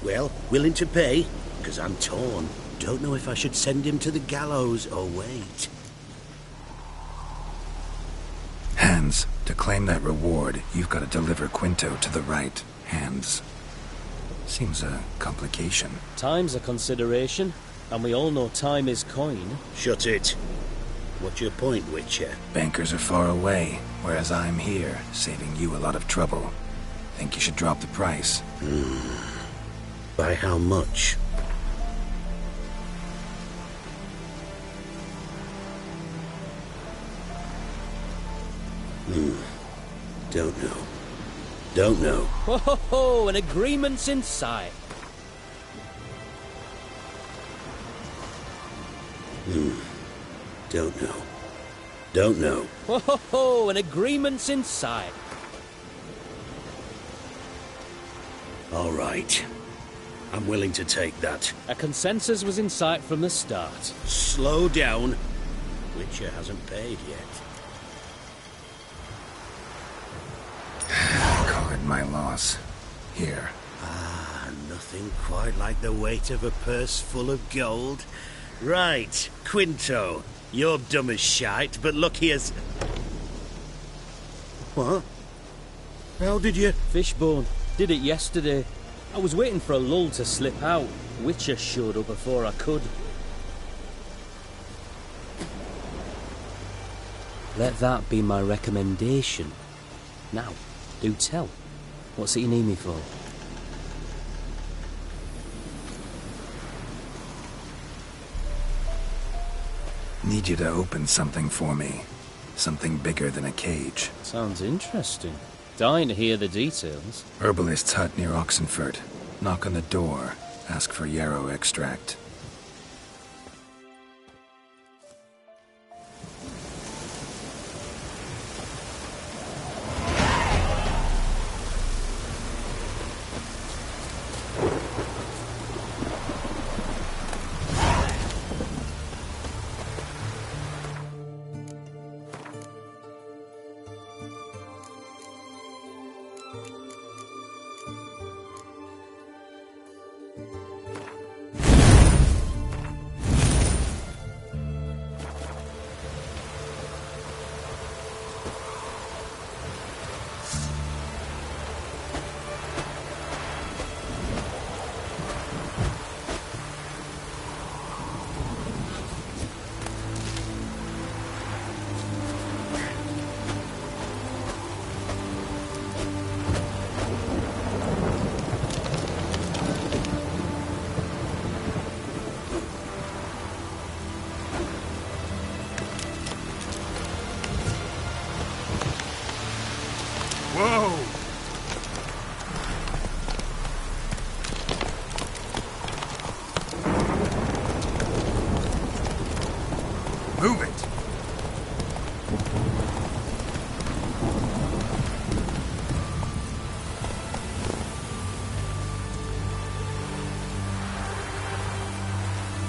Well, willing to pay? Because I'm torn. Don't know if I should send him to the gallows or wait. Hands, to claim that reward, you've got to deliver Quinto to the right hands. Seems a complication. Time's a consideration, and we all know time is coin. Shut it. What's your point, Witcher? Bankers are far away, whereas I'm here, saving you a lot of trouble. Think you should drop the price? By how much? Don't know. Don't know. Ho ho ho! An agreement's in sight. Don't know. Don't know. Ho ho ho! An agreement's in sight. All right. I'm willing to take that. A consensus was in sight from the start. Slow down. Witcher hasn't paid yet. Call it my loss. Here. Nothing quite like the weight of a purse full of gold. Right, Quinto. You're dumb as shite, but look here's... What? How did you... Fishbone. Did it yesterday. I was waiting for a lull to slip out. Witcher showed up before I could. Let that be my recommendation. Now, do tell. What's it you need me for? Need you to open something for me. Something bigger than a cage. Sounds interesting. Dying to hear the details. Herbalist's hut near Oxenford. Knock on the door. Ask for yarrow extract. Whoa! Move it!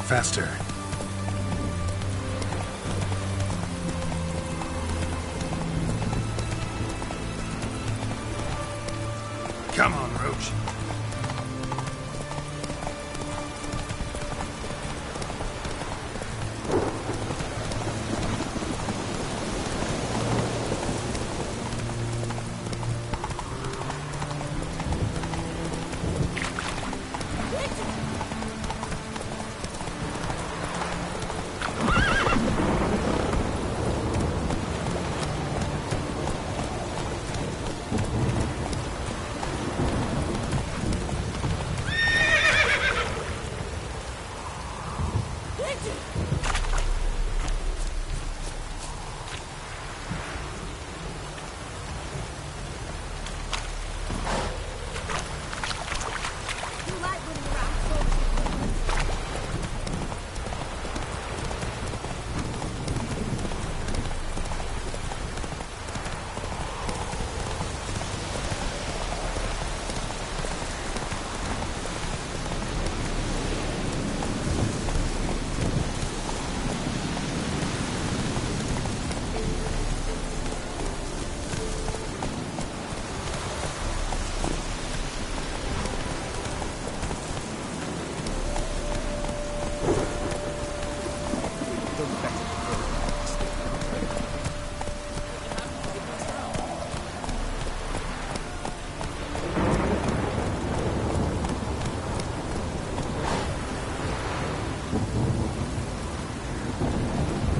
Faster. Come on, Roach.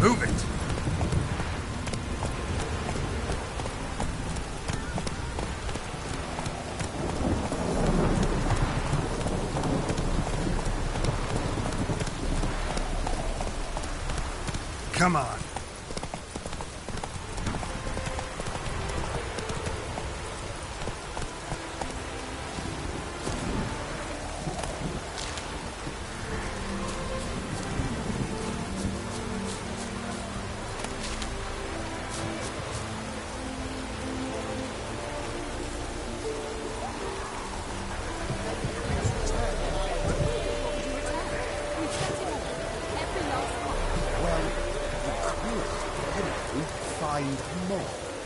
Move it! Come on.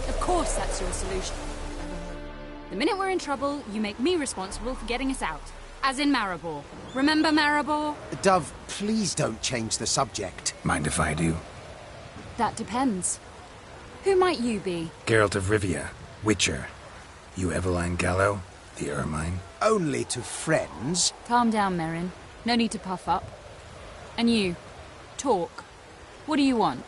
Of course that's your solution. The minute we're in trouble, you make me responsible for getting us out. As in Maribor. Remember Maribor? Dove, please don't change the subject. Mind if I do? That depends. Who might you be? Geralt of Rivia, Witcher. You Eveline Gallo, the Ermine? Only to friends. Calm down, Merrin. No need to puff up. And you, talk. What do you want?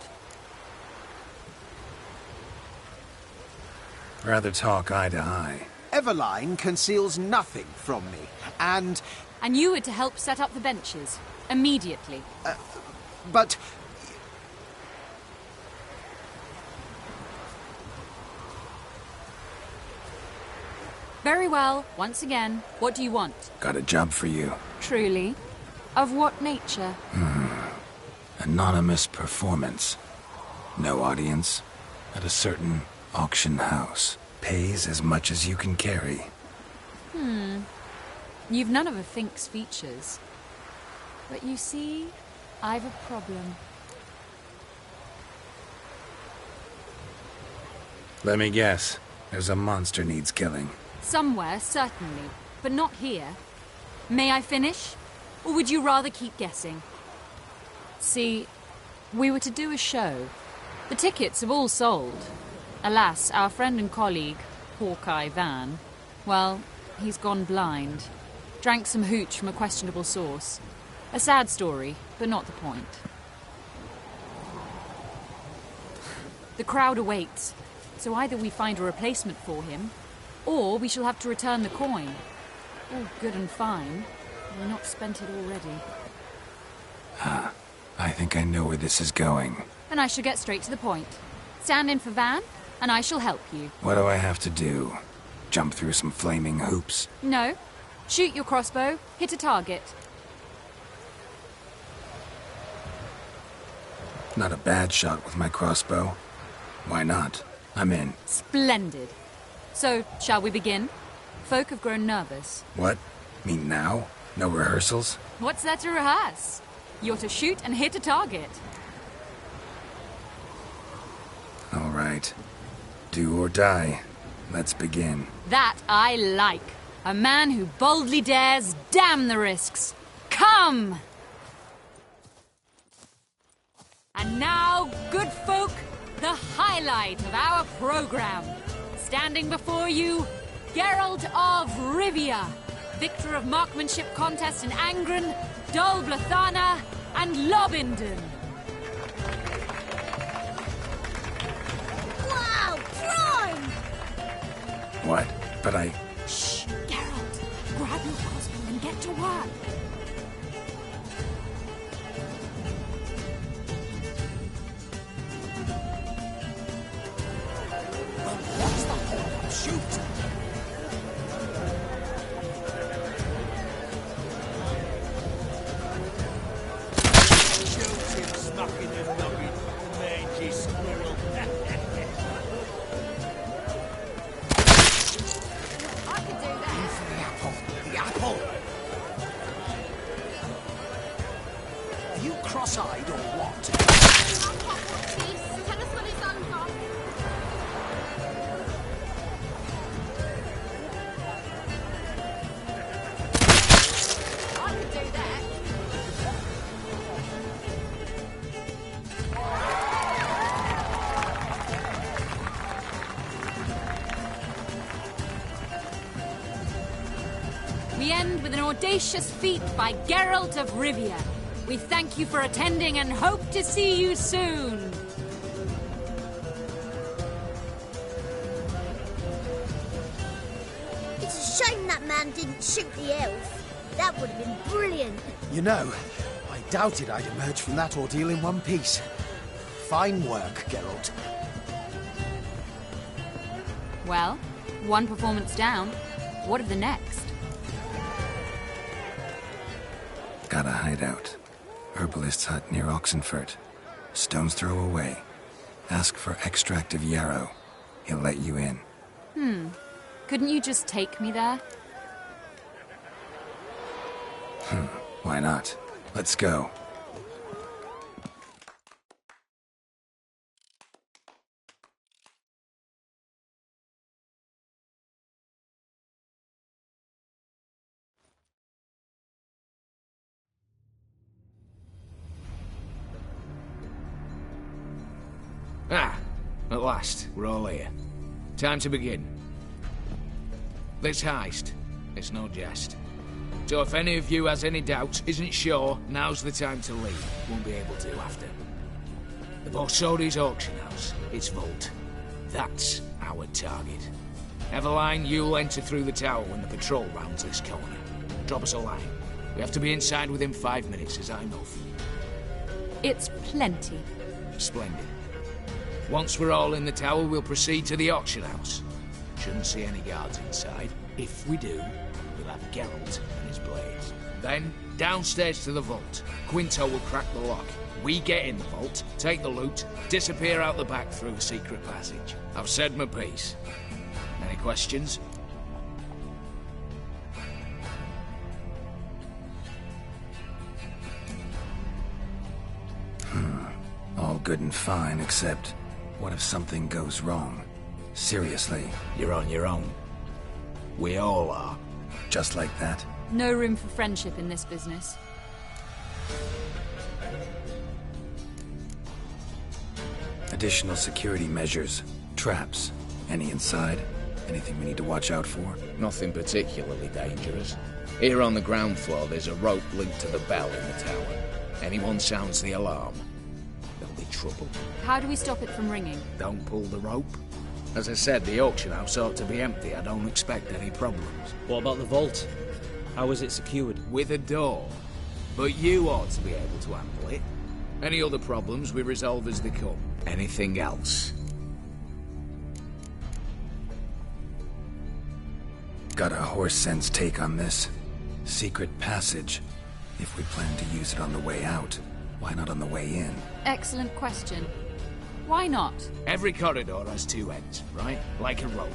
Rather talk eye to eye. Eveline conceals nothing from me, and... And you were to help set up the benches. Immediately. But... Very well. Once again, what do you want? Got a job for you. Truly? Of what nature? Anonymous performance. No audience. At a certain auction house. Pays as much as you can carry. You've none of a Fink's features. But you see, I've a problem. Let me guess. There's a monster needs killing. Somewhere, certainly. But not here. May I finish? Or would you rather keep guessing? See, we were to do a show. The tickets have all sold. Alas, our friend and colleague, Hawkeye Van, well, he's gone blind. Drank some hooch from a questionable source. A sad story, but not the point. The crowd awaits, so either we find a replacement for him, or we shall have to return the coin. All good and fine. We're not spent it already. I think I know where this is going. And I shall get straight to the point. Stand in for Van? and I shall help you. What do I have to do? Jump through some flaming hoops? No. Shoot your crossbow, hit a target. Not a bad shot with my crossbow. Why not? I'm in. Splendid. So, shall we begin? Folk have grown nervous. What? Mean now? No rehearsals? What's there to rehearse? You're to shoot and hit a target. All right. Do or die. Let's begin. That I like. A man who boldly dares, damn the risks. Come! And now, good folk, the highlight of our program. Standing before you, Geralt of Rivia, victor of marksmanship contests in Angren, Dol Blathana, and Lobindon. Wow, prime! What? But I... Shh, Geralt. Grab your crossbow and get to work. What's the whole shoot? Shoot him, smacking and knocking, mangy squirrel. I could do that. For the apple. The apple! Are you cross-eyed or what? Tell us when it's over. I could do that. We end with an audacious feat by Geralt of Rivia. We thank you for attending and hope to see you soon. It's a shame that man didn't shoot the elf. That would have been brilliant. You know, I doubted I'd emerge from that ordeal in one piece. Fine work, Geralt. Well, one performance down. What of the next? Got a hideout. Herbalist's hut near Oxenfurt. Stone's throw away. Ask for extract of yarrow. He'll let you in. Couldn't you just take me there? Why not? Let's go. Ah, at last, we're all here. Time to begin. This heist, it's no jest. So if any of you has any doubts, isn't sure, now's the time to leave. Won't be able to after. The Borsodi's auction house, its vault. That's our target. Eveline, you'll enter through the tower when the patrol rounds this corner. Drop us a line. We have to be inside within 5 minutes, as I know. It's plenty. Splendid. Once we're all in the tower, we'll proceed to the auction house. Shouldn't see any guards inside. If we do, we'll have Geralt and his blades. Then, downstairs to the vault. Quinto will crack the lock. We get in the vault, take the loot, disappear out the back through a secret passage. I've said my piece. Any questions? All good and fine, except... what if something goes wrong? Seriously. You're on your own. We all are. Just like that? No room for friendship in this business. Additional security measures. Traps. Any inside? Anything we need to watch out for? Nothing particularly dangerous. Here on the ground floor, there's a rope linked to the bell in the tower. Anyone sounds the alarm, there'll be trouble. How do we stop it from ringing? Don't pull the rope. As I said, the auction house ought to be empty. I don't expect any problems. What about the vault? How is it secured? With a door. But you ought to be able to handle it. Any other problems we resolve as they come. Anything else? Got a horse sense take on this. Secret passage. If we plan to use it on the way out, why not on the way in? Excellent question. Why not? Every corridor has two ends, right? Like a rope.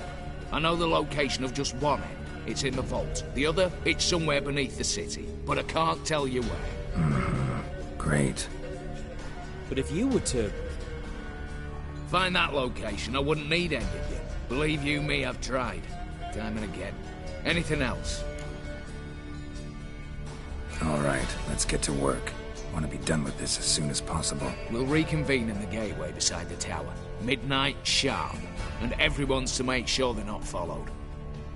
I know the location of just one end. It's in the vault. The other, it's somewhere beneath the city. But I can't tell you where. Great. But if you were to... find that location, I wouldn't need any of you. Believe you me, I've tried. Time and again. Anything else? All right, let's get to work. Want to be done with this as soon as possible. We'll reconvene in the gateway beside the tower. Midnight sharp. And everyone's to make sure they're not followed.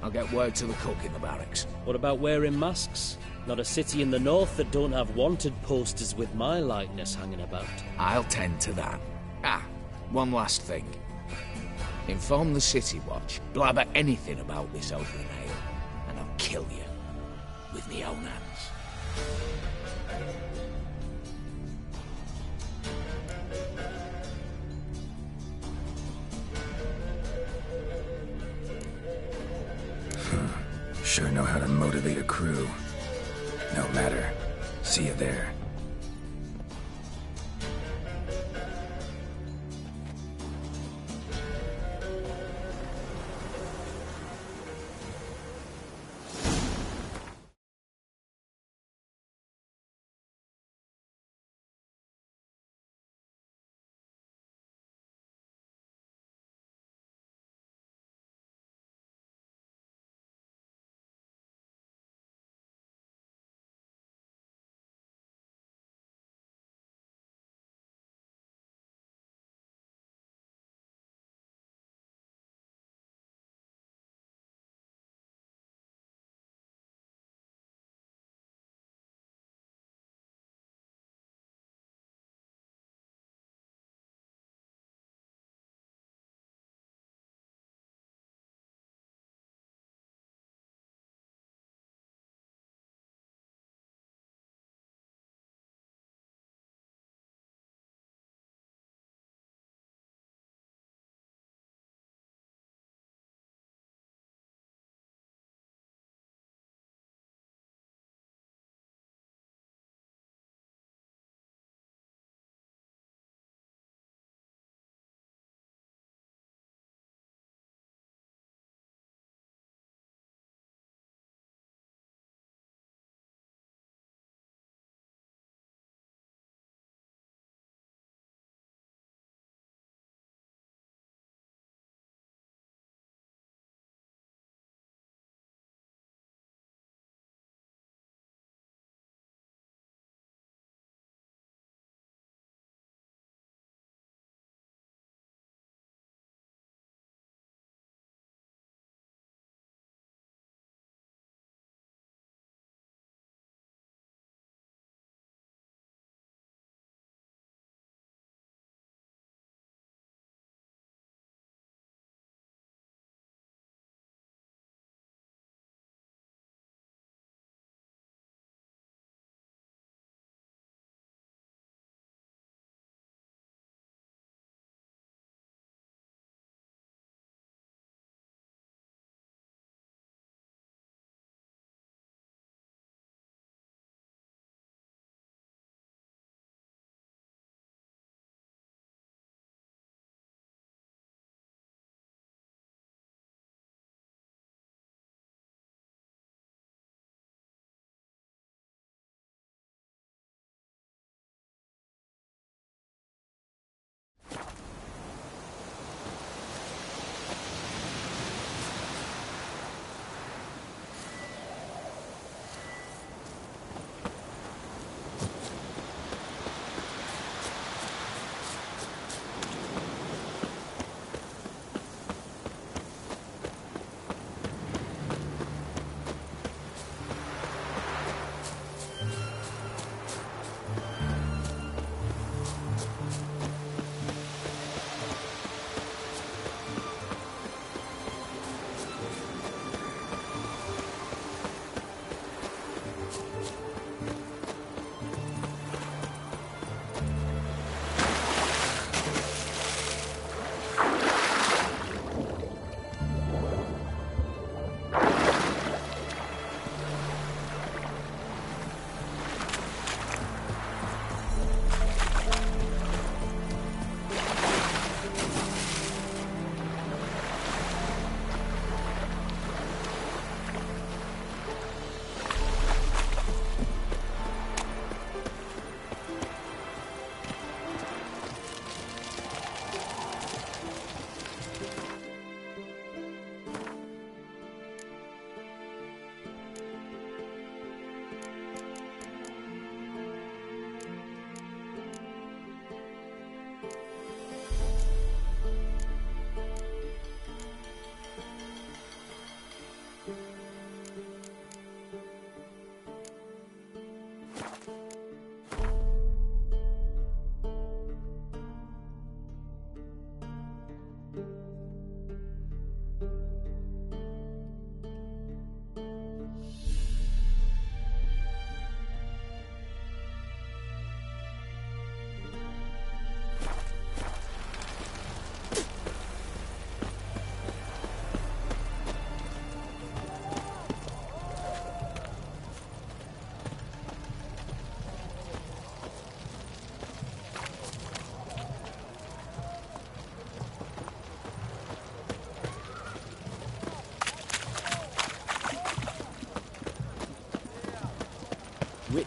I'll get word to the cook in the barracks. What about wearing masks? Not a city in the north that don't have wanted posters with my likeness hanging about. I'll tend to that. Ah, one last thing. Inform the City Watch. Blabber anything about this over an ale, and I'll kill you. With me own hands. Sure know how to motivate a crew. No matter. See you there.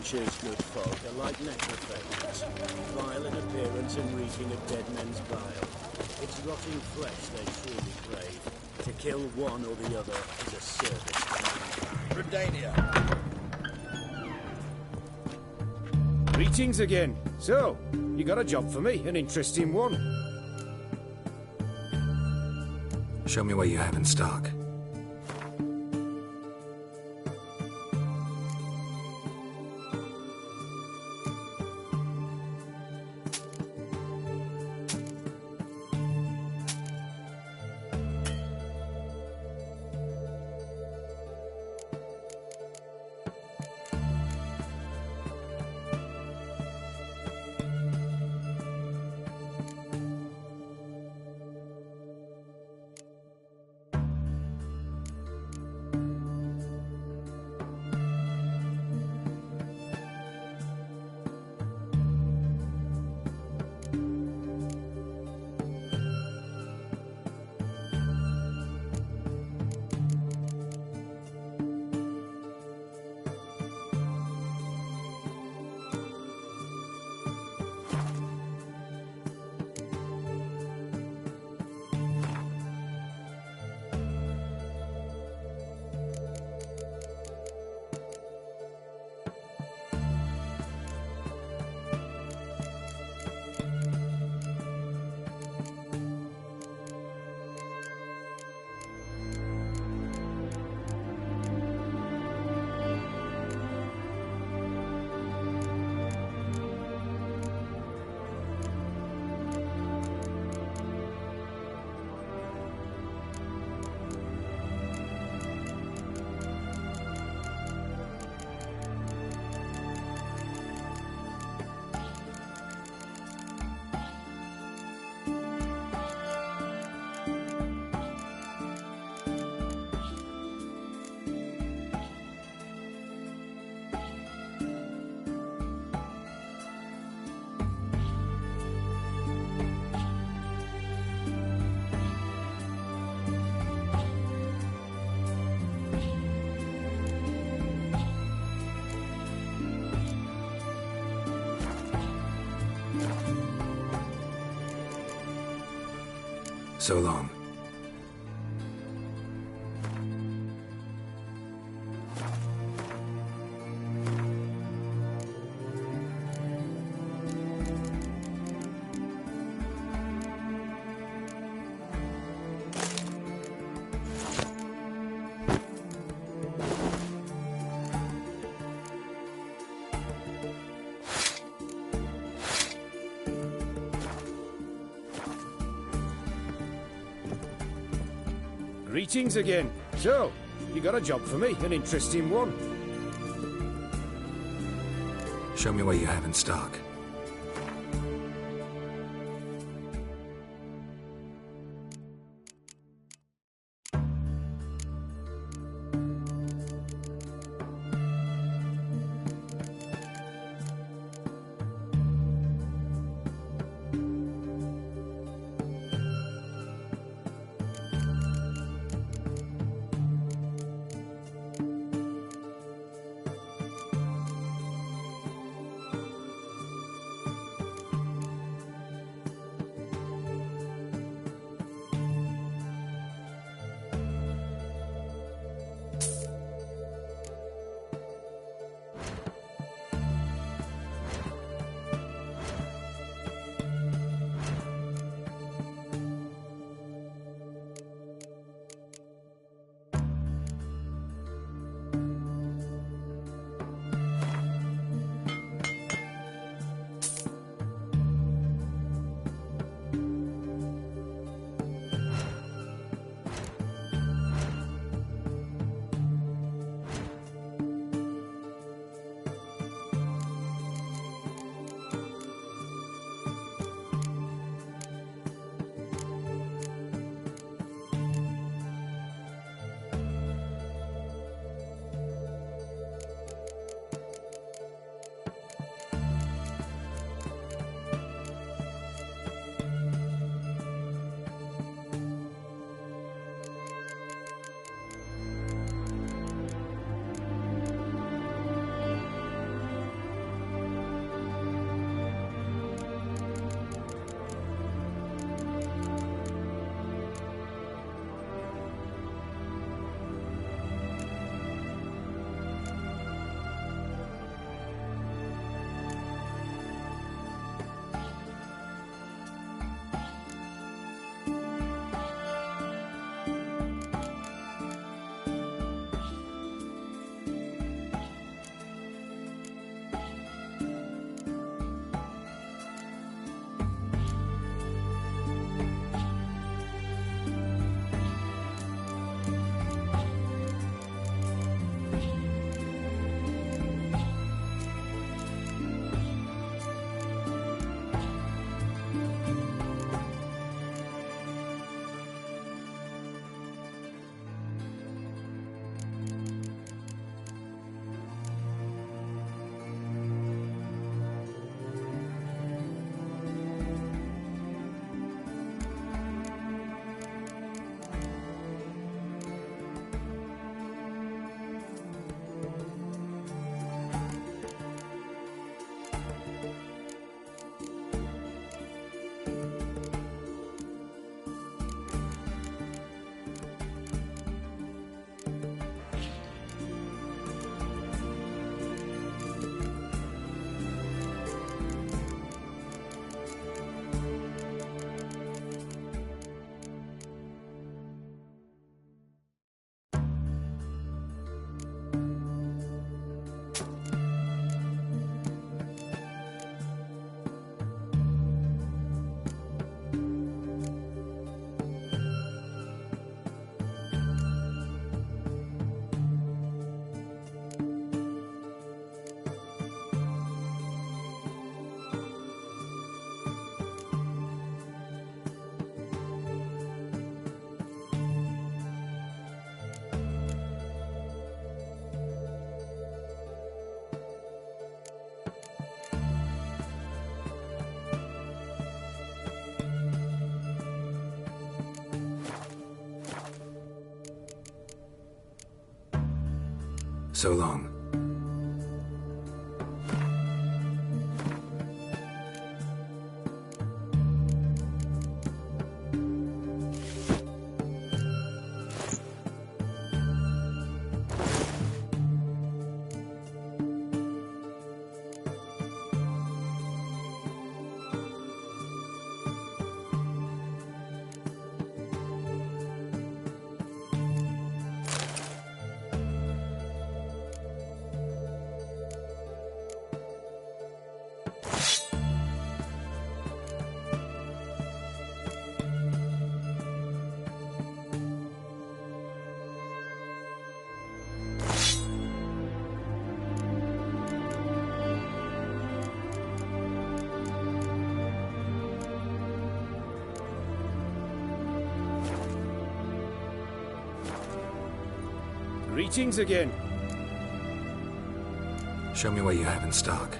Nature's good folk are like necrophiles, vile in appearance and reeking of dead men's bile. It's rotting flesh they truly crave. To kill one or the other is a service to mankind. Greetings again. So, you got a job for me, an interesting one. Show me what you have in stock. So long. Greetings again. So, you got a job for me, an interesting one. Show me what you have in stock. So long. Greetings again. Show me what you have in stock.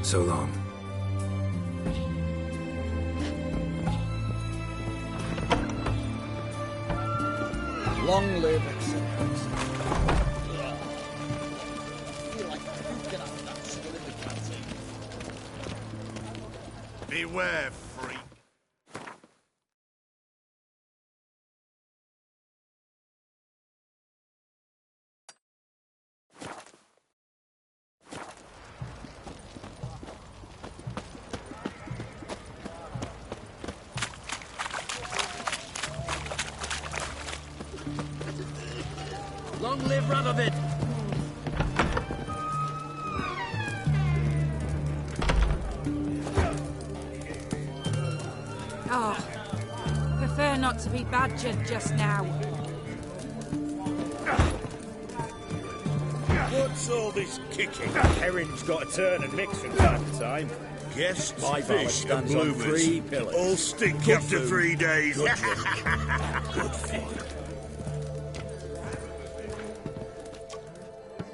So long. Long live acceptance. Beware, freak. Long live Radovid! Oh, prefer not to be badgered just now. What's all this kicking? Herring's got to turn and mix from time to time. Guests, My fish, ballad and stands on bloomers 3 pillars. all stink Good after food, 3 days. good drink, Good fun.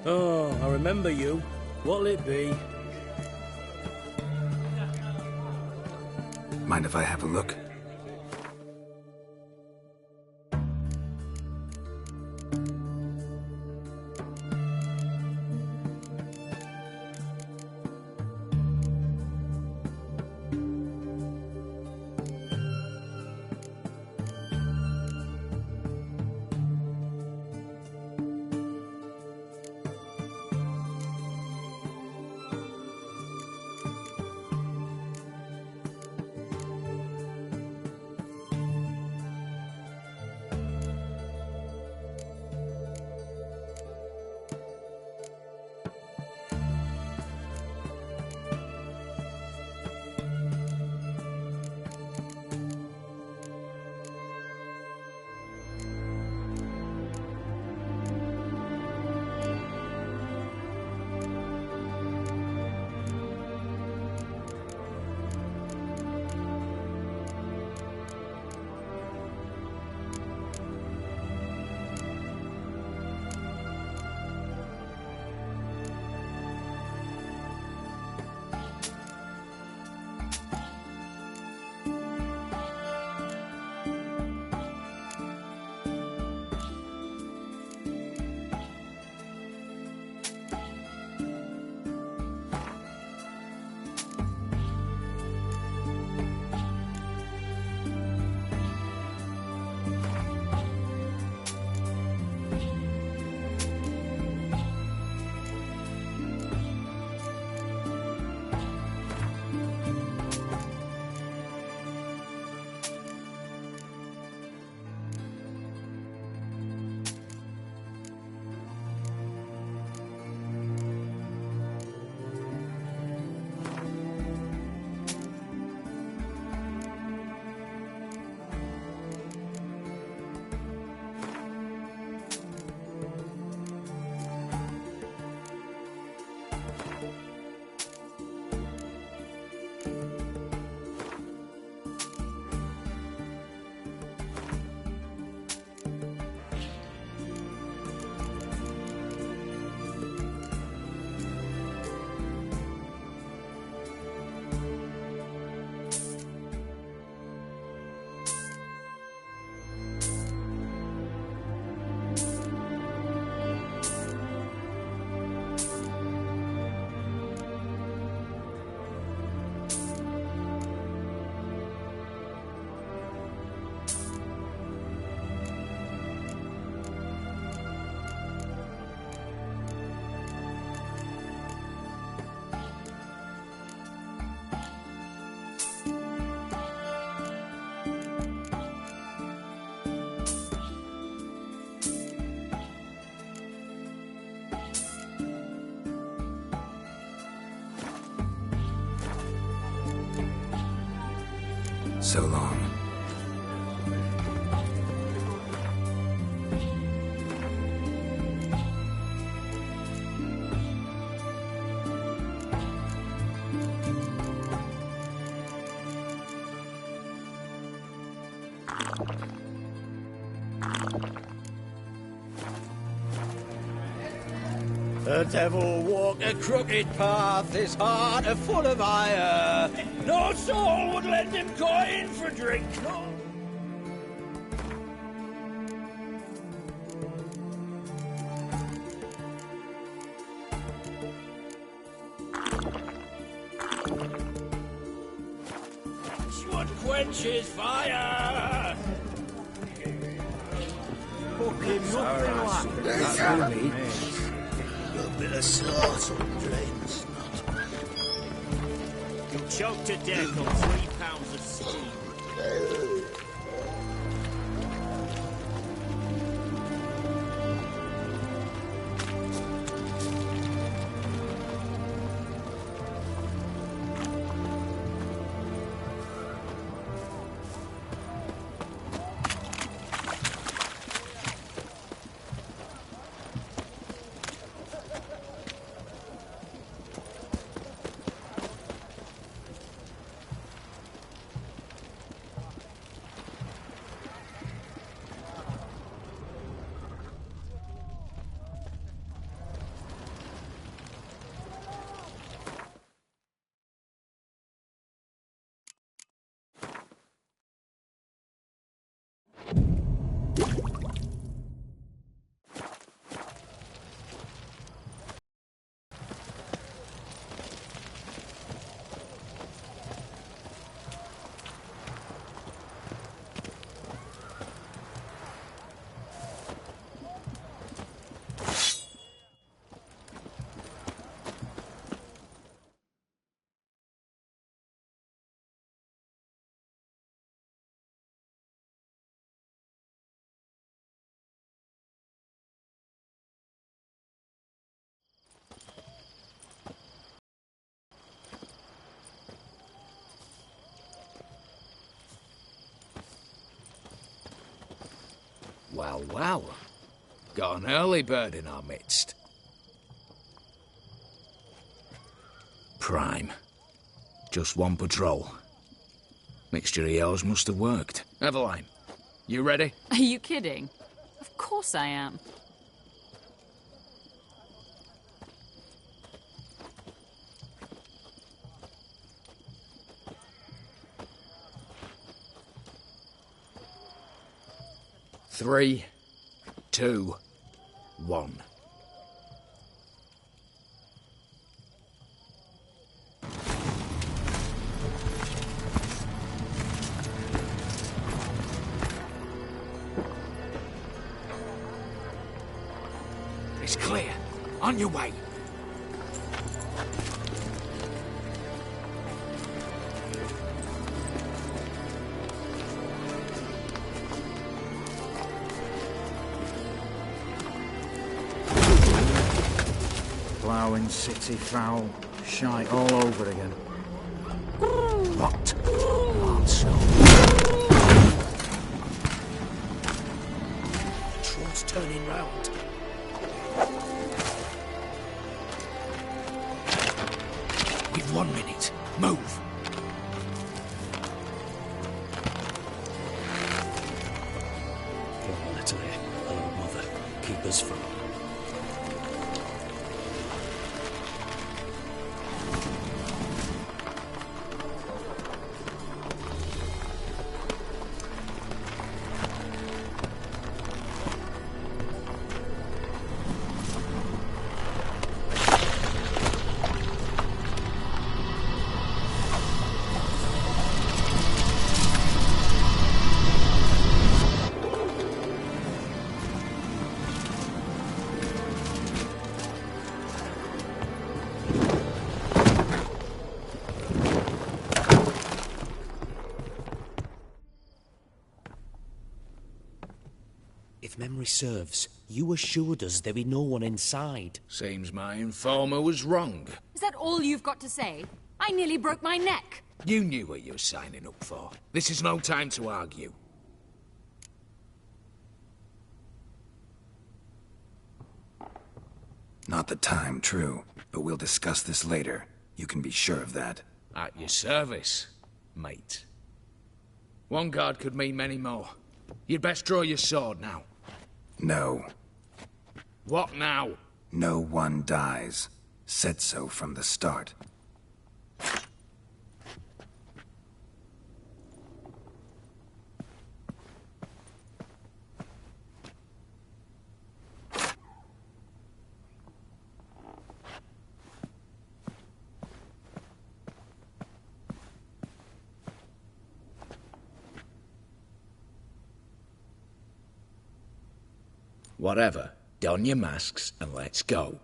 Oh, I remember you. What'll it be? Mind if I have a look? so long. The devil walk a crooked path, his heart a full of ire. No soul would lend him coin for drink. No. Would quench his fire. Fucking nothing like That's that. me. A bit of sauce will drain the snot. You'll choke to death on 3 pounds of steam. Well, well. Got an early bird in our midst. Prime. Just one patrol. Mixture of yours must have worked. Eveline, you ready? Are you kidding? Of course I am. Three, 2, 1. It's clear. On your way. Ploughing city foul. Shite all over again. What? Answer. Trot's turning round. We've 1 minute. Move. One letter here. Hello, mother. Keep us from. If memory serves, you assured us there be no one inside. Seems my informer was wrong. Is that all you've got to say? I nearly broke my neck. You knew what you were signing up for. This is no time to argue. Not the time, true. But we'll discuss this later. You can be sure of that. At your service, mate. One guard could mean many more. You'd best draw your sword now. No. What now? No one dies. Said so from the start. Whatever. Don your masks and let's go.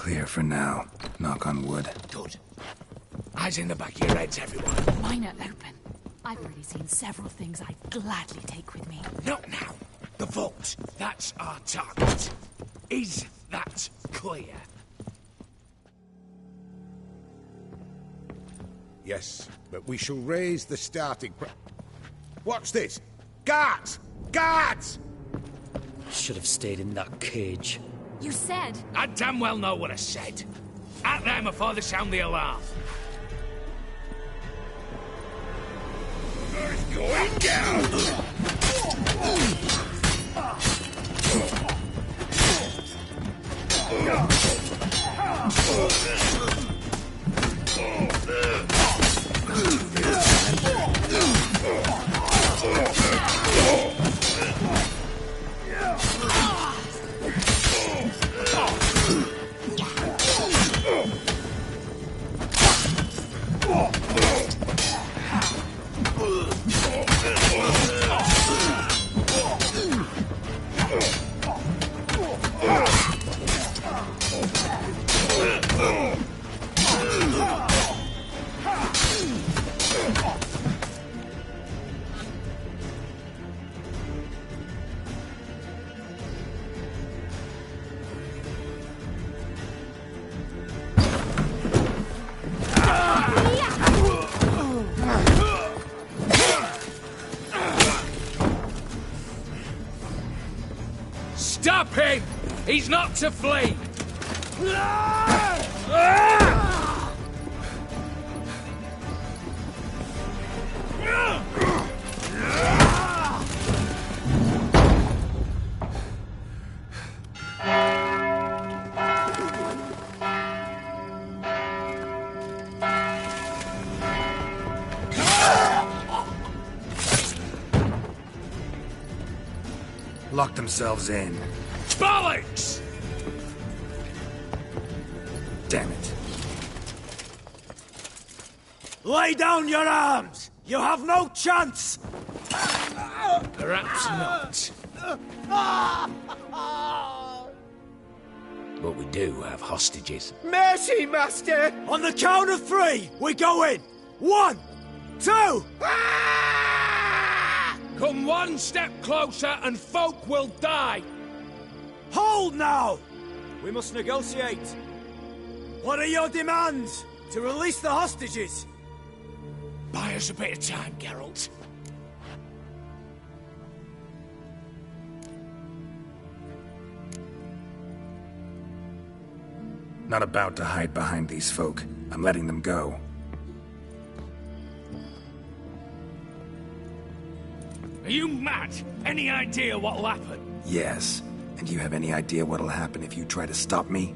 Clear for now. Knock on wood. Good. Eyes in the back of your heads, everyone. Mine are open. I've already seen several things I'd gladly take with me. Not now. The vault. That's our target. Is that clear? Yes, but we shall raise the starting What's this? Guards! Guards! Should have stayed in that cage. You said... I damn well know what I said. At them before they sound the alarm. It's going down! Stop him! He's not to flee! Lock themselves in. Bollocks! Damn it. Lay down your arms! You have no chance! Perhaps not. But we do have hostages. Mercy, Master! On the count of three, we go in! 1, 2... Come one step closer and folk will die! Hold now! We must negotiate. What are your demands? To release the hostages? Buy us a bit of time, Geralt. Not about to hide behind these folk. I'm letting them go. Are you mad? Any idea what'll happen? Yes. And you have any idea what'll happen if you try to stop me?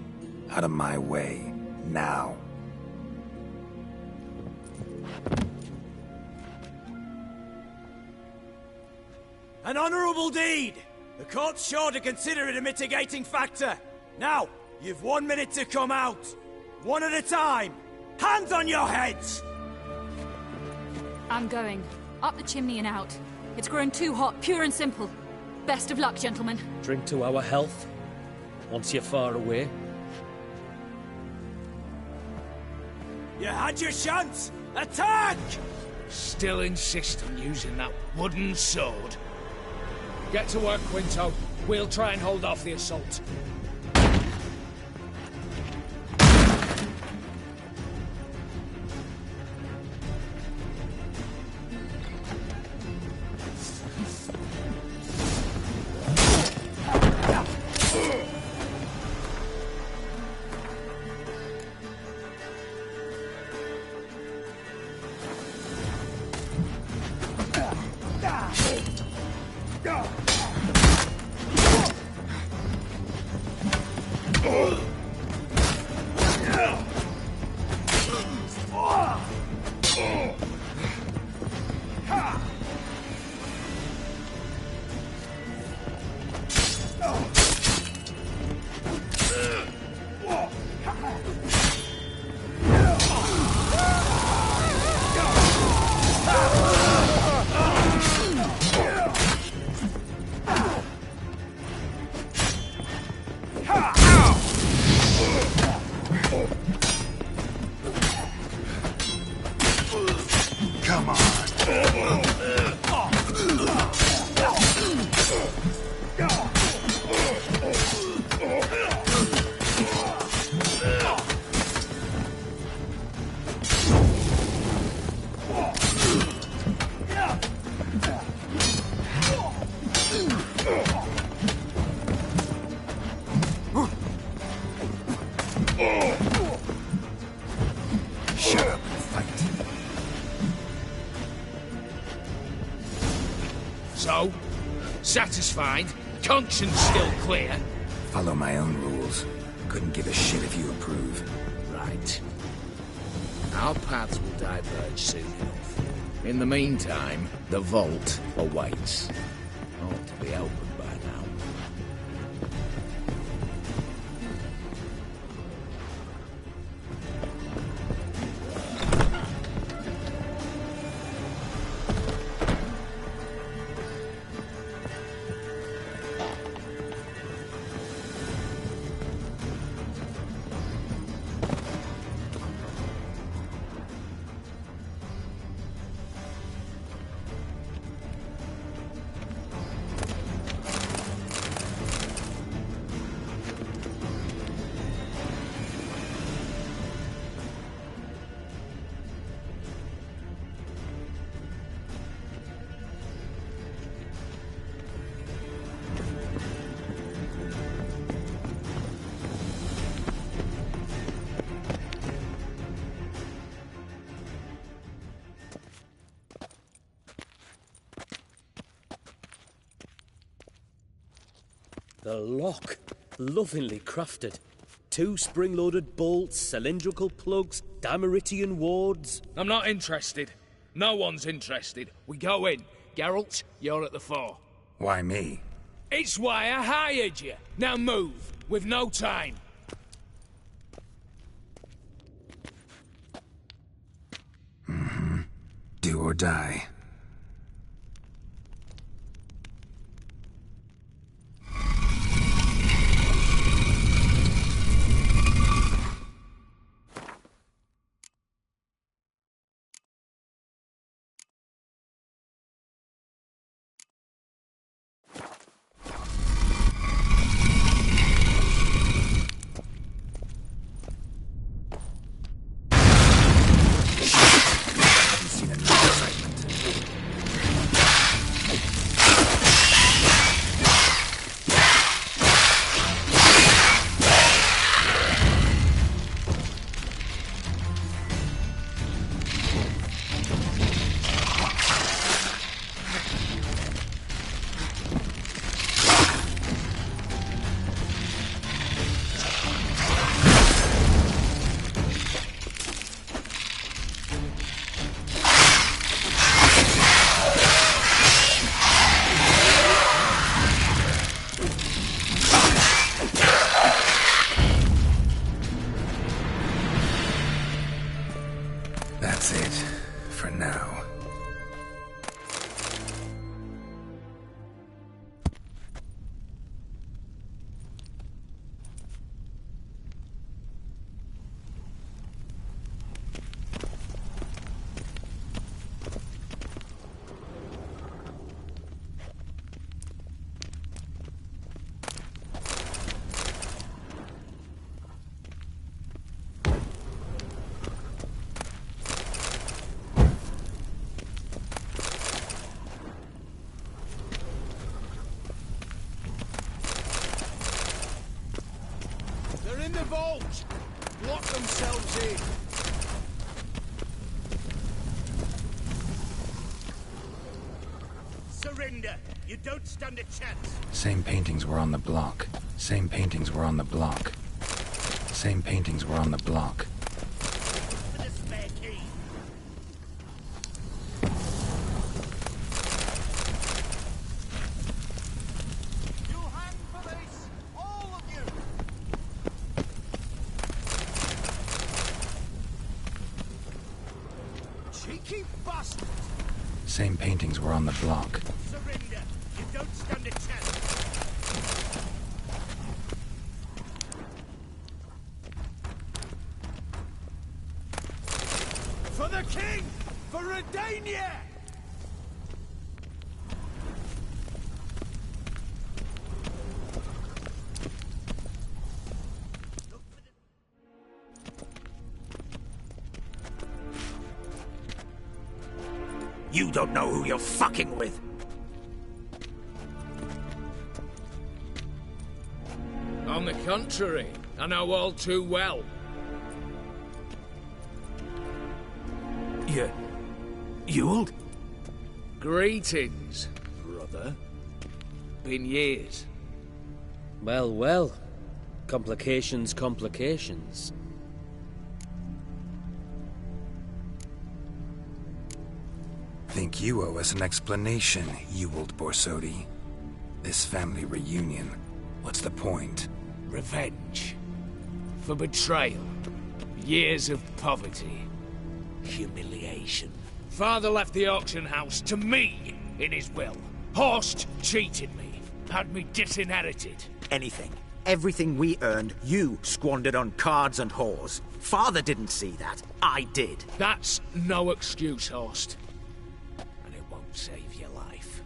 Out of my way. Now. An honourable deed! The court's sure to consider it a mitigating factor. Now, you've 1 minute to come out. One at a time. Hands on your heads! I'm going. Up the chimney and out. It's grown too hot, pure and simple. Best of luck, gentlemen. Drink to our health. Once you're far away. You had your chance! Attack! Still insist on using that wooden sword? Get to work, Quinto. We'll try and hold off the assault. So? Satisfied? Conscience still clear? Follow my own rules. Couldn't give a shit if you approve. Right. Our paths will diverge soon enough. In the meantime, the vault awaits. Ought to be open by now. The lock. Lovingly crafted. 2 spring-loaded bolts, cylindrical plugs, Dameritian wards. I'm not interested. No one's interested. We go in. Geralt, you're at the fore. Why me? It's why I hired you. Now move. We've no time. Mm-hmm. Do or die. for now. They're in the vault! Lock themselves in! Surrender! You don't stand a chance! Same paintings were on the block. Same paintings were on the block. Same paintings were on the block. For the spare key! You hang for this! All of you! Cheeky bastard! Same paintings were on the block. Surrender! You don't stand a chance! For the king! For Redania! You don't know who you're fucking with. On the contrary, I know all too well. Ewald? Greetings, brother. Been years. Well, well. Complications, complications. Think you owe us an explanation, Ewald Borsodi. This family reunion, what's the point? Revenge. For betrayal. Years of poverty. Humiliation. Father left the auction house to me in his will. Horst cheated me. Had me disinherited. Anything. Everything we earned, you squandered on cards and whores. Father didn't see that. I did. That's no excuse, Horst. And it won't save your life.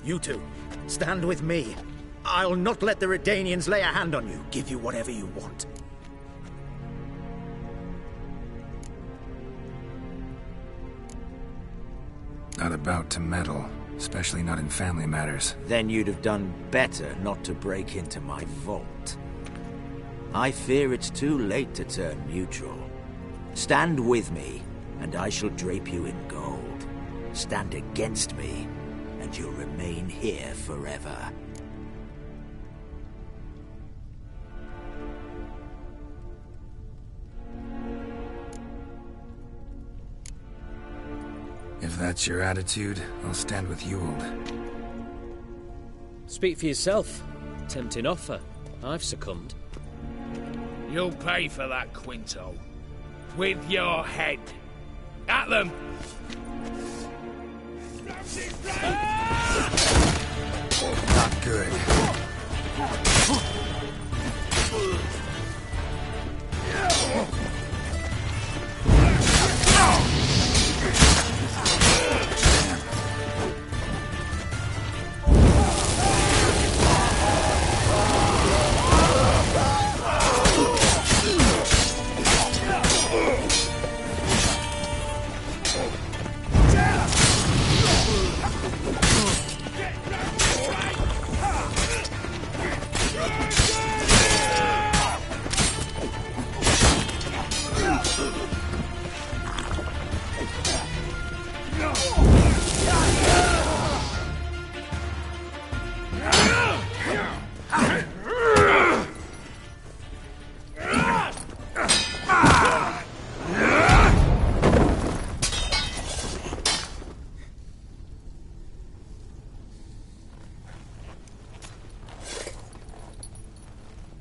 You two, stand with me. I'll not let the Redanians lay a hand on you. Give you whatever you want. Not about to meddle, especially not in family matters. Then you'd have done better not to break into my vault. I fear it's too late to turn neutral. Stand with me, and I shall drape you in gold. Stand against me, and you'll remain here forever. If that's your attitude, I'll stand with Ewald. Speak for yourself. Tempting offer. I've succumbed. You'll pay for that, Quinto. With your head. At them! Not good.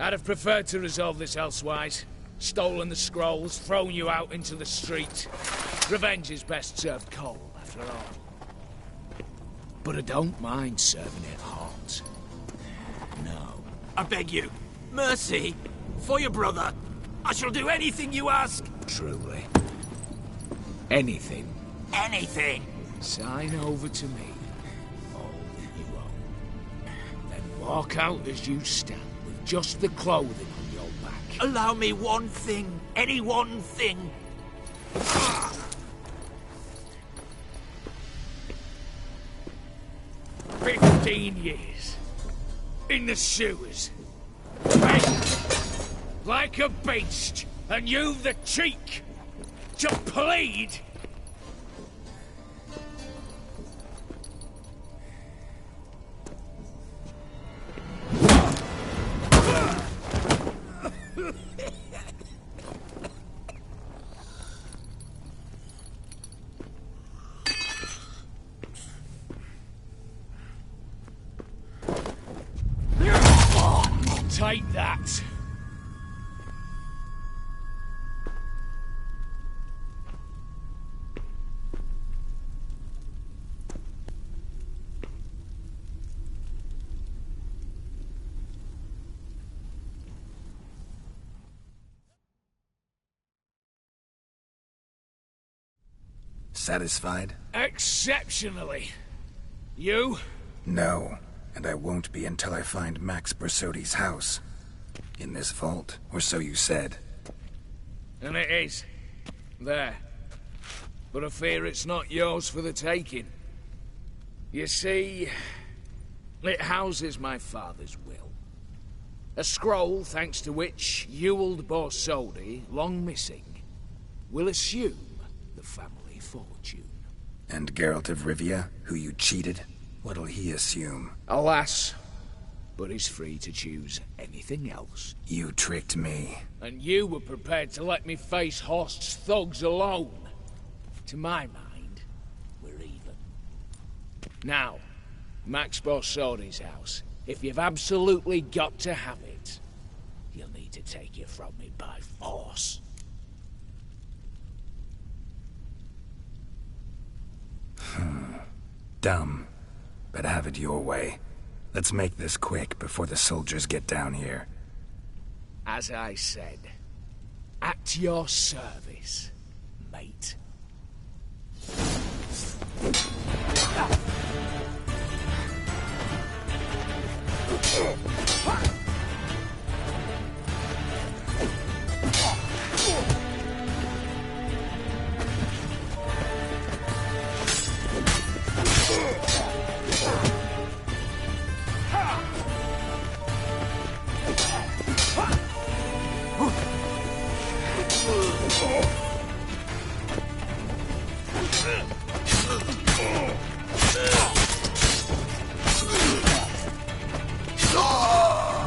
I'd have preferred to resolve this elsewise. Stolen the scrolls, thrown you out into the street. Revenge is best served cold, after all. But I don't mind serving it hot. No. I beg you, mercy, for your brother. I shall do anything you ask. Truly. Anything. Anything. Sign over to me all that you own. Then walk out as you stand, with just the clothing on your back. Allow me one thing. Any one thing. 15 years. In the sewers. Begged. Like a beast. And you've the cheek to plead. Take that. Satisfied? Exceptionally. You? No. And I won't be until I find Max Bersodi's house. In this vault, or so you said. And it is. There. But I fear it's not yours for the taking. You see, it houses my father's will. A scroll thanks to which Ewald Bersodi, long missing, will assume the family fortune. And Geralt of Rivia, who you cheated? What'll he assume? Alas, but he's free to choose anything else. You tricked me. And you were prepared to let me face Horst's thugs alone. To my mind, we're even. Now, Max Bersodi's house. If you've absolutely got to have it, you'll need to take it from me by force. Dumb. But have it your way. Let's make this quick before the soldiers get down here. As I said, at your service, mate.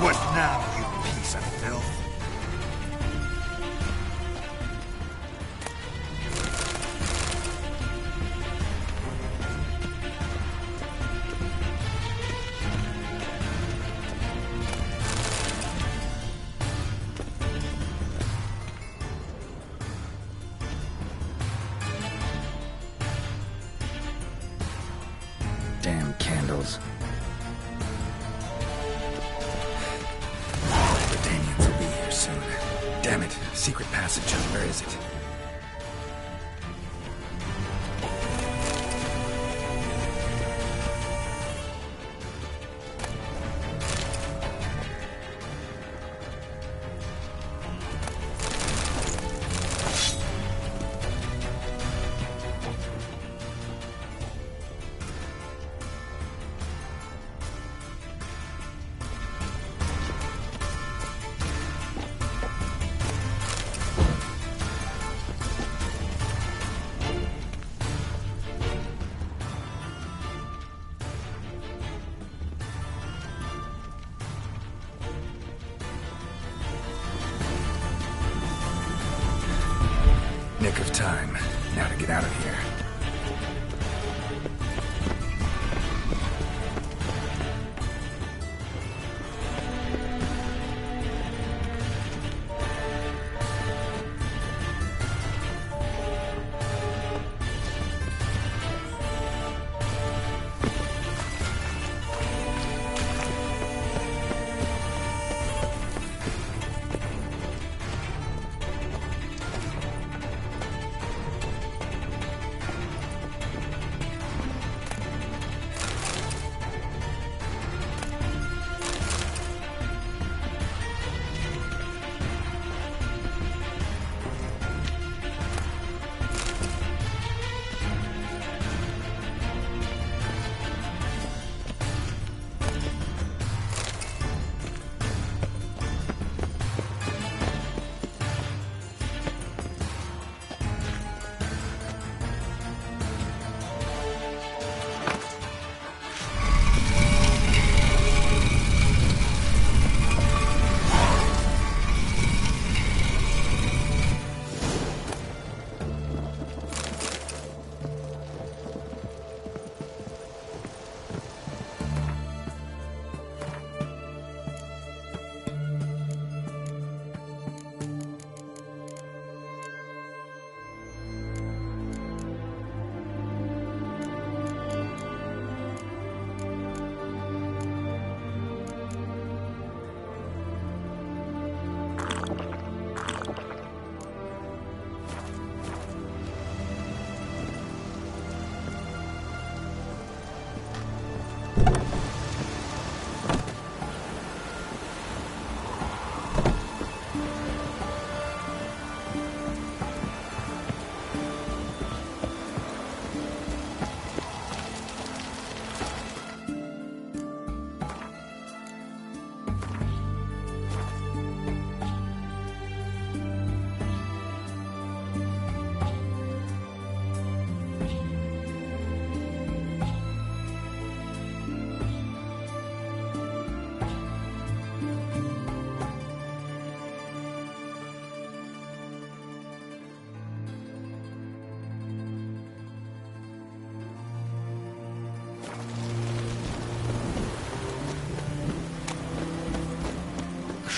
What now, you piece of filth? Damn candles. Daniels will be here soon. Damn it. Secret passage. Where is it?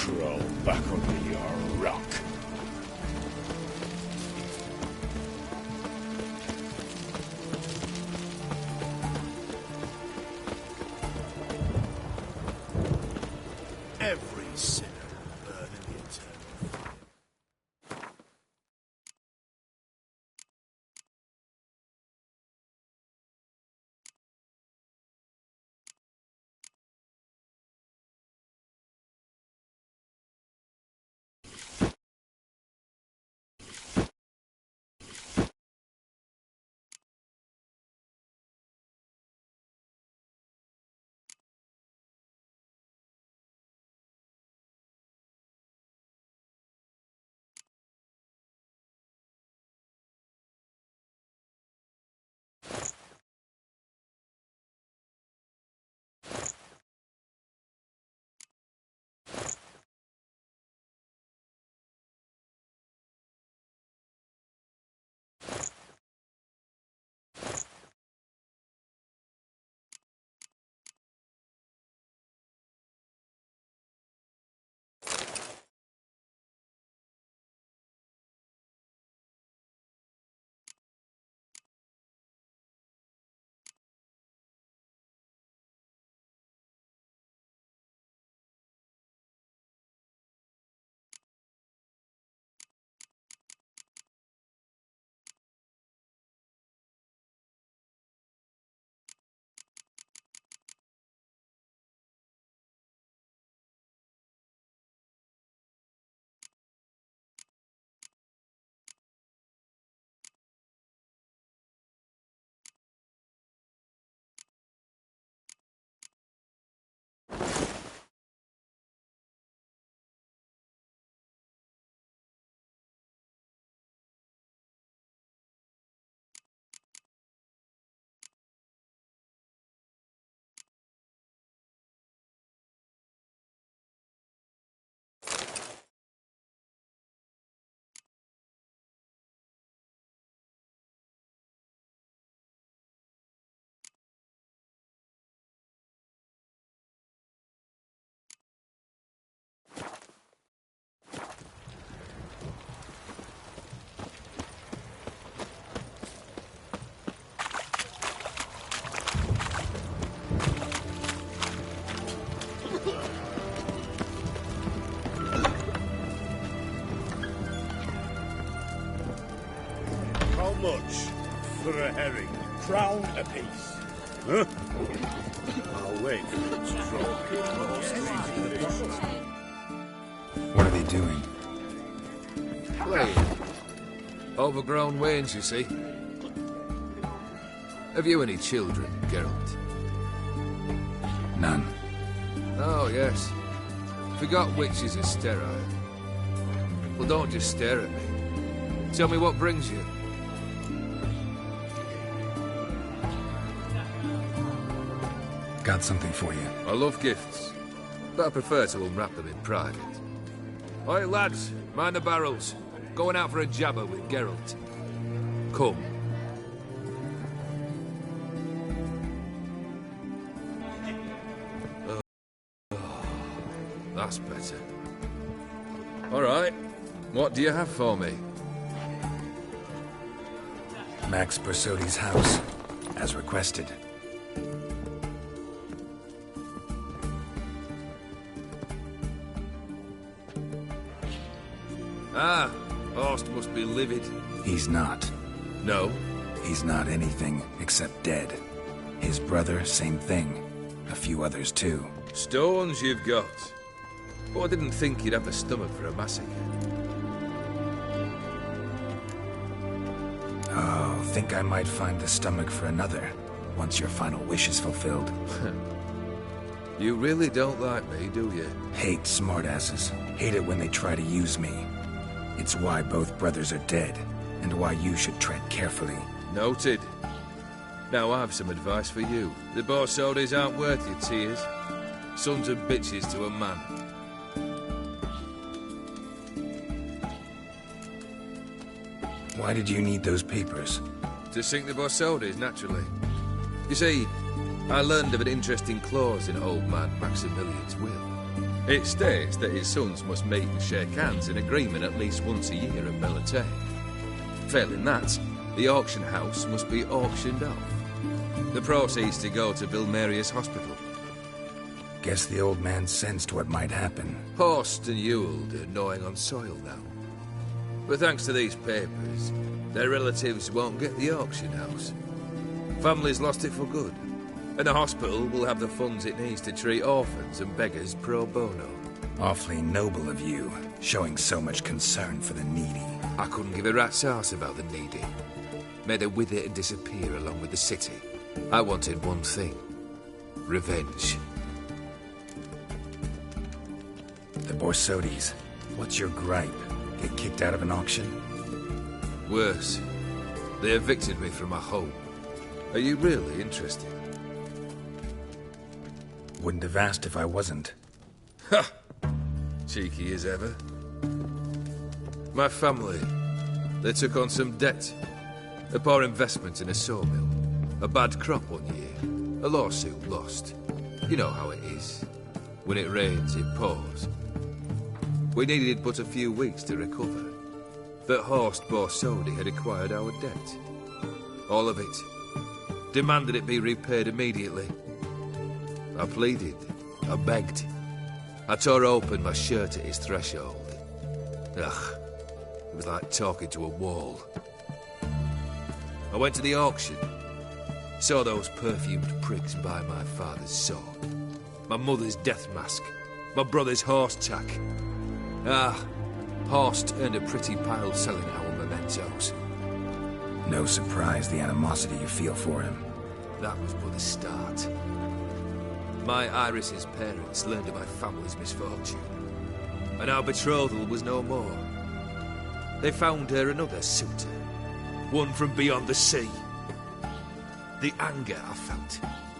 Crawl back under your rock. Every sinner will burn in the eternal fire. How much for a herring? Crown apiece. Huh? I'll wait for it to drop. What are they doing? Playing. Overgrown wains, you see. Have you any children, Geralt? None. Oh, yes. Forgot witches are sterile. Well, don't just stare at me. Tell me what brings you. Got something for you. I love gifts, but I prefer to unwrap them in private. Oi, lads, mind the barrels. Going out for a jabber with Geralt. Come. That's better. All right. What do you have for me? Max Bersodi's house, as requested. Ah, Horst must be livid. He's not. No? He's not anything except dead. His brother, same thing. A few others too. Stones you've got. But I didn't think you'd have the stomach for a massacre. Oh, think I might find the stomach for another, once your final wish is fulfilled. You really don't like me, do you? Hate smartasses. Hate it when they try to use me. It's why both brothers are dead, and why you should tread carefully. Noted. Now I've some advice for you. The Borsodis aren't worth your tears. Sons of bitches to a man. Why did you need those papers? To sink the Borsodis, naturally. You see, I learned of an interesting clause in old man Maximilian's will. It states that his sons must meet and shake hands in agreement at least once a year at Bellatane. Failing that, the auction house must be auctioned off. The proceeds to go to Vilmerius Hospital. Guess the old man sensed what might happen. Horst and Ewald are gnawing on soil now. But thanks to these papers, their relatives won't get the auction house. Families lost it for good. And the hospital will have the funds it needs to treat orphans and beggars pro bono. Awfully noble of you, showing so much concern for the needy. I couldn't give a rat's ass about the needy. Made her wither and disappear along with the city. I wanted one thing. Revenge. The Borsodis. What's your gripe? Get kicked out of an auction? Worse. They evicted me from my home. Are you really interested? Wouldn't have asked if I wasn't. Ha! Cheeky as ever. My family, they took on some debt. A poor investment in a sawmill. A bad crop one year. A lawsuit lost. You know how it is. When it rains, it pours. We needed but a few weeks to recover. But Horst Borsodi had acquired our debt. All of it. Demanded it be repaid immediately. I pleaded. I begged. I tore open my shirt at his threshold. Ugh. It was like talking to a wall. I went to the auction. Saw those perfumed prigs buy my father's sword. My mother's death mask. My brother's horse tack. Ah, Horst earned a pretty pile selling our mementos. No surprise the animosity you feel for him. That was but the start. My Iris's parents learned of my family's misfortune, and our betrothal was no more. They found her another suitor, one from beyond the sea. The anger I felt,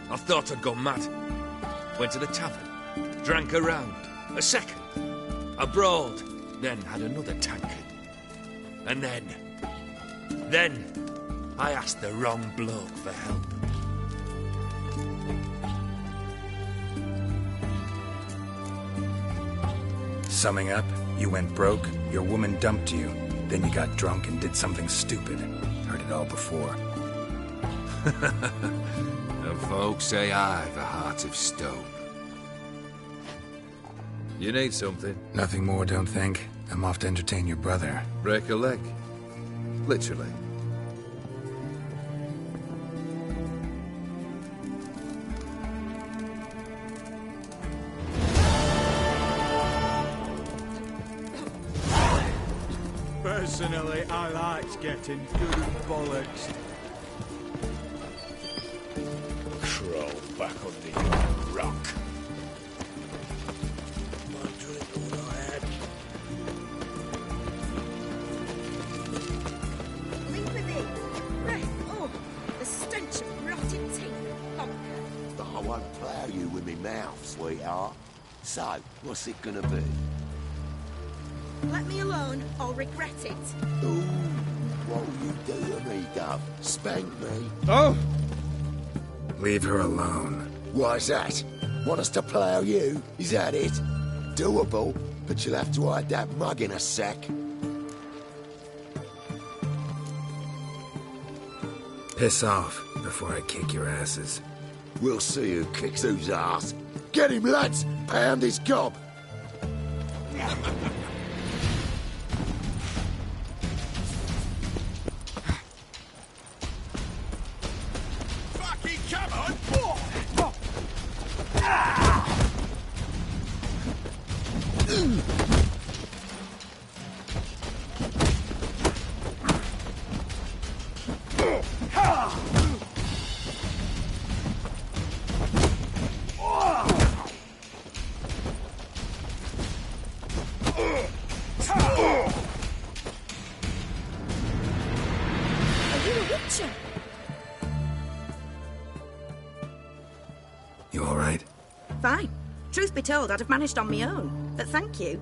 I thought I'd gone mad. Went to the tavern, drank a round, a second, a broad, then had another tankard. And then, I asked the wrong bloke for help. Summing up, you went broke, your woman dumped you, then you got drunk and did something stupid. Heard it all before. And folks say I've a heart of stone. You need something? Nothing more, don't think. I'm off to entertain your brother. Break a leg. Literally. Personally, I likes getting good bollocks. Crawl back under your rock. Leave with it. Right. Oh, the stench of rotted teeth. But I won't plough you with me mouth, sweetheart. So, what's it gonna be? Let me alone, or regret it. Ooh, what will you do to me, Dove? Spank me? Oh! Leave her alone. Why's that? Want us to plough you? Is that it? Doable, but you'll have to hide that mug in a sack. Piss off before I kick your asses. We'll see who kicks whose ass. Get him, lads! Pound his gob! Fucking come on! You all right? Fine. Truth be told, I'd have managed on my own. But thank you.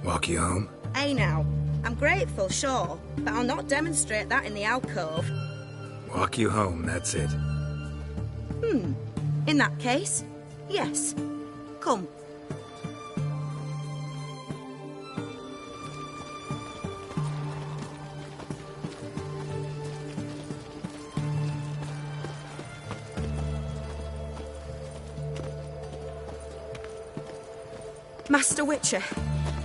Walk you home? Hey now. I'm grateful, sure, but I'll not demonstrate that in the alcove. Walk you home, that's it. In that case, yes. Come. Master Witcher,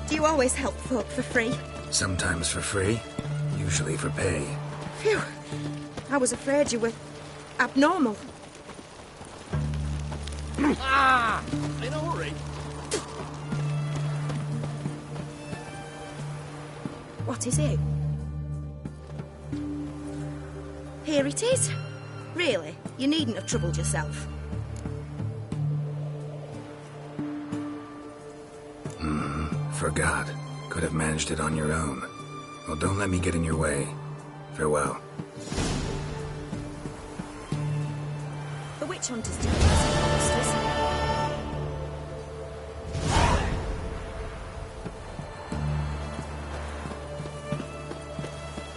do you always help folk for free? Sometimes for free, usually for pay. Phew. I was afraid you were abnormal. In a hurry. What is it? Here it is. Really? You needn't have troubled yourself. Forgot. Could have managed it on your own. Well, don't let me get in your way. Farewell. The witch hunters do monsters.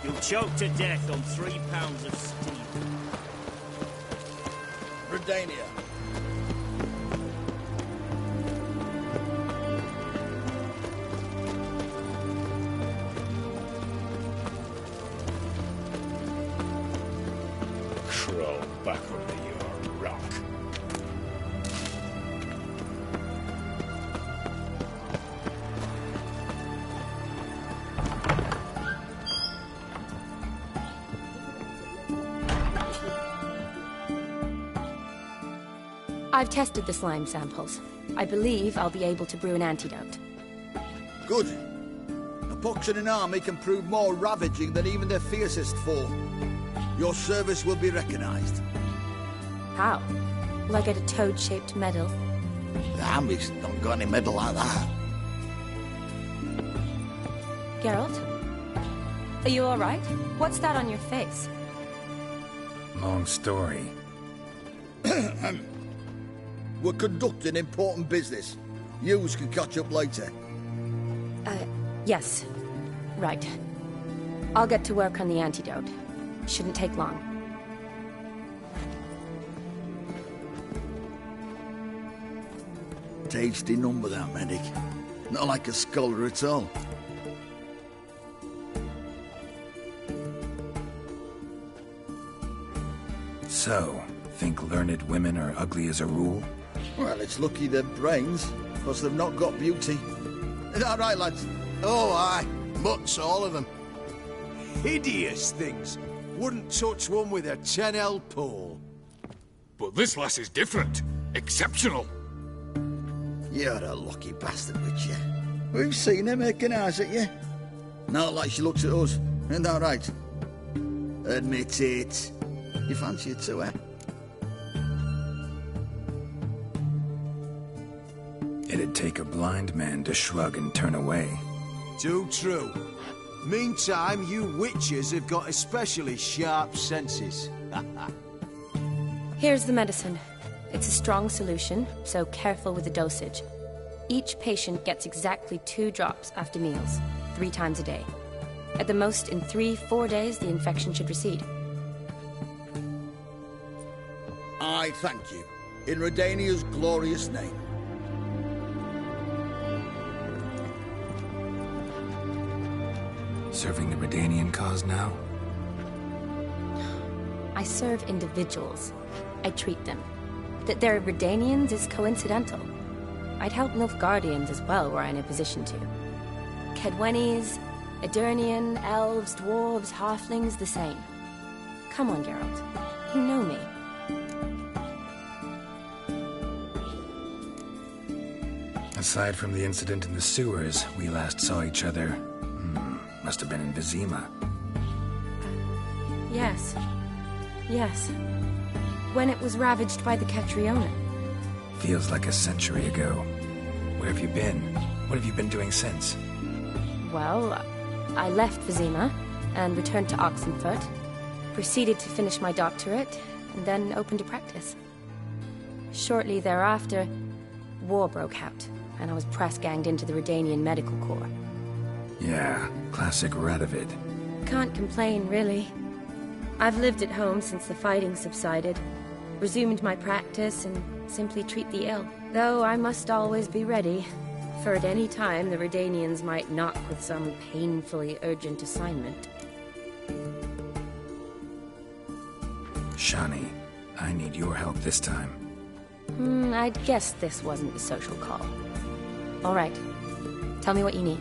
You'll choke to death on 3 pounds of steam. Redania. Crawl back under your rock. I've tested the slime samples. I believe I'll be able to brew an antidote. Good. A pox in an army can prove more ravaging than even their fiercest foe. Your service will be recognized. How? Will I get a toad-shaped medal? The army's not got any medal like that. Geralt? Are you alright? What's that on your face? Long story. We're conducting important business. Yous can catch up later. Yes. Right. I'll get to work on the antidote. Shouldn't take long. Tasty number, that medic. Not like a scholar at all. So, think learned women are ugly as a rule? Well, it's lucky they're brains, because they've not got beauty. Is that right, lads? Oh, aye. Mutts, all of them. Hideous things. Wouldn't touch one with a 10L pole. But this lass is different. Exceptional. You're a lucky bastard, Witcher. We've seen her making eyes at you. Not like she looks at us. Isn't that right? Admit it. You fancy it too, eh? It'd take a blind man to shrug and turn away. Too true. Meantime, you witches have got especially sharp senses. Here's the medicine. It's a strong solution, so careful with the dosage. Each patient gets exactly 2 drops after meals, 3 times a day. At the most, in 3-4 days, the infection should recede. I thank you. In Redania's glorious name. Serving the Redanian cause now? I serve individuals. I treat them. That they're Redanians is coincidental. I'd help Nilfgaardians as well were I in a position to. Kedwenis, Edirnian, elves, dwarves, halflings, the same. Come on, Geralt. You know me. Aside from the incident in the sewers, we last saw each other... must have been in Vizima. Yes. Yes. When it was ravaged by the Catriona. Feels like a century ago. Where have you been? What have you been doing since? Well, I left Vizima and returned to Oxenfurt. Proceeded to finish my doctorate, and then opened to practice. Shortly thereafter, war broke out, and I was press-ganged into the Redanian Medical Corps. Yeah, classic Radovid. Can't complain, really. I've lived at home since the fighting subsided, resumed my practice, and simply treat the ill. Though I must always be ready, for at any time the Redanians might knock with some painfully urgent assignment. Shani, I need your help this time. I'd guess this wasn't a social call. All right. Tell me what you need.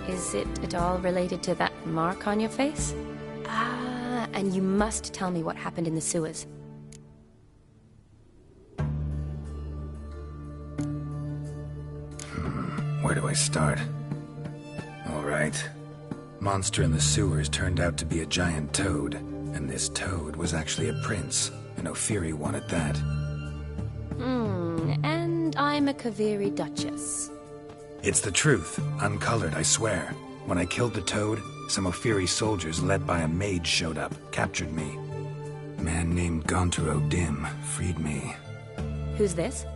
Is it at all related to that mark on your face? Ah, and you must tell me what happened in the sewers. Where do I start? All right. Monster in the sewers turned out to be a giant toad, and this toad was actually a prince, an Ophiri one at that. And I'm a Kaviri Duchess. It's the truth, uncolored, I swear. When I killed the toad, some Ophiri soldiers led by a mage showed up, captured me. A man named Gontaro Dim freed me. Who's this?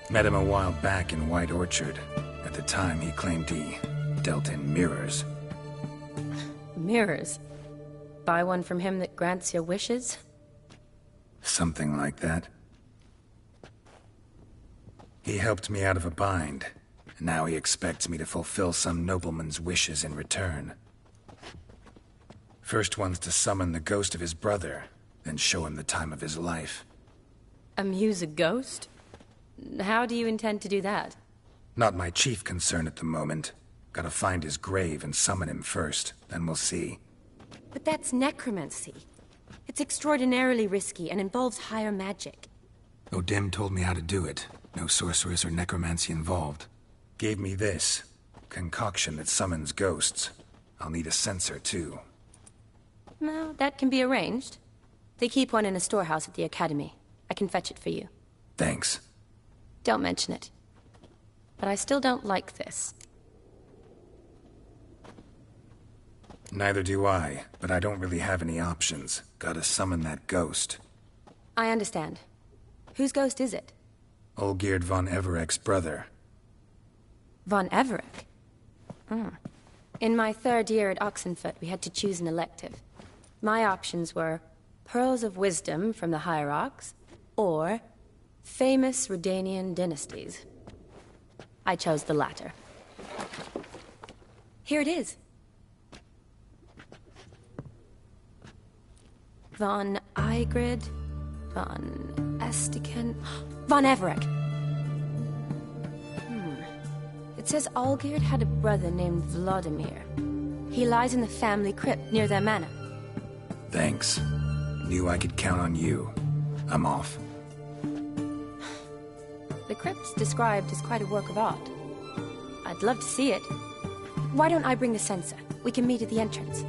Met him a while back in White Orchard. At the time, he claimed he dealt in mirrors. Mirrors? Buy one from him that grants your wishes? Something like that. He helped me out of a bind, and now he expects me to fulfill some nobleman's wishes in return. First one's to summon the ghost of his brother, then show him the time of his life. Amuse a ghost? How do you intend to do that? Not my chief concern at the moment. Gotta find his grave and summon him first, then we'll see. But that's necromancy. It's extraordinarily risky and involves higher magic. Odim told me how to do it. No sorceress or necromancy involved. Gave me this. Concoction that summons ghosts. I'll need a censer, too. No, that can be arranged. They keep one in a storehouse at the academy. I can fetch it for you. Thanks. Don't mention it. But I still don't like this. Neither do I, but I don't really have any options. Gotta summon that ghost. I understand. Whose ghost is it? Olgierd von Everek's brother. Von Everek? In my third year at Oxenfoot, we had to choose an elective. My options were Pearls of Wisdom from the Hierarchs, or Famous Redanian Dynasties. I chose the latter. Here it is. Von Igrid, Von Estiken, Von Everek. It says Olgierd had a brother named Vladimir. He lies in the family crypt near their manor. Thanks. Knew I could count on you. I'm off. The crypt's described as quite a work of art. I'd love to see it. Why don't I bring the censer? We can meet at the entrance.